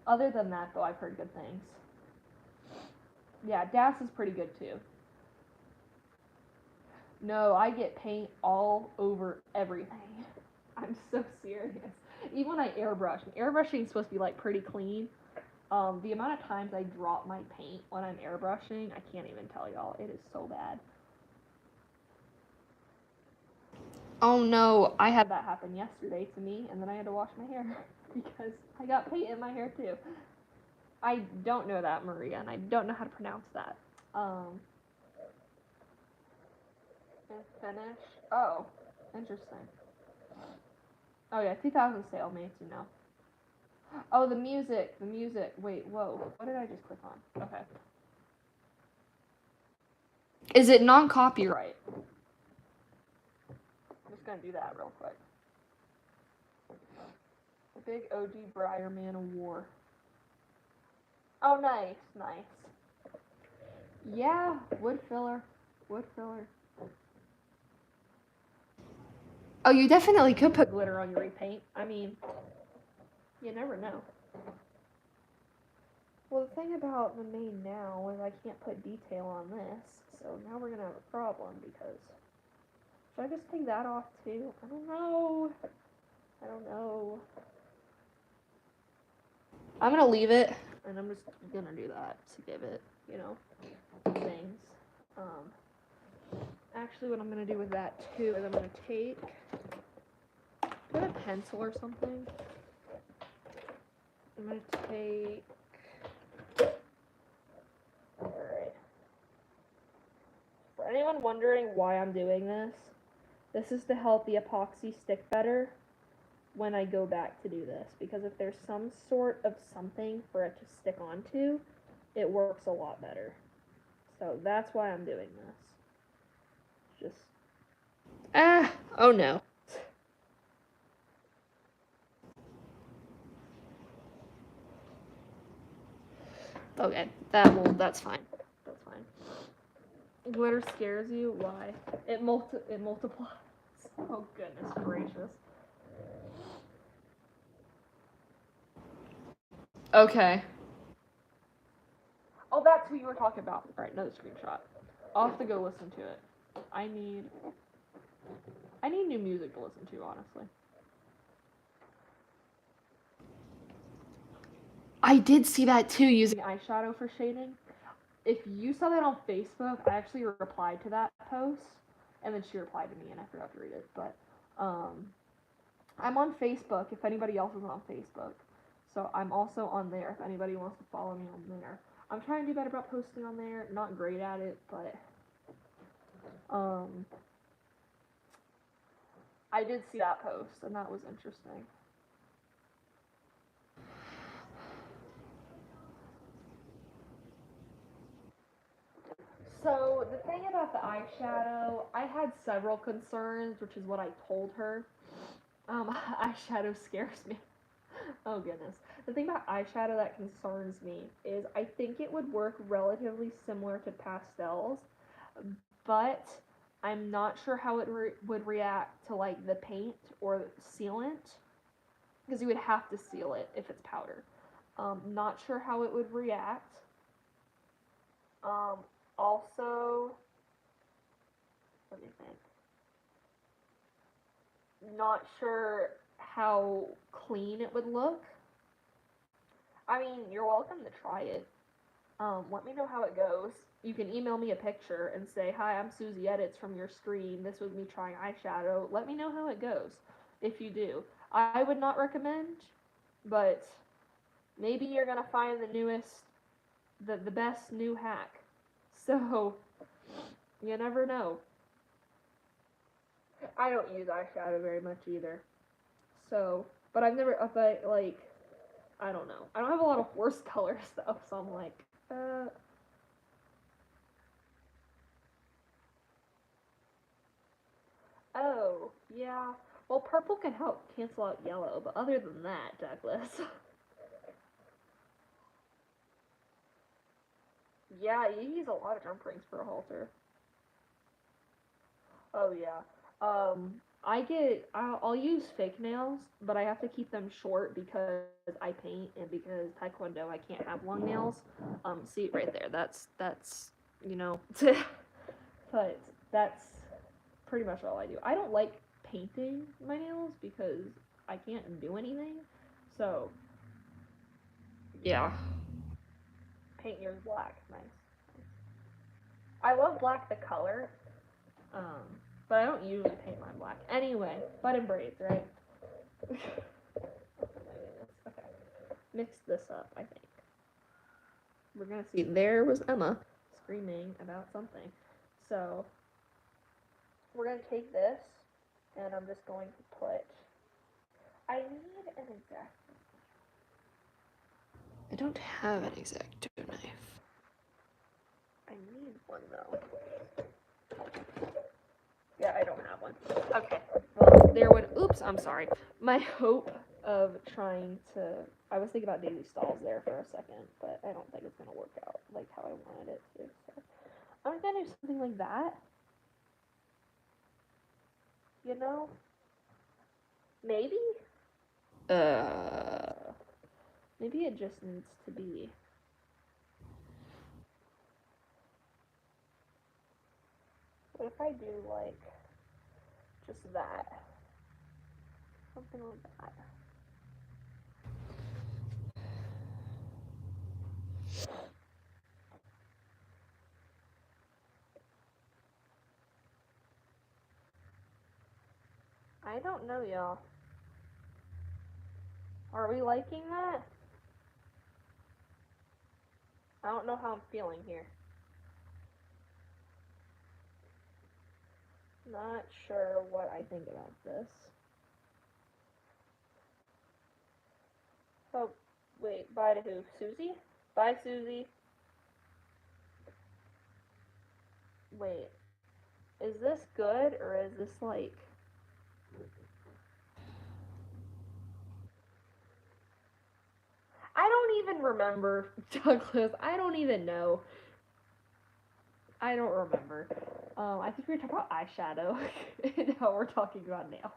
Other than that, though, I've heard good things. Yeah, Dash is pretty good too. No, I get paint all over everything. I'm so serious. Even when I airbrush, and airbrushing is supposed to be like pretty clean. The amount of times I drop my paint when I'm airbrushing, I can't even tell y'all. It is so bad. Oh no, I had that happen yesterday to me, and then I had to wash my hair because I got paint in my hair too. I don't know that, Maria, and I don't know how to pronounce that. Um, finish. Oh, interesting. Oh yeah, 2000 sale, May to know. Oh, the music, the music. Wait, whoa. What did I just click on? Okay. Is it non-copyright? I'm just gonna do that real quick. Big OG Briarman of War. Oh, nice, nice. Yeah, wood filler. Wood filler. Oh, you definitely could put glitter on your repaint. I mean, you never know. Well, the thing about the main now is I can't put detail on this, so now we're gonna have a problem because... Should I just take that off too? I don't know. I don't know. I'm gonna leave it, and I'm just gonna do that to give it, you know, things. Actually, what I'm gonna do with that too is I'm gonna take a pencil or something. I'm gonna take. Alright. For anyone wondering why I'm doing this is to help the epoxy stick better when I go back to do this. Because if there's some sort of something for it to stick onto, it works a lot better. So that's why I'm doing this. Just. Oh no. Okay, that's fine. That's fine. Glitter scares you? Why? It multiplies. Oh goodness gracious. Okay. Oh, that's who you were talking about. Alright, another screenshot. I'll have to go listen to it. I need new music to listen to, honestly. I did see that too, using eyeshadow for shading. If you saw that on Facebook, I actually replied to that post, and then she replied to me, and I forgot to read it. But I'm on Facebook. If anybody else is on Facebook, so I'm also on there. If anybody wants to follow me on there, I'm trying to do better about posting on there. Not great at it, but I did see that post, and that was interesting. So the thing about the eyeshadow, I had several concerns, which is what I told her. Eyeshadow scares me. Oh goodness. The thing about eyeshadow that concerns me is I think it would work relatively similar to pastels, but I'm not sure how it would react to like the paint or sealant, because you would have to seal it if it's powder. Not sure how it would react. Um, Also, let me think. Not sure how clean it would look. I mean, you're welcome to try it. Let me know how it goes. You can email me a picture and say, "Hi, I'm Susie Edits from your screen. This was me trying eyeshadow." Let me know how it goes. If you do, I would not recommend, but maybe you're gonna find the best new hack. So you never know. I don't use eyeshadow very much either. So, but I've never, but like, I don't know. I don't have a lot of horse colors though, so I'm like, oh, yeah. Well, purple can help cancel out yellow, but other than that, Douglas. Yeah, you use a lot of jump rings for a halter. Oh yeah. I'll use fake nails, but I have to keep them short because I paint and because Taekwondo I can't have long nails. See right there. That's you know, but that's pretty much all I do. I don't like painting my nails because I can't do anything. So yeah, paint yours black. Nice. I love black the color. Um, But I don't usually paint mine black. Anyway, button braids, right? Oh my goodness. Okay. Mix this up, I think. We're gonna see. There was Emma screaming about something. So we're gonna take this, and I'm just going to put. I need an exact. I don't have an X-Acto knife. I need one though. Yeah, I don't have one. Okay. Well, there would. Oops, I'm sorry. My hope of trying to. I was thinking about Daisy Stalls there for a second, but I don't think it's gonna work out like how I wanted it to. So I'm gonna do something like that. You know? Maybe? Maybe it just needs to be. What if I do like just that? Something like that. I don't know, y'all. Are we liking that? I don't know how I'm feeling here. Not sure what I think about this. Oh, wait, bye to who? Susie? Bye, Susie. Wait, is this good or is this like. I don't even remember, Douglas. I don't even know. I don't remember. I think we were talking about eyeshadow, and now we're talking about nails.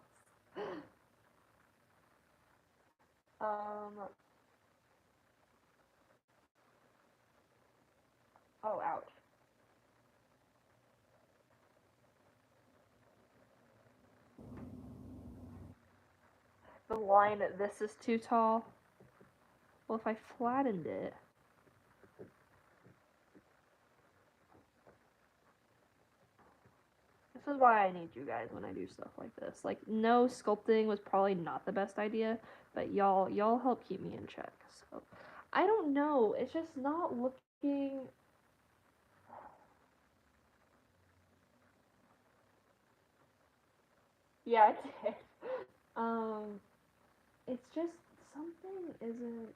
Um. Oh, ouch. The line that this is too tall. Well, if I flattened it. This is why I need you guys when I do stuff like this. Like, no, sculpting was probably not the best idea, but y'all help keep me in check. So, I don't know. It's just not looking. Yeah, it did. It's just something isn't.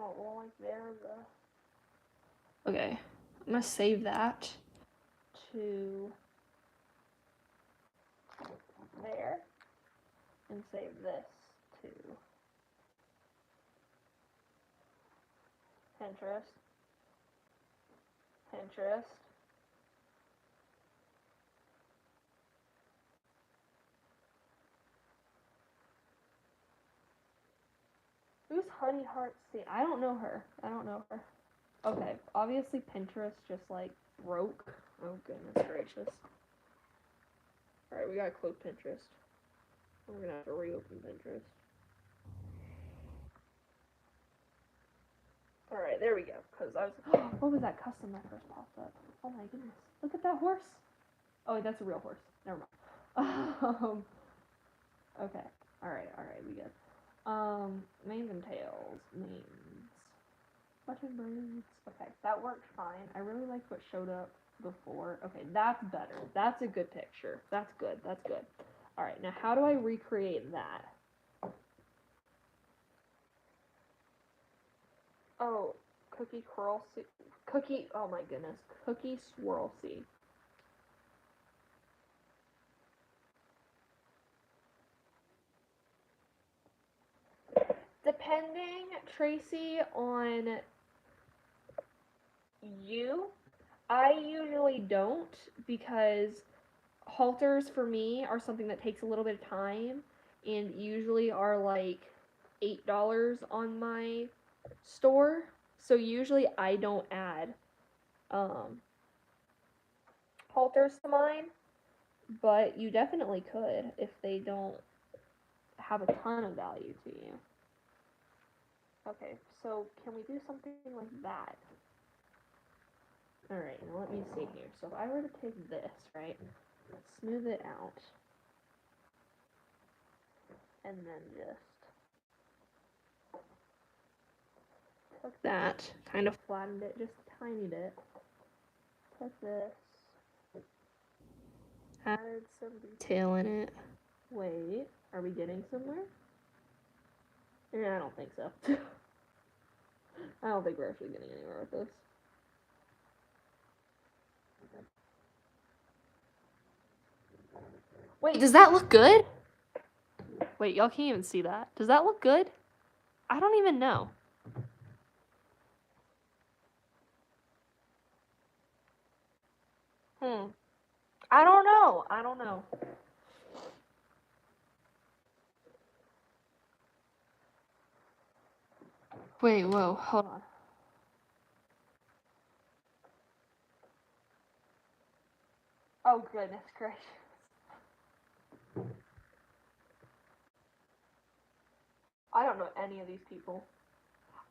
Oh, well, like there's a. Okay, I'm gonna save that to there, and save this to Pinterest. Pinterest. Who's Honey Heart C? I don't know her. I don't know her. Okay, obviously Pinterest just like broke. Oh goodness gracious. Alright, we gotta close Pinterest. We're gonna have to reopen Pinterest. Alright, there we go. Cause I was what was that custom that first popped up? Oh my goodness. Look at that horse. Oh wait, that's a real horse. Never mind. Okay. Alright, we good. Manes and tails. Manes. Button braids. Okay, that worked fine. I really liked what showed up before. Okay, that's better. That's a good picture. That's good. That's good. Alright, now how do I recreate that? Oh, cookie curl seed. Cookie, oh my goodness. Cookie swirl seed. Depending, Tracy, on you, I usually don't because halters for me are something that takes a little bit of time and usually are like $8 on my store. So usually I don't add halters to mine, but you definitely could if they don't have a ton of value to you. Okay, so can we do something like that? Alright, now let me see here. So if I were to take this, right, smooth it out, and then just took that, kind of flattened it just a tiny bit, took this, added some detail in it. Wait, are we getting somewhere? Yeah, I don't think so. I don't think we're actually getting anywhere with this. Wait, does that look good? Wait, y'all can't even see that. Does that look good? I don't even know. I don't know. I don't know. Wait, whoa, hold on. Oh, goodness gracious. I don't know any of these people.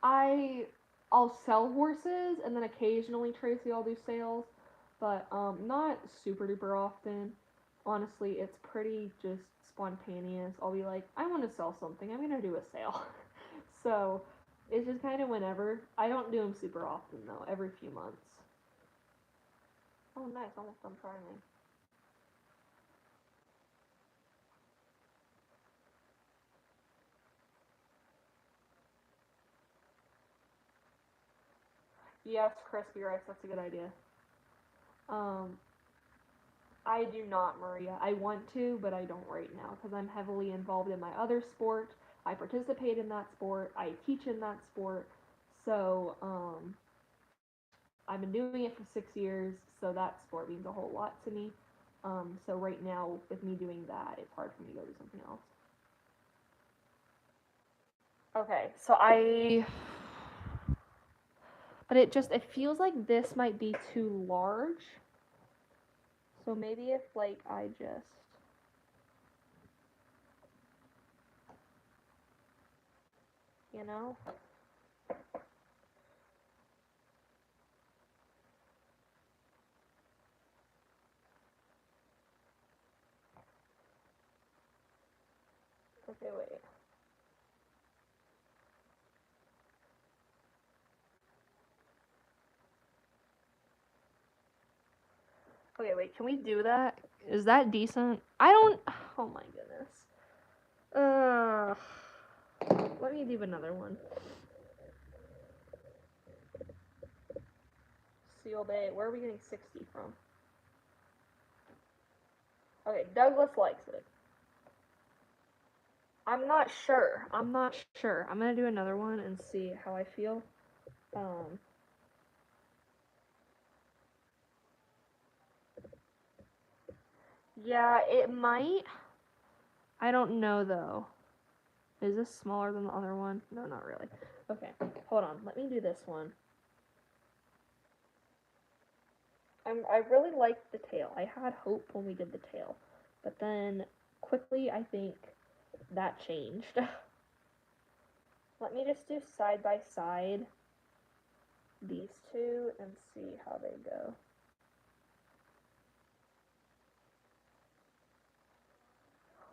I'll sell horses, and then occasionally Tracy I'll do sales, but not super duper often. Honestly, it's pretty just spontaneous. I'll be like, I want to sell something. I'm gonna do a sale. So it's just kind of whenever. I don't do them super often though. Every few months. Oh, nice. Almost done priming. Yes, crispy rice. That's a good idea. Um, I do not, Maria. I want to, but I don't right now because I'm heavily involved in my other sport. I participate in that sport. I teach in that sport. So, I've been doing it for 6 years. So that sport means a whole lot to me. So right now, with me doing that, it's hard for me to go do something else. Okay, so but it feels like this might be too large. So maybe if like I just, you know, okay, wait. Okay, wait, can we do that? Is that decent? I don't. Oh my goodness. Let me do another one. Seal Bay. Where are we getting 60 from? Okay, Douglas likes it. I'm not sure. I'm not sure. I'm gonna do another one and see how I feel. Um. Yeah, it might. I don't know though. Is this smaller than the other one? No, not really. Okay, hold on. Let me do this one. I really liked the tail. I had hope when we did the tail, but then quickly I think that changed. Let me just do side by side these two and see how they go.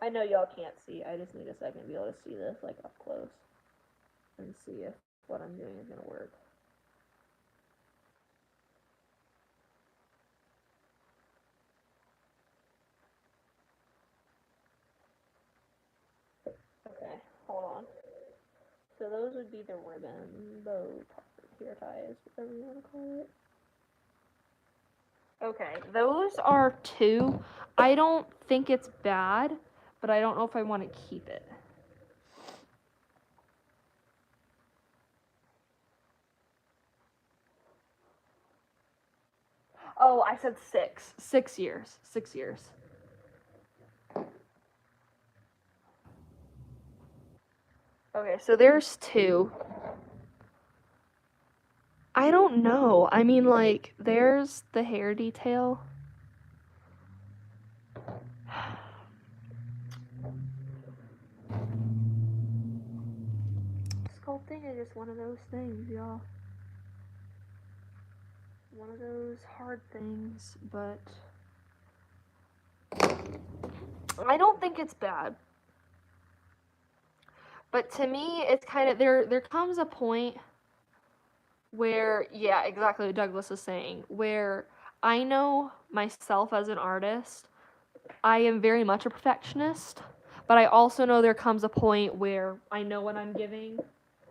I know y'all can't see. I just need a second to be able to see this like up close and see if what I'm doing is gonna work. Okay, hold on. So those would be the ribbon, bow, hair ties, whatever you want to call it. Okay, those are two. I don't think it's bad, but I don't know if I want to keep it. Oh, I said 6. 6 years. 6 years. Okay, so there's two. I don't know. I mean, like, there's the hair detail. Sculpting is just one of those things, y'all. One of those hard things, but I don't think it's bad. But to me, it's kind of there comes a point where, yeah, exactly what Douglas is saying, where I know myself as an artist, I am very much a perfectionist, but I also know there comes a point where I know what I'm giving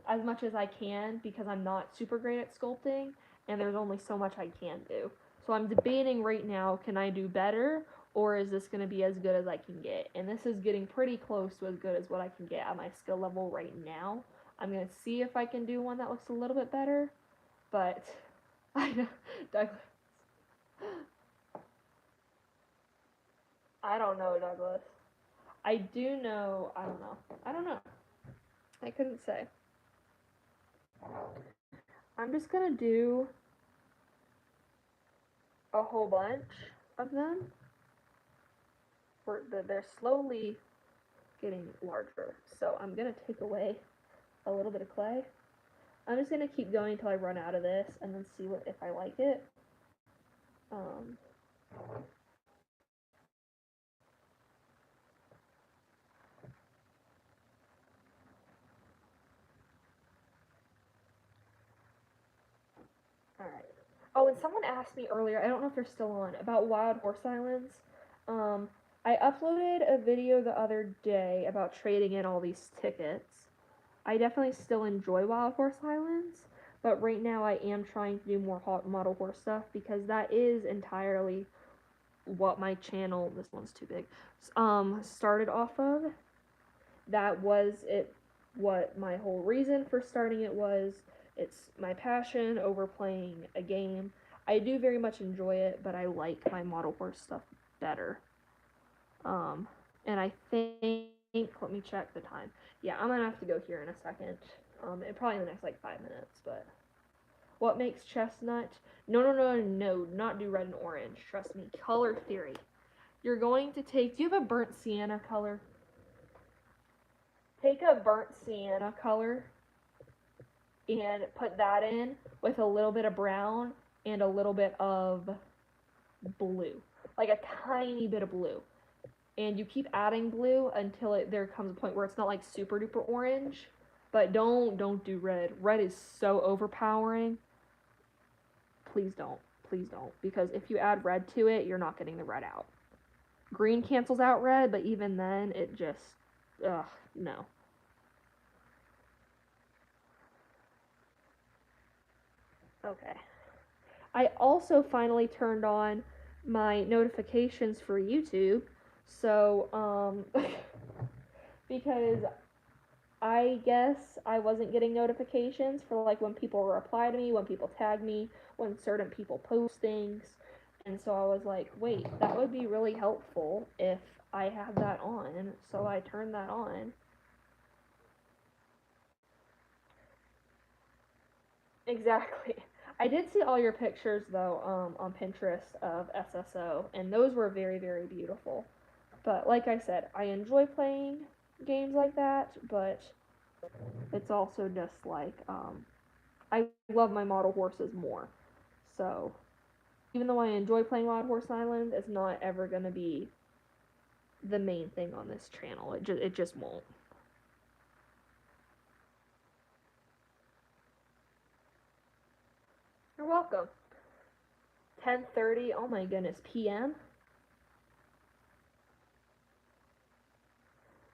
as much as I can because I'm not super great at sculpting and there's only so much I can do. So I'm debating right now, can I do better or is this going to be as good as I can get? And this is getting pretty close to as good as what I can get at my skill level right now. I'm going to see if I can do one that looks a little bit better, but I know, Douglas. I don't know, Douglas. I do know, I don't know. I don't know. I couldn't say. I'm just gonna do a whole bunch of them. They're slowly getting larger. So I'm gonna take away a little bit of clay. I'm just gonna keep going until I run out of this and then see if I like it. Um, Alright. Oh, and someone asked me earlier, I don't know if they're still on, about Wild Horse Islands. Um, I uploaded a video the other day about trading in all these tickets. I definitely still enjoy Wild Horse Islands, but right now I am trying to do more model horse stuff because that is entirely what my channel, this one's too big, started off of. That was it, what my whole reason for starting it was. It's my passion over playing a game. I do very much enjoy it, but I like my model horse stuff better. And I think, let me check the time. Yeah, I'm gonna have to go here in a second. Probably in the next like 5 minutes, but what makes chestnut? No, not do red and orange. Trust me. Color theory. You're going to take, do you have a burnt sienna color? Take a burnt sienna color and put that in with a little bit of brown and a little bit of blue. Like a tiny bit of blue. And you keep adding blue until there comes a point where it's not like super duper orange. But don't do red. Red is so overpowering. Please don't. Please don't. Because if you add red to it, you're not getting the red out. Green cancels out red, but even then, it just, ugh, no. Okay. I also finally turned on my notifications for YouTube. So, because I guess I wasn't getting notifications for like when people reply to me, when people tag me, when certain people post things. And so I was like, wait, that would be really helpful if I have that on. So I turned that on. Exactly. I did see all your pictures though on Pinterest of SSO, and those were very, very beautiful. But like I said, I enjoy playing games like that, but it's also just like I love my model horses more. So even though I enjoy playing Wild Horse Island, it's not ever gonna be the main thing on this channel. It just won't. You're welcome. 10:30. Oh my goodness, p.m.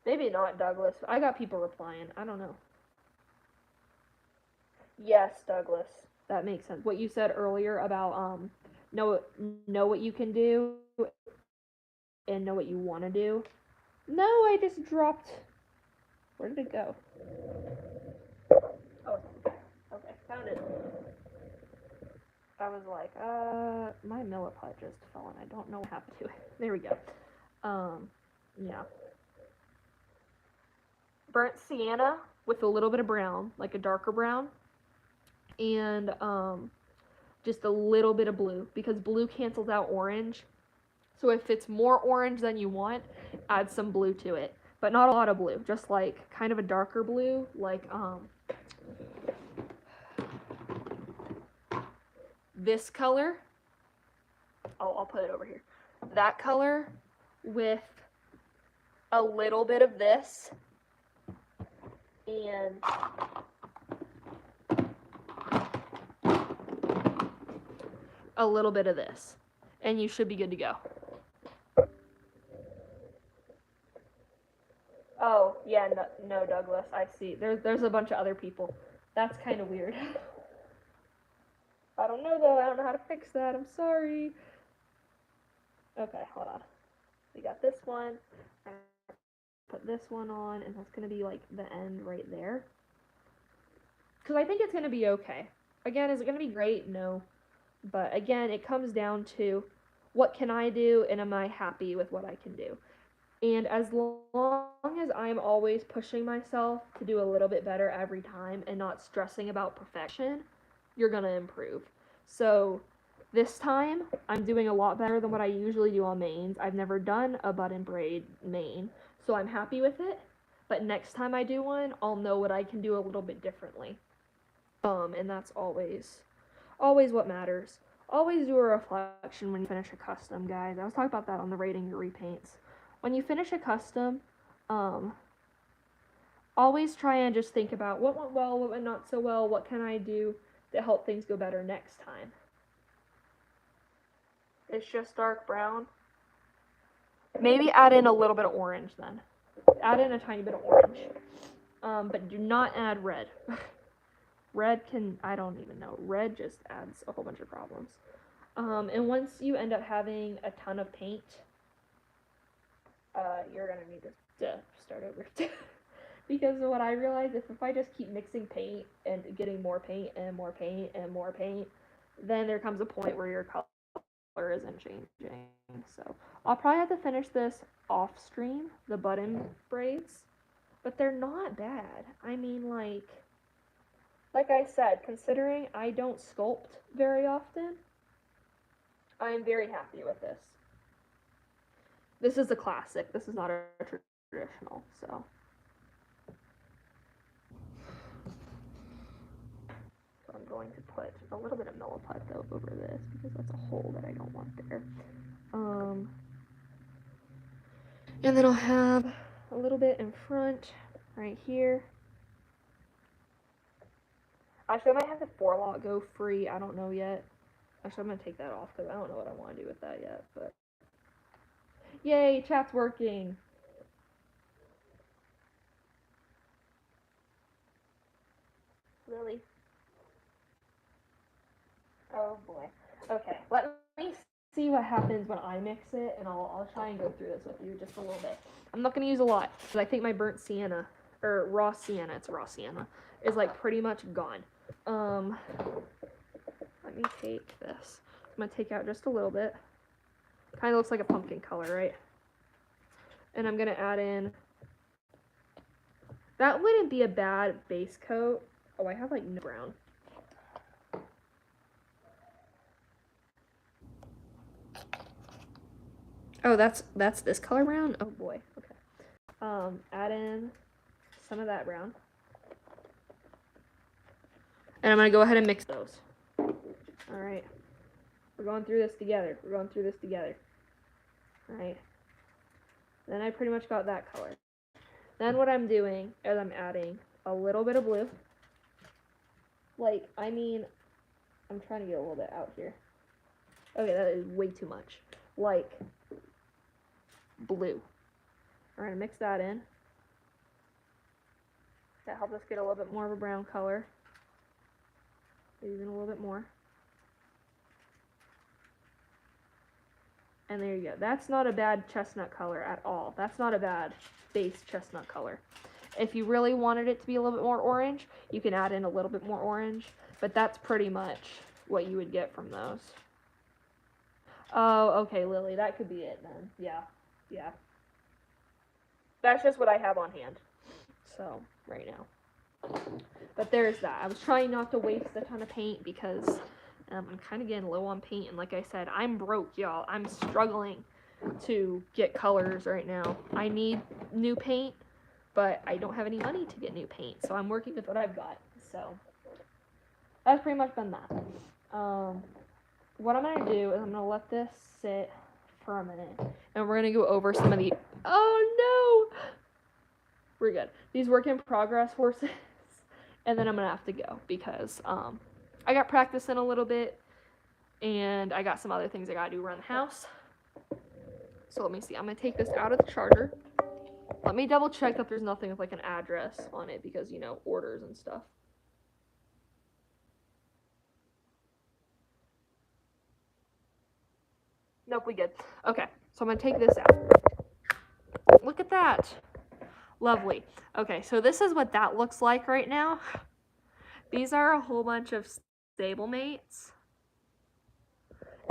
Maybe not, Douglas. I got people replying. I don't know. Yes, Douglas. That makes sense. What you said earlier about know know what you can do and know what you want to do. No, I just dropped. Where did it go? Oh, okay, found it. I was like, my milliput just fell and I don't know what happened to it. There we go. Yeah. Burnt sienna with a little bit of brown, like a darker brown, and just a little bit of blue, because blue cancels out orange. So if it's more orange than you want, add some blue to it. But not a lot of blue, just like kind of a darker blue, like this color. I'll put it over here. That color with a little bit of this and a little bit of this, and you should be good to go. Oh, yeah, no, Douglas, I see. There's a bunch of other people. That's kind of weird. I don't know, though. I don't know how to fix that. I'm sorry. Okay, hold on. We got this one. Put this one on, and that's going to be, like, the end right there. Because I think it's going to be okay. Again, is it going to be great? No. But, again, it comes down to what can I do, and am I happy with what I can do? And as long as I'm always pushing myself to do a little bit better every time and not stressing about perfection, you're going to improve. So this time, I'm doing a lot better than what I usually do on mains. I've never done a button braid main, so I'm happy with it. But next time I do one, I'll know what I can do a little bit differently. And that's always what matters. Always do a reflection when you finish a custom, guys. I was talking about that on the rating your repaints. When you finish a custom, always try and just think about what went well, what went not so well, what can I do to help things go better next time. It's just dark brown. Maybe add in a little bit of orange then. Add in a tiny bit of orange. But do not add red. Red can, I don't even know. Red just adds a whole bunch of problems. And once you end up having a ton of paint, you're gonna need to start over. Because what I realized is if I just keep mixing paint and getting more paint and more paint and more paint, then there comes a point where your color isn't changing. So I'll probably have to finish this off stream, the button braids, but they're not bad. I mean, like I said, considering I don't sculpt very often, I'm very happy with this. This is a classic. This is not a traditional, so. So I'm going to put a little bit of Milliput though over this because that's a hole that I don't want there. And then I'll have a little bit in front, right here. Actually, I might have the 4-lot go free. I don't know yet. Actually, I'm going to take that off because I don't know what I want to do with that yet. But yay, chat's working. Lily. Oh boy. Okay, let me see what happens when I mix it, and I'll try and go through this with you just a little bit. I'm not going to use a lot because I think my burnt sienna, or raw sienna, it's raw sienna, is like pretty much gone. Let me take this. I'm going to take out just a little bit. Kind of looks like a pumpkin color, right? And I'm going to add in, that wouldn't be a bad base coat. Oh, I have like no brown. Oh, that's this color brown? Oh boy, okay. Add in some of that brown. And I'm gonna go ahead and mix those. Alright. We're going through this together. Alright. Then I pretty much got that color. Then what I'm doing is I'm adding a little bit of blue. Like, I mean, I'm trying to get a little bit out here. Okay, that is way too much. Like, blue. Alright, mix that in. That helps us get a little bit more of a brown color. Even a little bit more. And there you go. That's not a bad chestnut color at all. That's not a bad base chestnut color. If you really wanted it to be a little bit more orange, you can add in a little bit more orange. But that's pretty much what you would get from those. Oh, okay, Lily. That could be it then. Yeah. That's just what I have on hand. So, right now. But there's that. I was trying not to waste a ton of paint because I'm kind of getting low on paint. And like I said, I'm broke, y'all. I'm struggling to get colors right now. I need new paint, but I don't have any money to get new paint. So I'm working with what I've got. So that's pretty much been that. What I'm going to do is I'm going to let this sit for a minute. And we're going to go over some of the... Oh, no! We're good. These work in progress horses. And then I'm going to have to go because I got practice in a little bit. And I got some other things I got to do around the house. So let me see. I'm going to take this out of the charger. Let me double check that there's nothing with like an address on it because, you know, orders and stuff. Nope, we good. Okay, so I'm going to take this out. Look at that. Lovely. Okay, so this is what that looks like right now. These are a whole bunch of stablemates,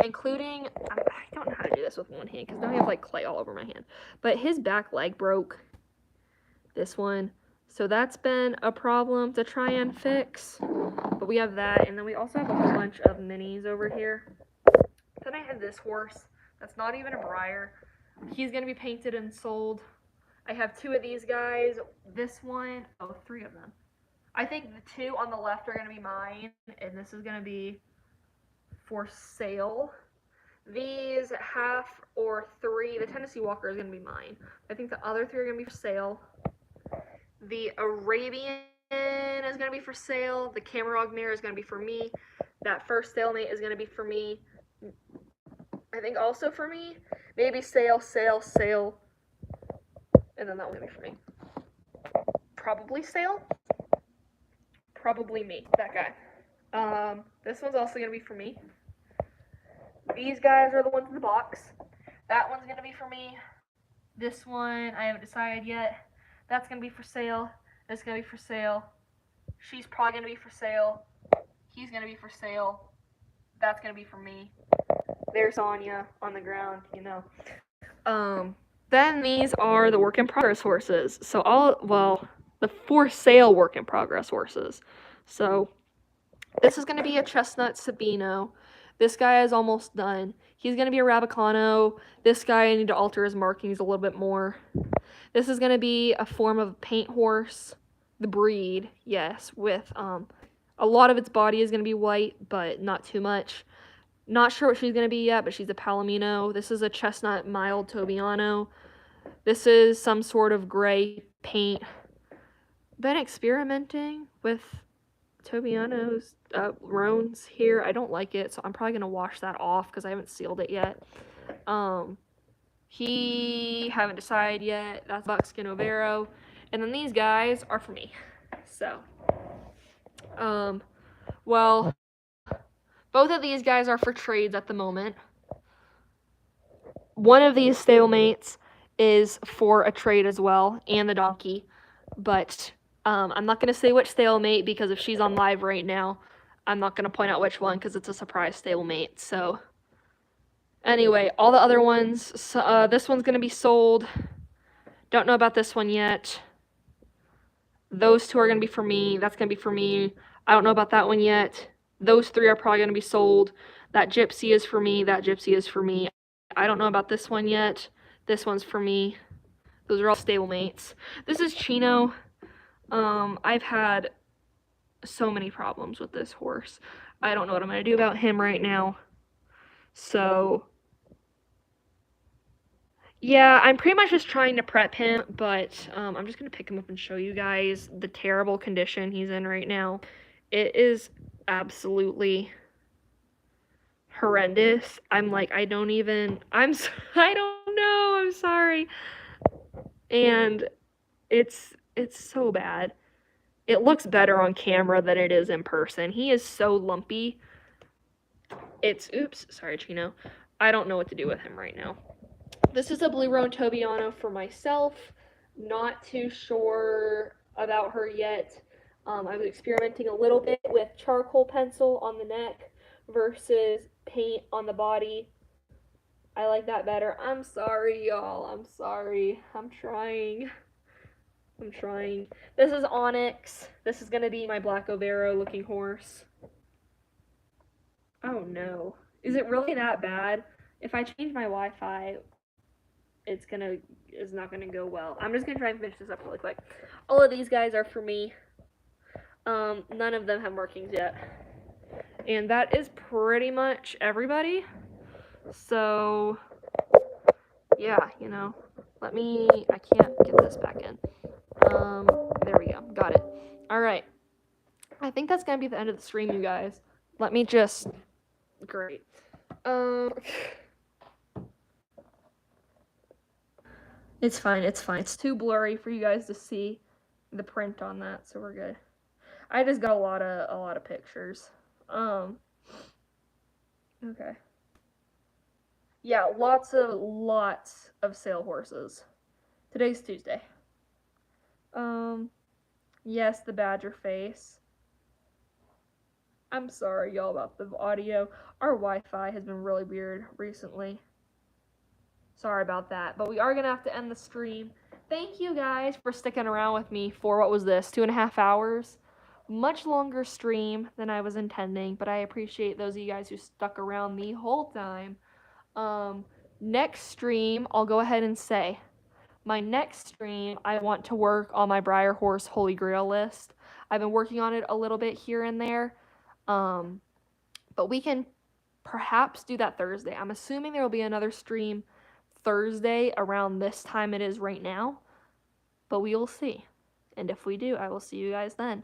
including, I don't know how to do this with one hand because now I have like clay all over my hand. But his back leg broke. This one. So that's been a problem to try and fix. But we have that, and then we also have a whole bunch of minis over here. Then I have this horse that's not even a Breyer. He's going to be painted and sold. I have two of these guys. This one, oh, three of them. I think the two on the left are going to be mine, and this is going to be for sale. These half or three, the Tennessee Walker is going to be mine. I think the other three are going to be for sale. The Arabian is going to be for sale. The Camarog mare is going to be for me. That first stalemate is going to be for me. I think also for me. Maybe sale. And then that one's going to be for me. Probably sale. Probably me, that guy. This one's also going to be for me. These guys are the ones in the box. That one's going to be for me. This one, I haven't decided yet. That's going to be for sale. That's going to be for sale. She's probably going to be for sale. He's going to be for sale. That's going to be for me. There's Anya on the ground, you know. Then these are the work in progress horses. So the for sale work in progress horses. So this is going to be a chestnut Sabino. This guy is almost done. He's going to be a Rabicano. This guy, I need to alter his markings a little bit more. This is going to be a form of paint horse. The breed, yes, with a lot of its body is going to be white, but not too much. Not sure what she's going to be yet, but she's a Palomino. This is a chestnut mild Tobiano. This is some sort of gray paint. Been experimenting with Tobiano's roans here. I don't like it, so I'm probably going to wash that off because I haven't sealed it yet. He haven't decided yet. That's Buckskin Overo. And then these guys are for me. So, well, both of these guys are for trades at the moment. One of these stalemates is for a trade as well, and the donkey. But I'm not going to say which stalemate because if she's on live right now, I'm not going to point out which one because it's a surprise stalemate. So, anyway, all the other ones, this one's going to be sold. Don't know about this one yet. Those two are going to be for me. That's going to be for me. I don't know about that one yet. Those three are probably going to be sold. That gypsy is for me. That gypsy is for me. I don't know about this one yet. This one's for me. Those are all stablemates. This is Chino. I've had so many problems with this horse. I don't know what I'm going to do about him right now. So, yeah, I'm pretty much just trying to prep him, but I'm just going to pick him up and show you guys the terrible condition he's in right now. It is absolutely horrendous. I'm like, I don't know, I'm sorry. And it's so bad. It looks better on camera than it is in person. He is so lumpy. Oops, sorry, Chino. I don't know what to do with him right now. This is a Blue Roan Tobiano for myself. Not too sure about her yet. I was experimenting a little bit with charcoal pencil on the neck versus paint on the body. I like that better. I'm sorry, y'all. I'm sorry. I'm trying. I'm trying. This is Onyx. This is gonna be my Black Overo looking horse. Oh no. Is it really that bad? If I change my Wi-Fi, it's not gonna go well. I'm just gonna try and finish this up really quick. All of these guys are for me. None of them have markings yet. And that is pretty much everybody. So yeah, I can't get this back in. There we go. Got it. All right. I think that's gonna be the end of the stream, you guys. Let me just. Great. It's fine. It's fine. It's too blurry for you guys to see the print on that, so we're good. I just got a lot of pictures. Okay. Yeah, lots of sale horses. Today's Tuesday. Yes, the badger face. I'm sorry, y'all, about the audio. Our Wi-Fi has been really weird recently. Sorry about that, but we are gonna have to end the stream. Thank you guys for sticking around with me for, what was this, 2.5 hours? Much longer stream than I was intending, but I appreciate those of you guys who stuck around the whole time. Next stream, I'll go ahead and say, my next stream, I want to work on my Briar Horse Holy Grail list. I've been working on it a little bit here and there, but we can perhaps do that Thursday. I'm assuming there will be another stream Thursday around this time it is right now, but we will see. And if we do, I will see you guys then.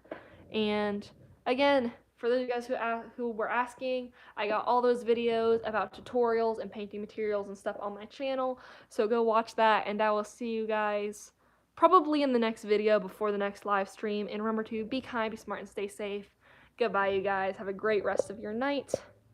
And again, for those of you guys who were asking, I got all those videos about tutorials and painting materials and stuff on my channel, so go watch that, and I will see you guys probably in the next video before the next live stream. And remember to be kind, be smart, and stay safe. Goodbye, you guys. Have a great rest of your night.